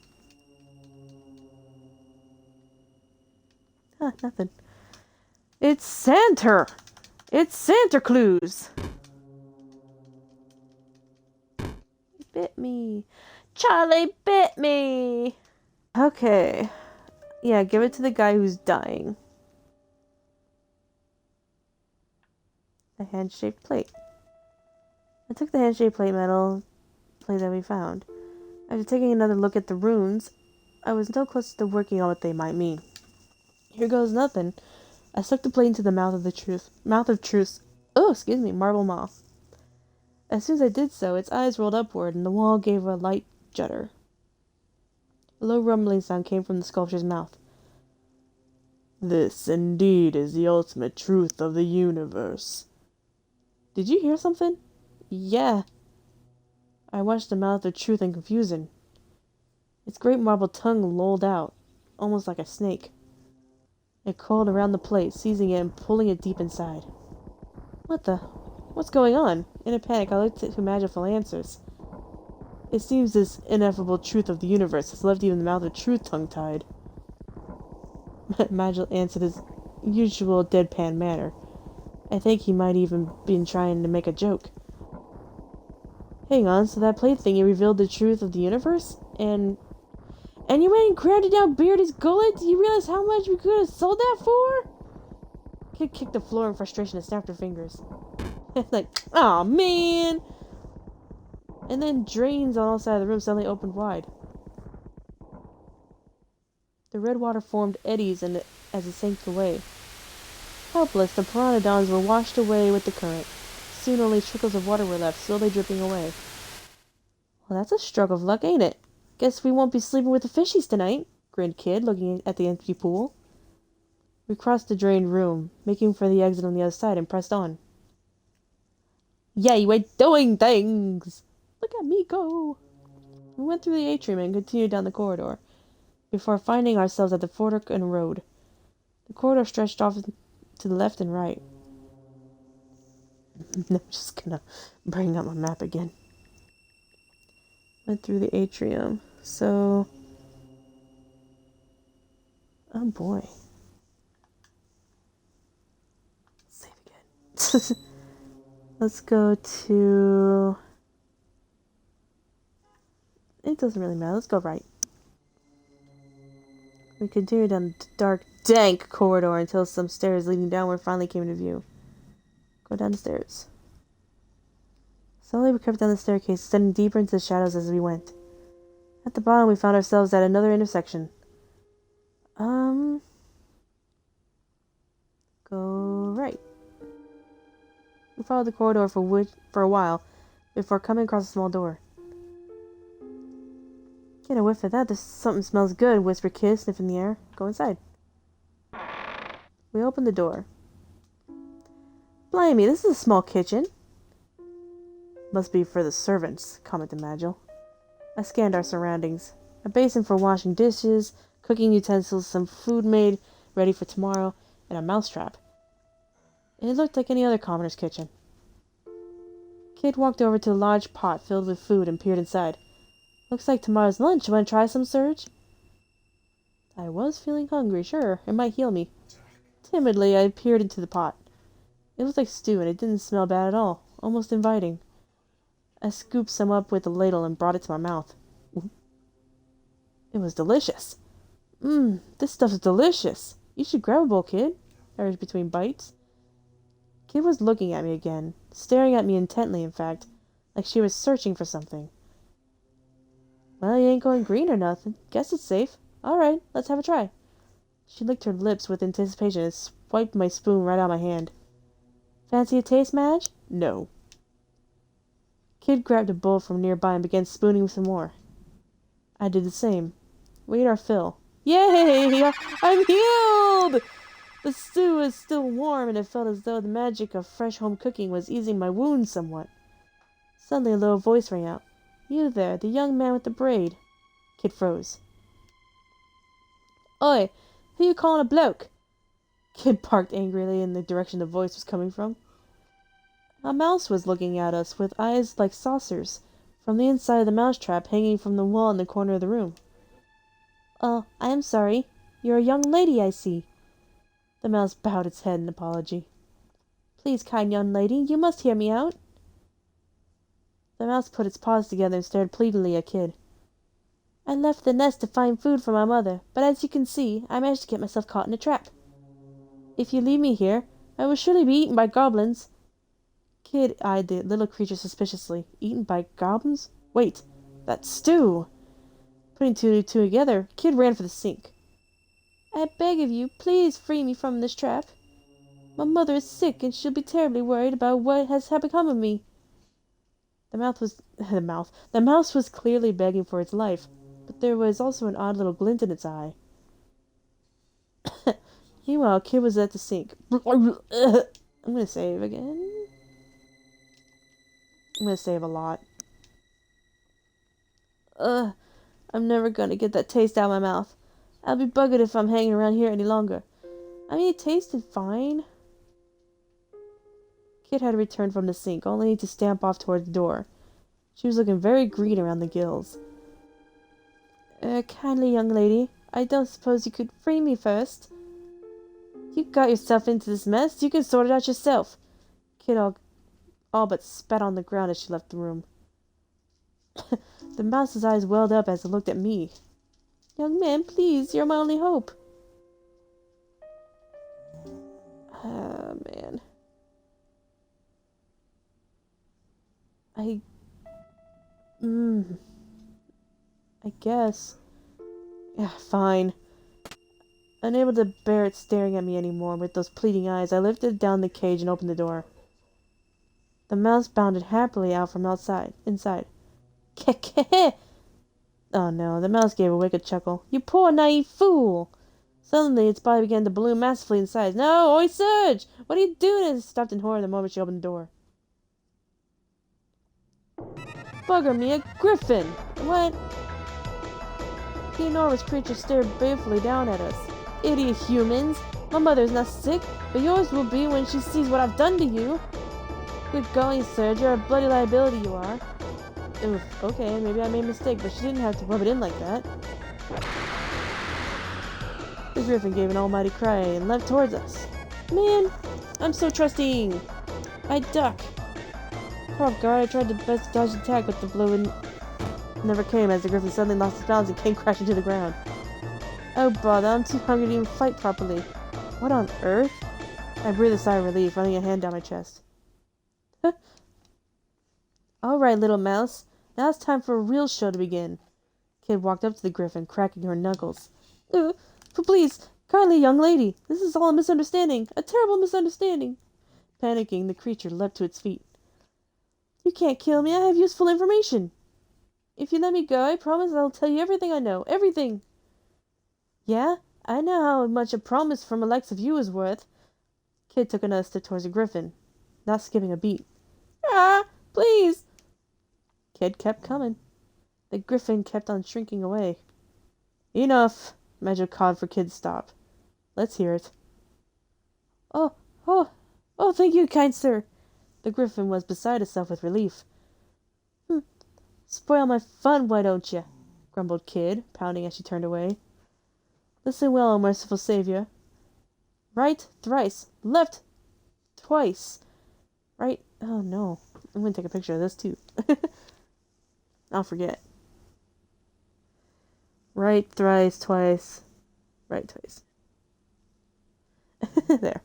Huh, nothing. It's Santa! It's Santa Claus! He bit me. Charlie bit me! Okay. Yeah, give it to the guy who's dying. A hand-shaped plate. I took the hand-shaped plate that we found. After taking another look at the runes, I was no closer to working out what they might mean. Here goes nothing. I stuck the plate into the mouth of truth. Oh, excuse me, marble maw. As soon as I did so, its eyes rolled upward, and the wall gave a light judder. A low rumbling sound came from the sculpture's mouth. This, indeed, is the ultimate truth of the universe. Did you hear something? Yeah. I watched the mouth of truth in confusion. Its great marble tongue lolled out, almost like a snake. It coiled around the plate, seizing it and pulling it deep inside. What's going on? In a panic, I looked to Magil for answers. It seems this ineffable truth of the universe has left even the mouth of truth tongue-tied. Magil answered his usual deadpan manner. I think he might even been trying to make a joke. Hang on, so that plate thingy revealed the truth of the universe? And you went and grabbed it down Beardy's gullet? Do you realize how much we could have sold that for? Kid kicked the floor in frustration and snapped her fingers. Like, aw, man! And then drains on all sides of the room suddenly opened wide. The red water formed eddies as it sank away. Helpless, the pteranodons were washed away with the current. Soon only trickles of water were left, slowly dripping away. Well, that's a stroke of luck, ain't it? Guess we won't be sleeping with the fishies tonight, grinned Kid, looking at the empty pool. We crossed the drained room, making for the exit on the other side, and pressed on. Yay, we're doing things! Look at me go! We went through the atrium and continued down the corridor, before finding ourselves at the fork in the road. The corridor stretched off to the left and right. I'm just gonna bring up my map again. Went through the atrium. So... oh boy. Save again. Let's go to... it doesn't really matter. Let's go right. We continued down the dark, dank corridor until some stairs leading downward finally came into view. Go down the stairs. Slowly we crept down the staircase, descending deeper into the shadows as we went. At the bottom we found ourselves at another intersection. Go right. We followed the corridor for a while, before coming across a small door. Get a whiff of that. There's something smells good, whispered Kid, sniffing the air. Go inside. We opened the door. Blimey, this is a small kitchen. Must be for the servants, commented Magil. I scanned our surroundings. A basin for washing dishes, cooking utensils, some food made ready for tomorrow, and a mousetrap. It looked like any other commoner's kitchen. Kid walked over to a large pot filled with food and peered inside. Looks like tomorrow's lunch. Want to try some, Serge? I was feeling hungry, sure. It might heal me. Timidly, I peered into the pot. It looked like stew, and it didn't smell bad at all. Almost inviting. I scooped some up with a ladle and brought it to my mouth. It was delicious. This stuff's delicious. You should grab a bowl, Kid. I urged between bites. Kid was looking at me again, staring at me intently, in fact, like she was searching for something. Well, you ain't going green or nothing. Guess it's safe. All right, let's have a try. She licked her lips with anticipation and swiped my spoon right out of my hand. Fancy a taste, Madge? No. Kid grabbed a bowl from nearby and began spooning some more. I did the same. We ate our fill. Yay! I'm healed! The stew was still warm, and it felt as though the magic of fresh home cooking was easing my wounds somewhat. Suddenly a low voice rang out. You there, the young man with the braid. Kid froze. Oi, who you calling a bloke? Kid barked angrily in the direction the voice was coming from. A mouse was looking at us with eyes like saucers from the inside of the mousetrap hanging from the wall in the corner of the room. Oh, I am sorry. You're a young lady, I see. The mouse bowed its head in apology. Please, kind young lady, you must hear me out. The mouse put its paws together and stared pleadingly at Kid. I left the nest to find food for my mother, but as you can see, I managed to get myself caught in a trap. If you leave me here, I will surely be eaten by goblins. Kid eyed the little creature suspiciously. Eaten by goblins? Wait, that's stew! Putting two and two together, Kid ran for the sink. I beg of you, please free me from this trap. My mother is sick, and she'll be terribly worried about what has become of me. The mouse was clearly begging for its life, but there was also an odd little glint in its eye. Meanwhile, Kid was at the sink. I'm gonna save again. I'm gonna save a lot. I'm never gonna get that taste out of my mouth. I'll be buggered if I'm hanging around here any longer. I mean, it tasted fine. Kid had returned from the sink, only to stamp off toward the door. She was looking very green around the gills. Kindly young lady, I don't suppose you could free me first? You got yourself into this mess. You can sort it out yourself. Kid all but spat on the ground as she left the room. The mouse's eyes welled up as it looked at me. Young man, please, you're my only hope. Ah, man. I guess. Yeah, fine. Unable to bear it staring at me anymore with those pleading eyes, I lifted down the cage and opened the door. The mouse bounded happily out from inside. Keke! Oh no, the mouse gave a wicked chuckle. You poor naive fool! Suddenly, its body began to balloon massively in size. No, oi, Surge! What are you doing? It stopped in horror the moment she opened the door. Bugger me, a griffin! What? The enormous creature stared balefully down at us. Idiot humans! My mother's not sick, but yours will be when she sees what I've done to you. Good golly, Surge, you're a bloody liability, you are. Oof, okay, maybe I made a mistake, but she didn't have to rub it in like that. The griffin gave an almighty cry and leapt towards us. Man, I'm so trusting. I duck. Caught off guard, I tried to best dodge the attack, but the blow never came as the griffin suddenly lost its balance and came crashing to the ground. Oh bother, I'm too hungry to even fight properly. What on earth? I breathed a sigh of relief, running a hand down my chest. Alright, little mouse. Now it's time for a real show to begin. Kid walked up to the griffin, cracking her knuckles. Please, kindly young lady, this is all a misunderstanding. A terrible misunderstanding. Panicking, the creature leapt to its feet. You can't kill me. I have useful information. If you let me go, I promise I'll tell you everything I know. Everything. Yeah? I know how much a promise from the likes of you is worth. Kid took another step towards the griffin. not skipping a beat. Ah, please! Kid kept coming. The griffin kept on shrinking away. Enough! Magic called for Kid to stop. Let's hear it. Oh, oh, oh, thank you, kind sir. The griffin was beside itself with relief. Spoil my fun, why don't you? Grumbled Kid, pouting as she turned away. Listen well, O merciful Savior. Right thrice, left twice. Right, oh no. I'm gonna take a picture of this too. I'll forget. Right thrice, twice. Right twice. There.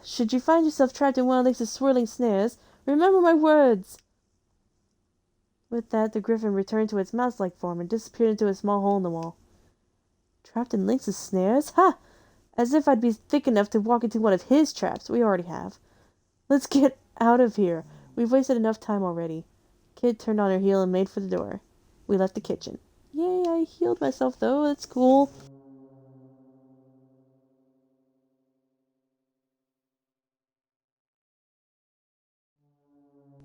Should you find yourself trapped in one of Lynx's swirling snares, remember my words. With that, the griffin returned to its mouse-like form and disappeared into a small hole in the wall. Trapped in Lynx's snares? Ha! As if I'd be thick enough to walk into one of his traps. We already have. Let's get out of here. We've wasted enough time already. Kid turned on her heel and made for the door. We left the kitchen. Yay, I healed myself though. That's cool.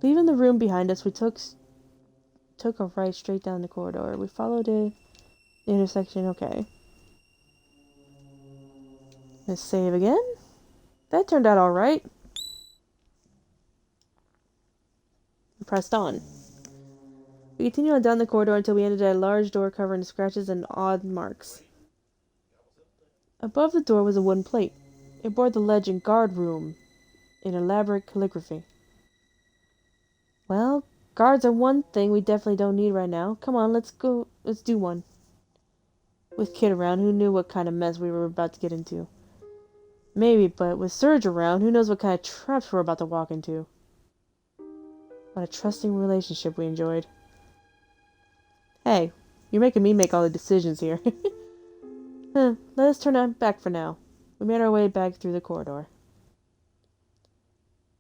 Leaving the room behind us, we took a right straight down the corridor. We followed it. The intersection, okay. Let's save again. That turned out alright. We pressed on. We continued on down the corridor until we ended at a large door covered in scratches and odd marks. Above the door was a wooden plate. It bore the legend "Guard Room" in elaborate calligraphy. Well, guards are one thing we definitely don't need right now. Come on, let's go. Let's do one. With Kid around, who knew what kind of mess we were about to get into? Maybe, but with Surge around, who knows what kind of traps we're about to walk into? What a trusting relationship we enjoyed. Hey, you're making me make all the decisions here. Let us turn back for now. We made our way back through the corridor.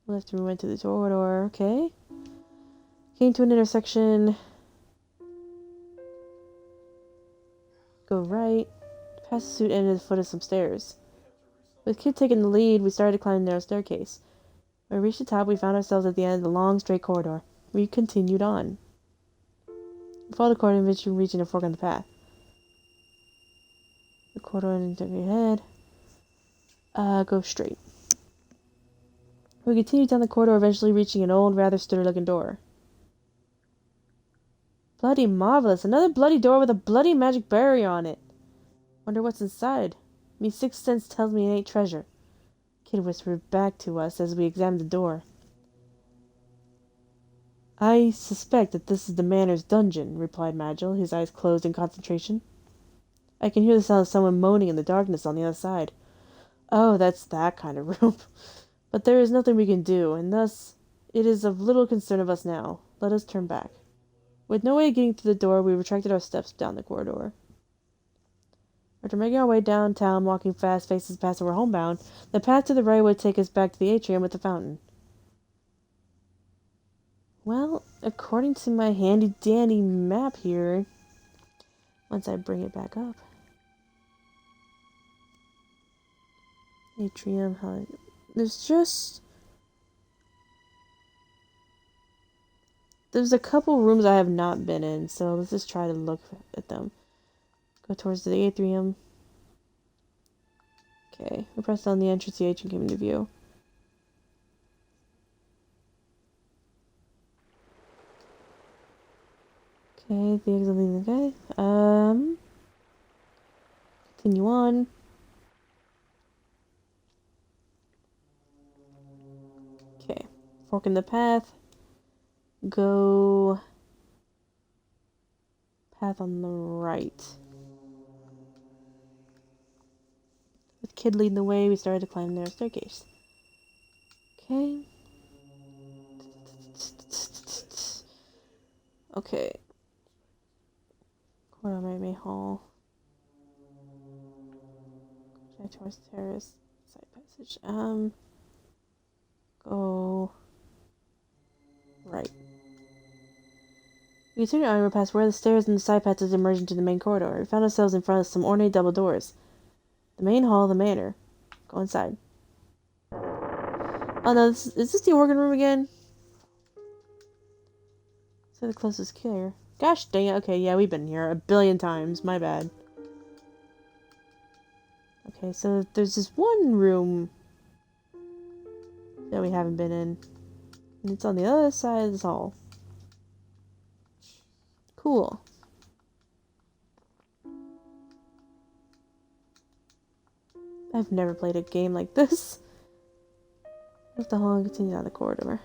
Left and we went to the corridor. Okay. Came to an intersection. Go right. Past the suit ended at the foot of some stairs. With Kid taking the lead, we started to climb the narrow staircase. When we reached the top, we found ourselves at the end of the long, straight corridor. We continued on. We followed the corridor, eventually reaching a fork on the path. The corridor into your head. Go straight. We continued down the corridor, eventually reaching an old, rather sturdy-looking door. Bloody marvelous! Another bloody door with a bloody magic barrier on it. Wonder what's inside. Me sixth sense tells me it ain't treasure. Kid whispered back to us as we examined the door. I suspect that this is the Manor's dungeon, replied Magil, his eyes closed in concentration. I can hear the sound of someone moaning in the darkness on the other side. Oh, that's that kind of room. But there is nothing we can do, and thus it is of little concern of us now. Let us turn back. With no way of getting through the door, we retracted our steps down the corridor. After making our way downtown, walking fast, faces past and we're homebound, the path to the right would take us back to the atrium with the fountain. Well, according to my handy-dandy map here, once I bring it back up. Atrium, there's a couple rooms I have not been in, so let's just try to look at them. Go towards the atrium. Okay, we pressed on the entrance, the atrium came into view. Okay, the exit leaving the guy. Continue on. Okay, fork in the path. Go path on the right. With Kid leading the way, we started to climb the staircase. Okay. Okay. Corridor May Hall. Towards the terrace. Side passage. Go right. We continued on, we passed where the stairs and the side passages emerged into the main corridor. We found ourselves in front of some ornate double doors. The main hall of the manor. Go inside. Oh no, is this the organ room again? So the closest killer. Gosh dang it. Okay, yeah, we've been here a billion times. My bad. Okay, so there's this one room that we haven't been in. And it's on the other side of this hall. Cool. I've never played a game like this. Lift the hall and continue down the corridor.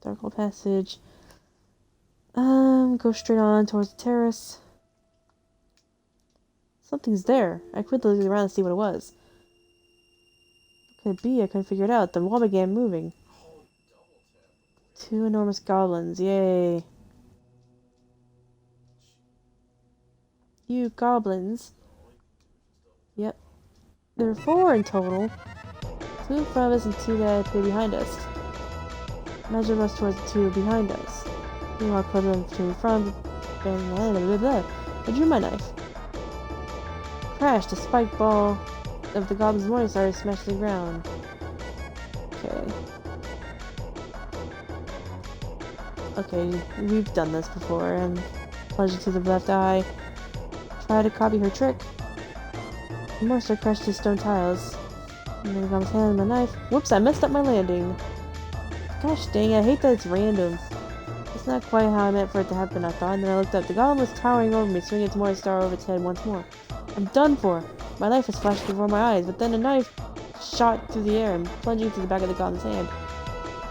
Dark hall passage. Go straight on towards the terrace. Something's there. I quickly looked around to see what it was. What could it be? I couldn't figure it out. The wall began moving. 2 enormous goblins. Yay. You goblins. Yep. There are 4 in total. 2 in front of us and 2 that appear behind us. Measure us towards the 2 behind us. Meanwhile, clever them 2 in front. I drew my knife. Crash! The spike ball of the goblin's morning star smashed to the ground. Okay. Okay, we've done this before, and plunged into the left eye. Try to copy her trick. The monster crashed his stone tiles. And then I got his hand on my knife. Whoops, I messed up my landing. Gosh dang, I hate that it's random. It's not quite how I meant for it to happen, I thought, and then I looked up. The goblin was towering over me, swinging its morning star over its head once more. I'm done for. My knife has flashed before my eyes, but then a knife shot through the air and plunging into the back of the goblin's hand.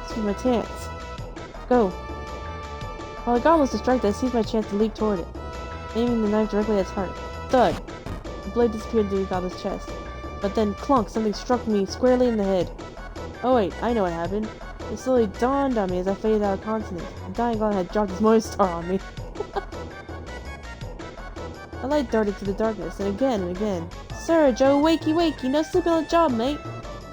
This was my chance. Go. While the goblin was distracted, I seized my chance to leap toward it, aiming the knife directly at its heart. Thud! The blade disappeared into the goblin's chest. But then, clunk, something struck me squarely in the head. Oh wait, I know what happened. It slowly dawned on me as I faded out of consciousness. The dying goblin had dropped his morning star on me. A light darted through the darkness, and again. Sir, Joe, wakey, wakey, no sleeping on the job, mate!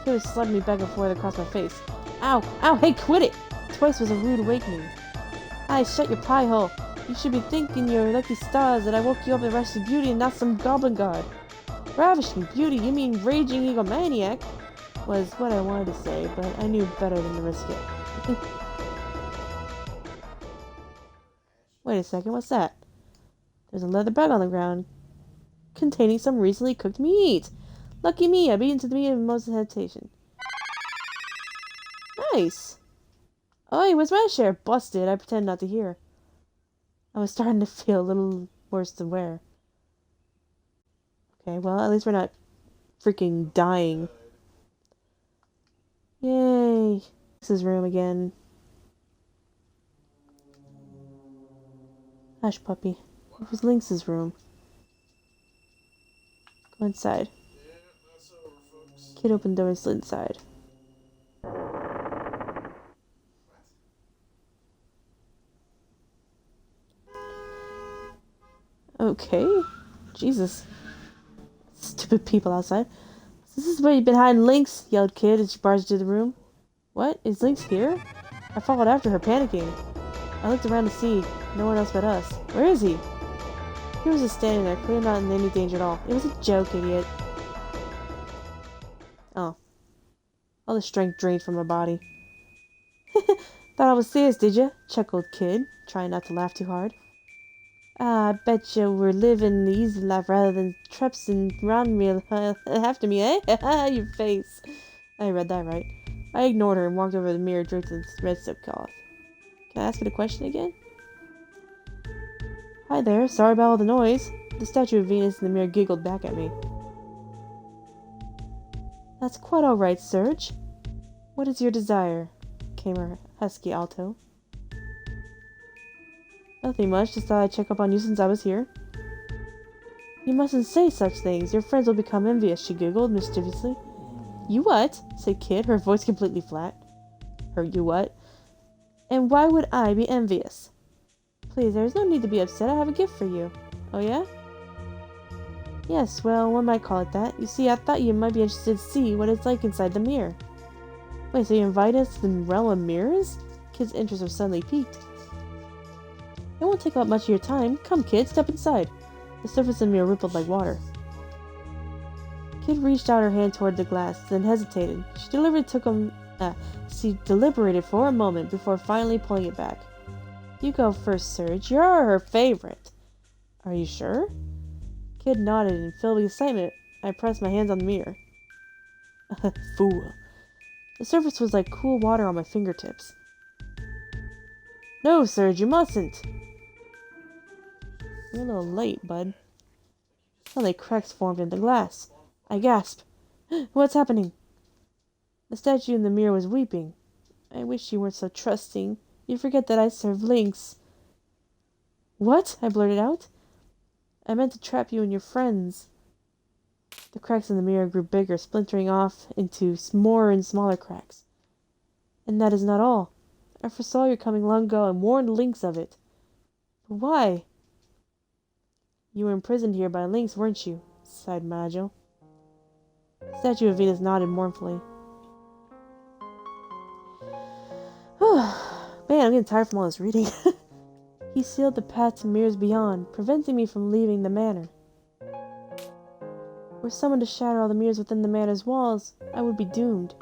He was slapping me back and forth across my face. Ow! Ow! Hey, quit it! Twice was a rude awakening. Aye, shut your pie hole. You should be thanking your lucky stars that I woke you up in Ravishing Beauty and not some goblin god. Ravishing Beauty? You mean Raging Egomaniac? Was what I wanted to say, but I knew better than to risk it. Wait a second, what's that? There's a leather bag on the ground containing some recently cooked meat. Lucky me, I beat into the meat with most hesitation. Nice! Oi, where's my share? Busted. I pretend not to hear. I was starting to feel a little worse than wear. Okay, well, at least we're not freaking dying. Yay. This is room again. Hush, puppy. It was Lynx's room. Go inside. Kid opened the door and slid inside. Okay. Jesus. Stupid people outside. This is where you've been hiding, Lynx, yelled Kid as she barged into the room. What? Is Lynx here? I followed after her, panicking. I looked around to see. No one else but us. Where is he? He was just standing there, clearly not in any danger at all. It was a joke, idiot. Oh. All the strength drained from my body. Thought I was serious, did ya? Chuckled Kid, trying not to laugh too hard. Ah, I bet you we're living the easy life rather than trepsing round me after me, eh? Your face. I read that right. I ignored her and walked over to the mirror draped in red silk cloth. Can I ask you a question again? Hi there, sorry about all the noise. The statue of Venus in the mirror giggled back at me. That's quite all right, Serge. What is your desire? Came her husky alto. Nothing much, just thought I'd check up on you since I was here. You mustn't say such things. Your friends will become envious, she giggled mischievously. You what? Said Kid, her voice completely flat. You what? And why would I be envious? Please, there's no need to be upset. I have a gift for you. Oh yeah? Yes, well, one might call it that. You see, I thought you might be interested to see what it's like inside the mirror. Wait, so you invite us to the realm of mirrors? Kid's interest was suddenly piqued. It won't take up much of your time. Come, Kid, step inside. The surface of the mirror rippled like water. Kid reached out her hand toward the glass, then hesitated. She deliberated for a moment before finally pulling it back. You go first, Serge. You're her favorite. Are you sure? Kid nodded, and filled with excitement, I pressed my hands on the mirror. Fool. The surface was like cool water on my fingertips. No, Serge, you mustn't. You're a little late, bud. Suddenly cracks formed in the glass. I gasped. What's happening? The statue in the mirror was weeping. I wish you weren't so trusting. You forget that I serve Lynx. What? I blurted out. I meant to trap you and your friends. The cracks in the mirror grew bigger, splintering off into more and smaller cracks. And that is not all. I foresaw your coming long ago and warned Lynx of it. But why? You were imprisoned here by Lynx, weren't you? Sighed Magil. The statue of Venus nodded mournfully. Man, I'm getting tired from all this reading. He sealed the path to mirrors beyond, preventing me from leaving the manor. Were someone to shatter all the mirrors within the manor's walls, I would be doomed.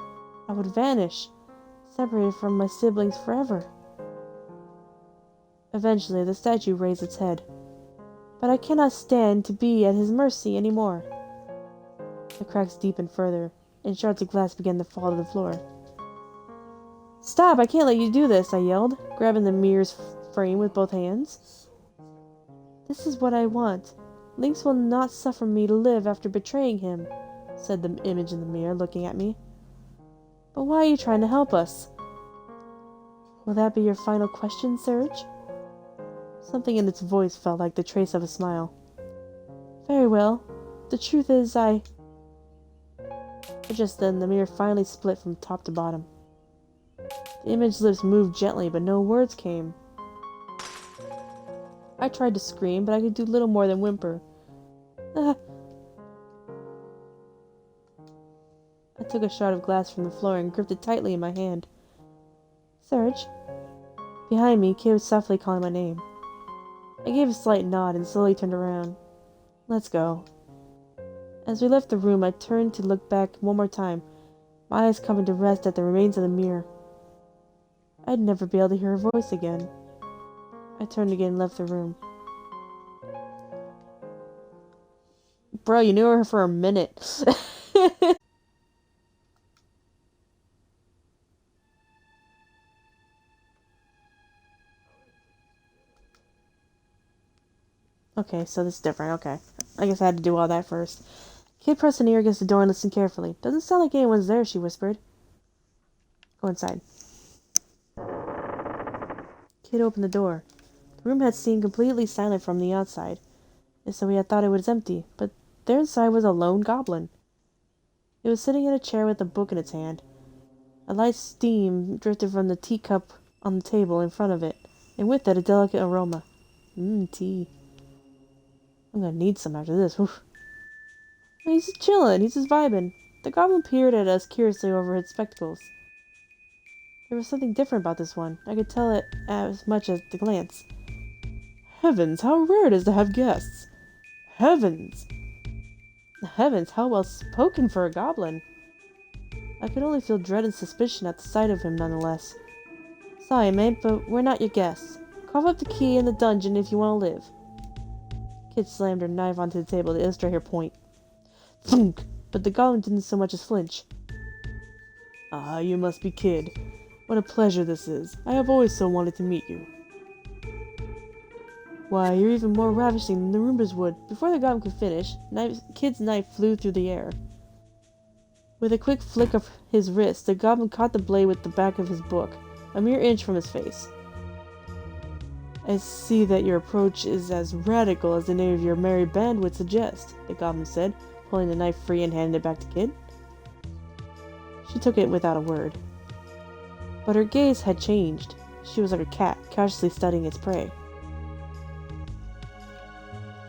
I would vanish, separated from my siblings forever. Eventually, the statue raised its head. But I cannot stand to be at his mercy any more. The cracks deepened further, and shards of glass began to fall to the floor. Stop! I can't let you do this, I yelled, grabbing the mirror's frame with both hands. This is what I want. Lynx will not suffer me to live after betraying him, said the image in the mirror, looking at me. But why are you trying to help us? Will that be your final question, Serge? Something in its voice felt like the trace of a smile. Very well. The truth is, But just then, the mirror finally split from top to bottom. The image's lips moved gently, but no words came. I tried to scream, but I could do little more than whimper. I took a shard of glass from the floor and gripped it tightly in my hand. Serge? Behind me, Kid was softly calling my name. I gave a slight nod and slowly turned around. Let's go. As we left the room, I turned to look back one more time, my eyes coming to rest at the remains of the mirror. I'd never be able to hear her voice again. I turned again and left the room. Bro, you knew her for a minute. Okay, so this is different. Okay. I guess I had to do all that first. Kid pressed an ear against the door and listened carefully. Doesn't sound like anyone's there, she whispered. Go inside. Kid opened the door. The room had seemed completely silent from the outside, and so we had thought it was empty, but there inside was a lone goblin. It was sitting in a chair with a book in its hand. A light steam drifted from the teacup on the table in front of it, and with it a delicate aroma. Tea. I'm gonna need some after this. Oof. He's just chillin', he's just vibing. The goblin peered at us curiously over his spectacles. There was something different about this one. I could tell it as much as the glance. Heavens, how rare it is to have guests. Heavens! Heavens, how well spoken for a goblin. I could only feel dread and suspicion at the sight of him nonetheless. Sorry, mate, but we're not your guests. Carve up the key in the dungeon if you want to live. Kid slammed her knife onto the table to illustrate her point. Thunk! But the goblin didn't so much as flinch. Ah, you must be Kid. What a pleasure this is. I have always so wanted to meet you. Why, you're even more ravishing than the rumors would. Before the goblin could finish, Kid's knife flew through the air. With a quick flick of his wrist, the goblin caught the blade with the back of his book, a mere inch from his face. I see that your approach is as radical as the name of your merry band would suggest, the goblin said, pulling the knife free and handing it back to Kid. She took it without a word. But her gaze had changed. She was like a cat, cautiously studying its prey.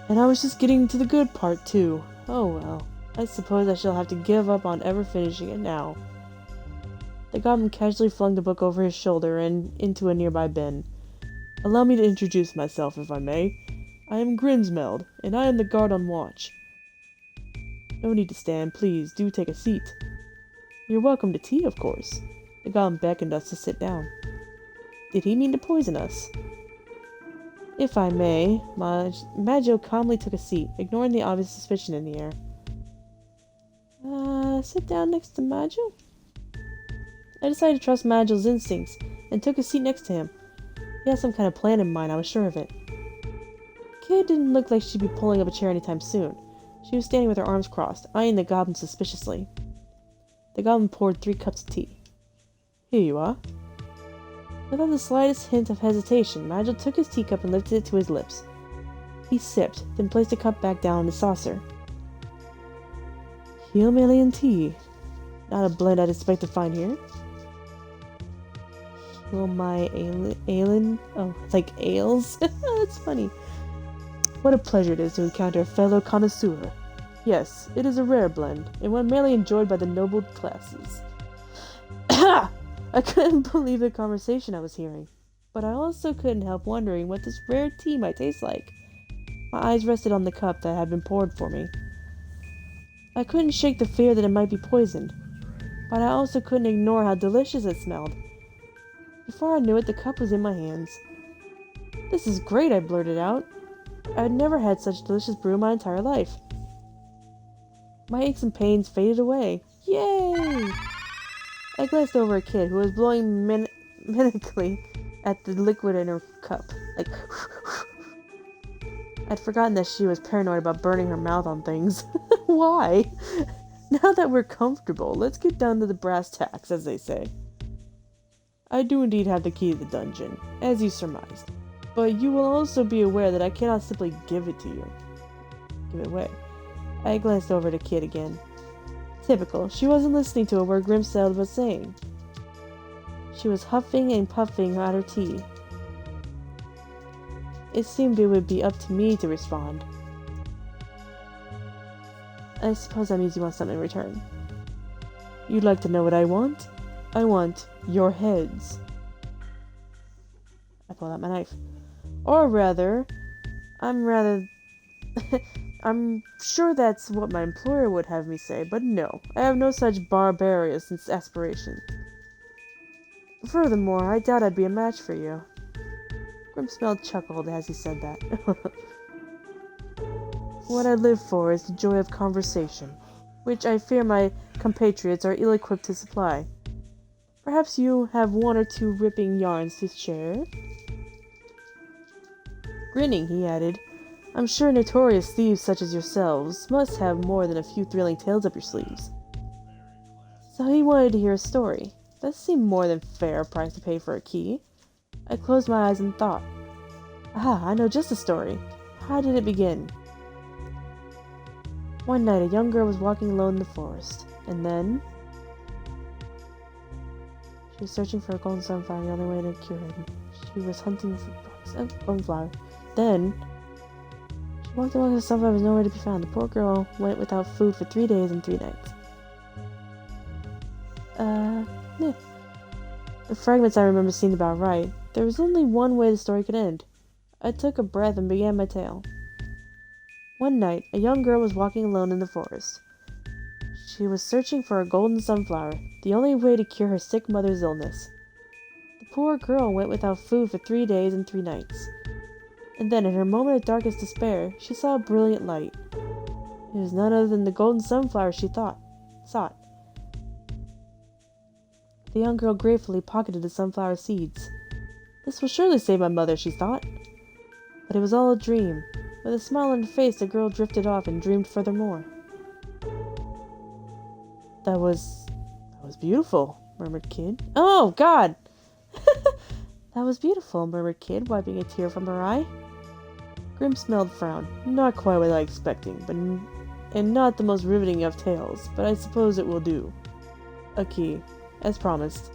And I was just getting to the good part, too. Oh well, I suppose I shall have to give up on ever finishing it now. The goblin casually flung the book over his shoulder and into a nearby bin. Allow me to introduce myself, if I may. I am Grinsmeld, and I am the guard on watch. No need to stand, please, do take a seat. You're welcome to tea, of course. The goblin beckoned us to sit down. Did he mean to poison us? If I may, Maggio calmly took a seat, ignoring the obvious suspicion in the air. Sit down next to Maggio? I decided to trust Maggio's instincts, and took a seat next to him. He had some kind of plan in mind, I was sure of it. Kid didn't look like she'd be pulling up a chair anytime soon. She was standing with her arms crossed, eyeing the goblin suspiciously. The goblin poured 3 cups of tea. Here you are. Without the slightest hint of hesitation, Maggio took his teacup and lifted it to his lips. He sipped, then placed the cup back down in his saucer. Himalayan tea. Not a blend I'd expect to find here. Heal my Aelin. Oh, it's like ales. That's funny. What a pleasure it is to encounter a fellow connoisseur. Yes, it is a rare blend, and one mainly enjoyed by the noble classes. I couldn't believe the conversation I was hearing, but I also couldn't help wondering what this rare tea might taste like. My eyes rested on the cup that had been poured for me. I couldn't shake the fear that it might be poisoned, but I also couldn't ignore how delicious it smelled. Before I knew it, the cup was in my hands. This is great, I blurted out. I had never had such delicious brew in my entire life. My aches and pains faded away. Yay! I glanced over at Kid, who was blowing manically at the liquid in her cup. Like, I'd forgotten that she was paranoid about burning her mouth on things. Why? Now that we're comfortable, let's get down to the brass tacks, as they say. I do indeed have the key to the dungeon, as you surmised. But you will also be aware that I cannot simply give it to you. Give it away. I glanced over to Kid again. Typical, she wasn't listening to a word Grimseld was saying. She was huffing and puffing at her tea. It seemed it would be up to me to respond. I suppose that means you want something in return. You'd like to know what I want? I want your heads. I pulled out my knife. Or rather, I'm sure that's what my employer would have me say, but no, I have no such barbarous aspiration. Furthermore, I doubt I'd be a match for you. Grimsmell chuckled as he said that. What I live for is the joy of conversation, which I fear my compatriots are ill-equipped to supply. Perhaps you have 1 or 2 ripping yarns to share? Grinning, he added, I'm sure notorious thieves such as yourselves must have more than a few thrilling tales up your sleeves. So he wanted to hear a story. That seemed more than fair price to pay for a key. I closed my eyes and thought. I know just a story. How did it begin? One night, a young girl was walking alone in the forest, and then she was searching for a golden sunflower, the only way to cure him. She was hunting for boneflower. Then she walked along the sunflower, was nowhere to be found. The poor girl went without food for 3 days and 3 nights. Yeah. The fragments I remember seemed about right. There was only one way the story could end. I took a breath and began my tale. One night, a young girl was walking alone in the forest. She was searching for a golden sunflower, the only way to cure her sick mother's illness. The poor girl went without food for 3 days and 3 nights. And then, in her moment of darkest despair, she saw a brilliant light. It was none other than the golden sunflower she sought. The young girl gratefully pocketed the sunflower seeds. This will surely save my mother, she thought. But it was all a dream. With a smile on her face, the girl drifted off and dreamed furthermore. That was beautiful, murmured Kid. Oh, God! That was beautiful, murmured Kid, wiping a tear from her eye. Grimsmeld frowned. Not quite what I expected, and not the most riveting of tales, but I suppose it will do. A key, as promised.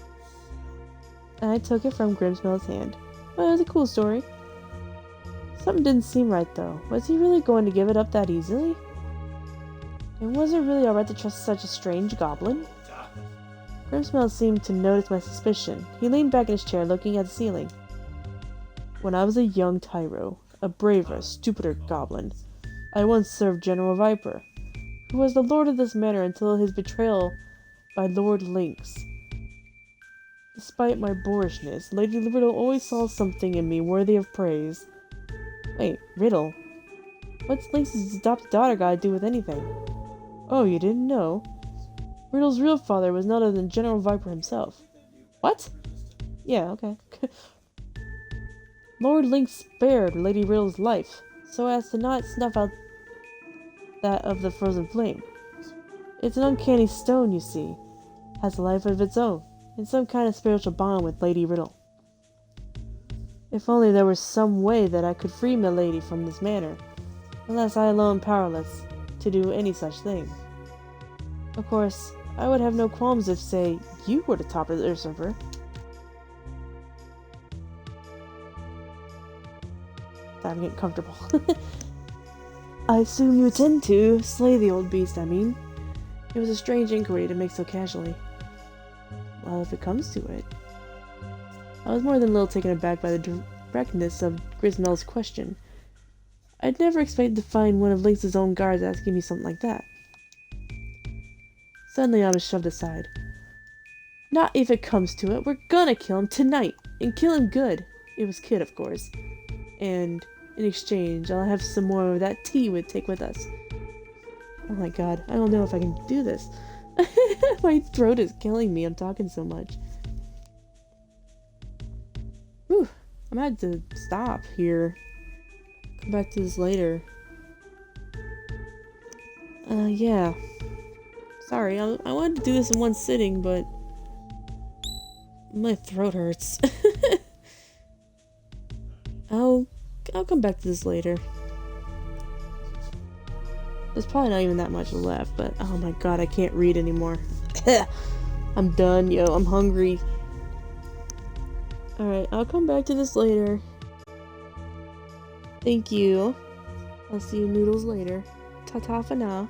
And I took it from Grimsmeld's hand. Well, it was a cool story. Something didn't seem right, though. Was he really going to give it up that easily? And was it really alright to trust such a strange goblin? Grimsmeld seemed to notice my suspicion. He leaned back in his chair, looking at the ceiling. When I was a young tyro, a braver, stupider goblin, I once served General Viper, who was the lord of this manor until his betrayal by Lord Lynx. Despite my boorishness, Lady Riddle always saw something in me worthy of praise. Wait, Riddle? What's Lynx's adopted daughter got to do with anything? Oh, you didn't know? Riddle's real father was none other than General Viper himself. What? Yeah, okay. Lord Lynx spared Lady Riddle's life, so as to not snuff out that of the frozen flame. It's an uncanny stone, you see. Has a life of its own, and some kind of spiritual bond with Lady Riddle. If only there was some way that I could free milady from this manor, unless I alone powerless to do any such thing. Of course, I would have no qualms if, say, you were the top of the server. I'm getting comfortable. I assume you intend to slay the old beast, I mean. It was a strange inquiry to make so casually. Well, if it comes to it. I was more than a little taken aback by the directness of Grismel's question. I'd never expected to find one of Lynx's own guards asking me something like that. Suddenly I was shoved aside. Not if it comes to it. We're gonna kill him tonight. And kill him good. It was Kid, of course. And in exchange, I'll have some more of that tea we'd take with us. Oh my god, I don't know if I can do this. My throat is killing me. I'm talking so much. Whew. I'm gonna have to stop here. Come back to this later. Yeah. Sorry, I wanted to do this in one sitting, but my throat hurts. I'll come back to this later. There's probably not even that much left, but oh my god, I can't read anymore. I'm done, yo. I'm hungry. Alright, I'll come back to this later. Thank you. I'll see you noodles later. Ta-ta for now.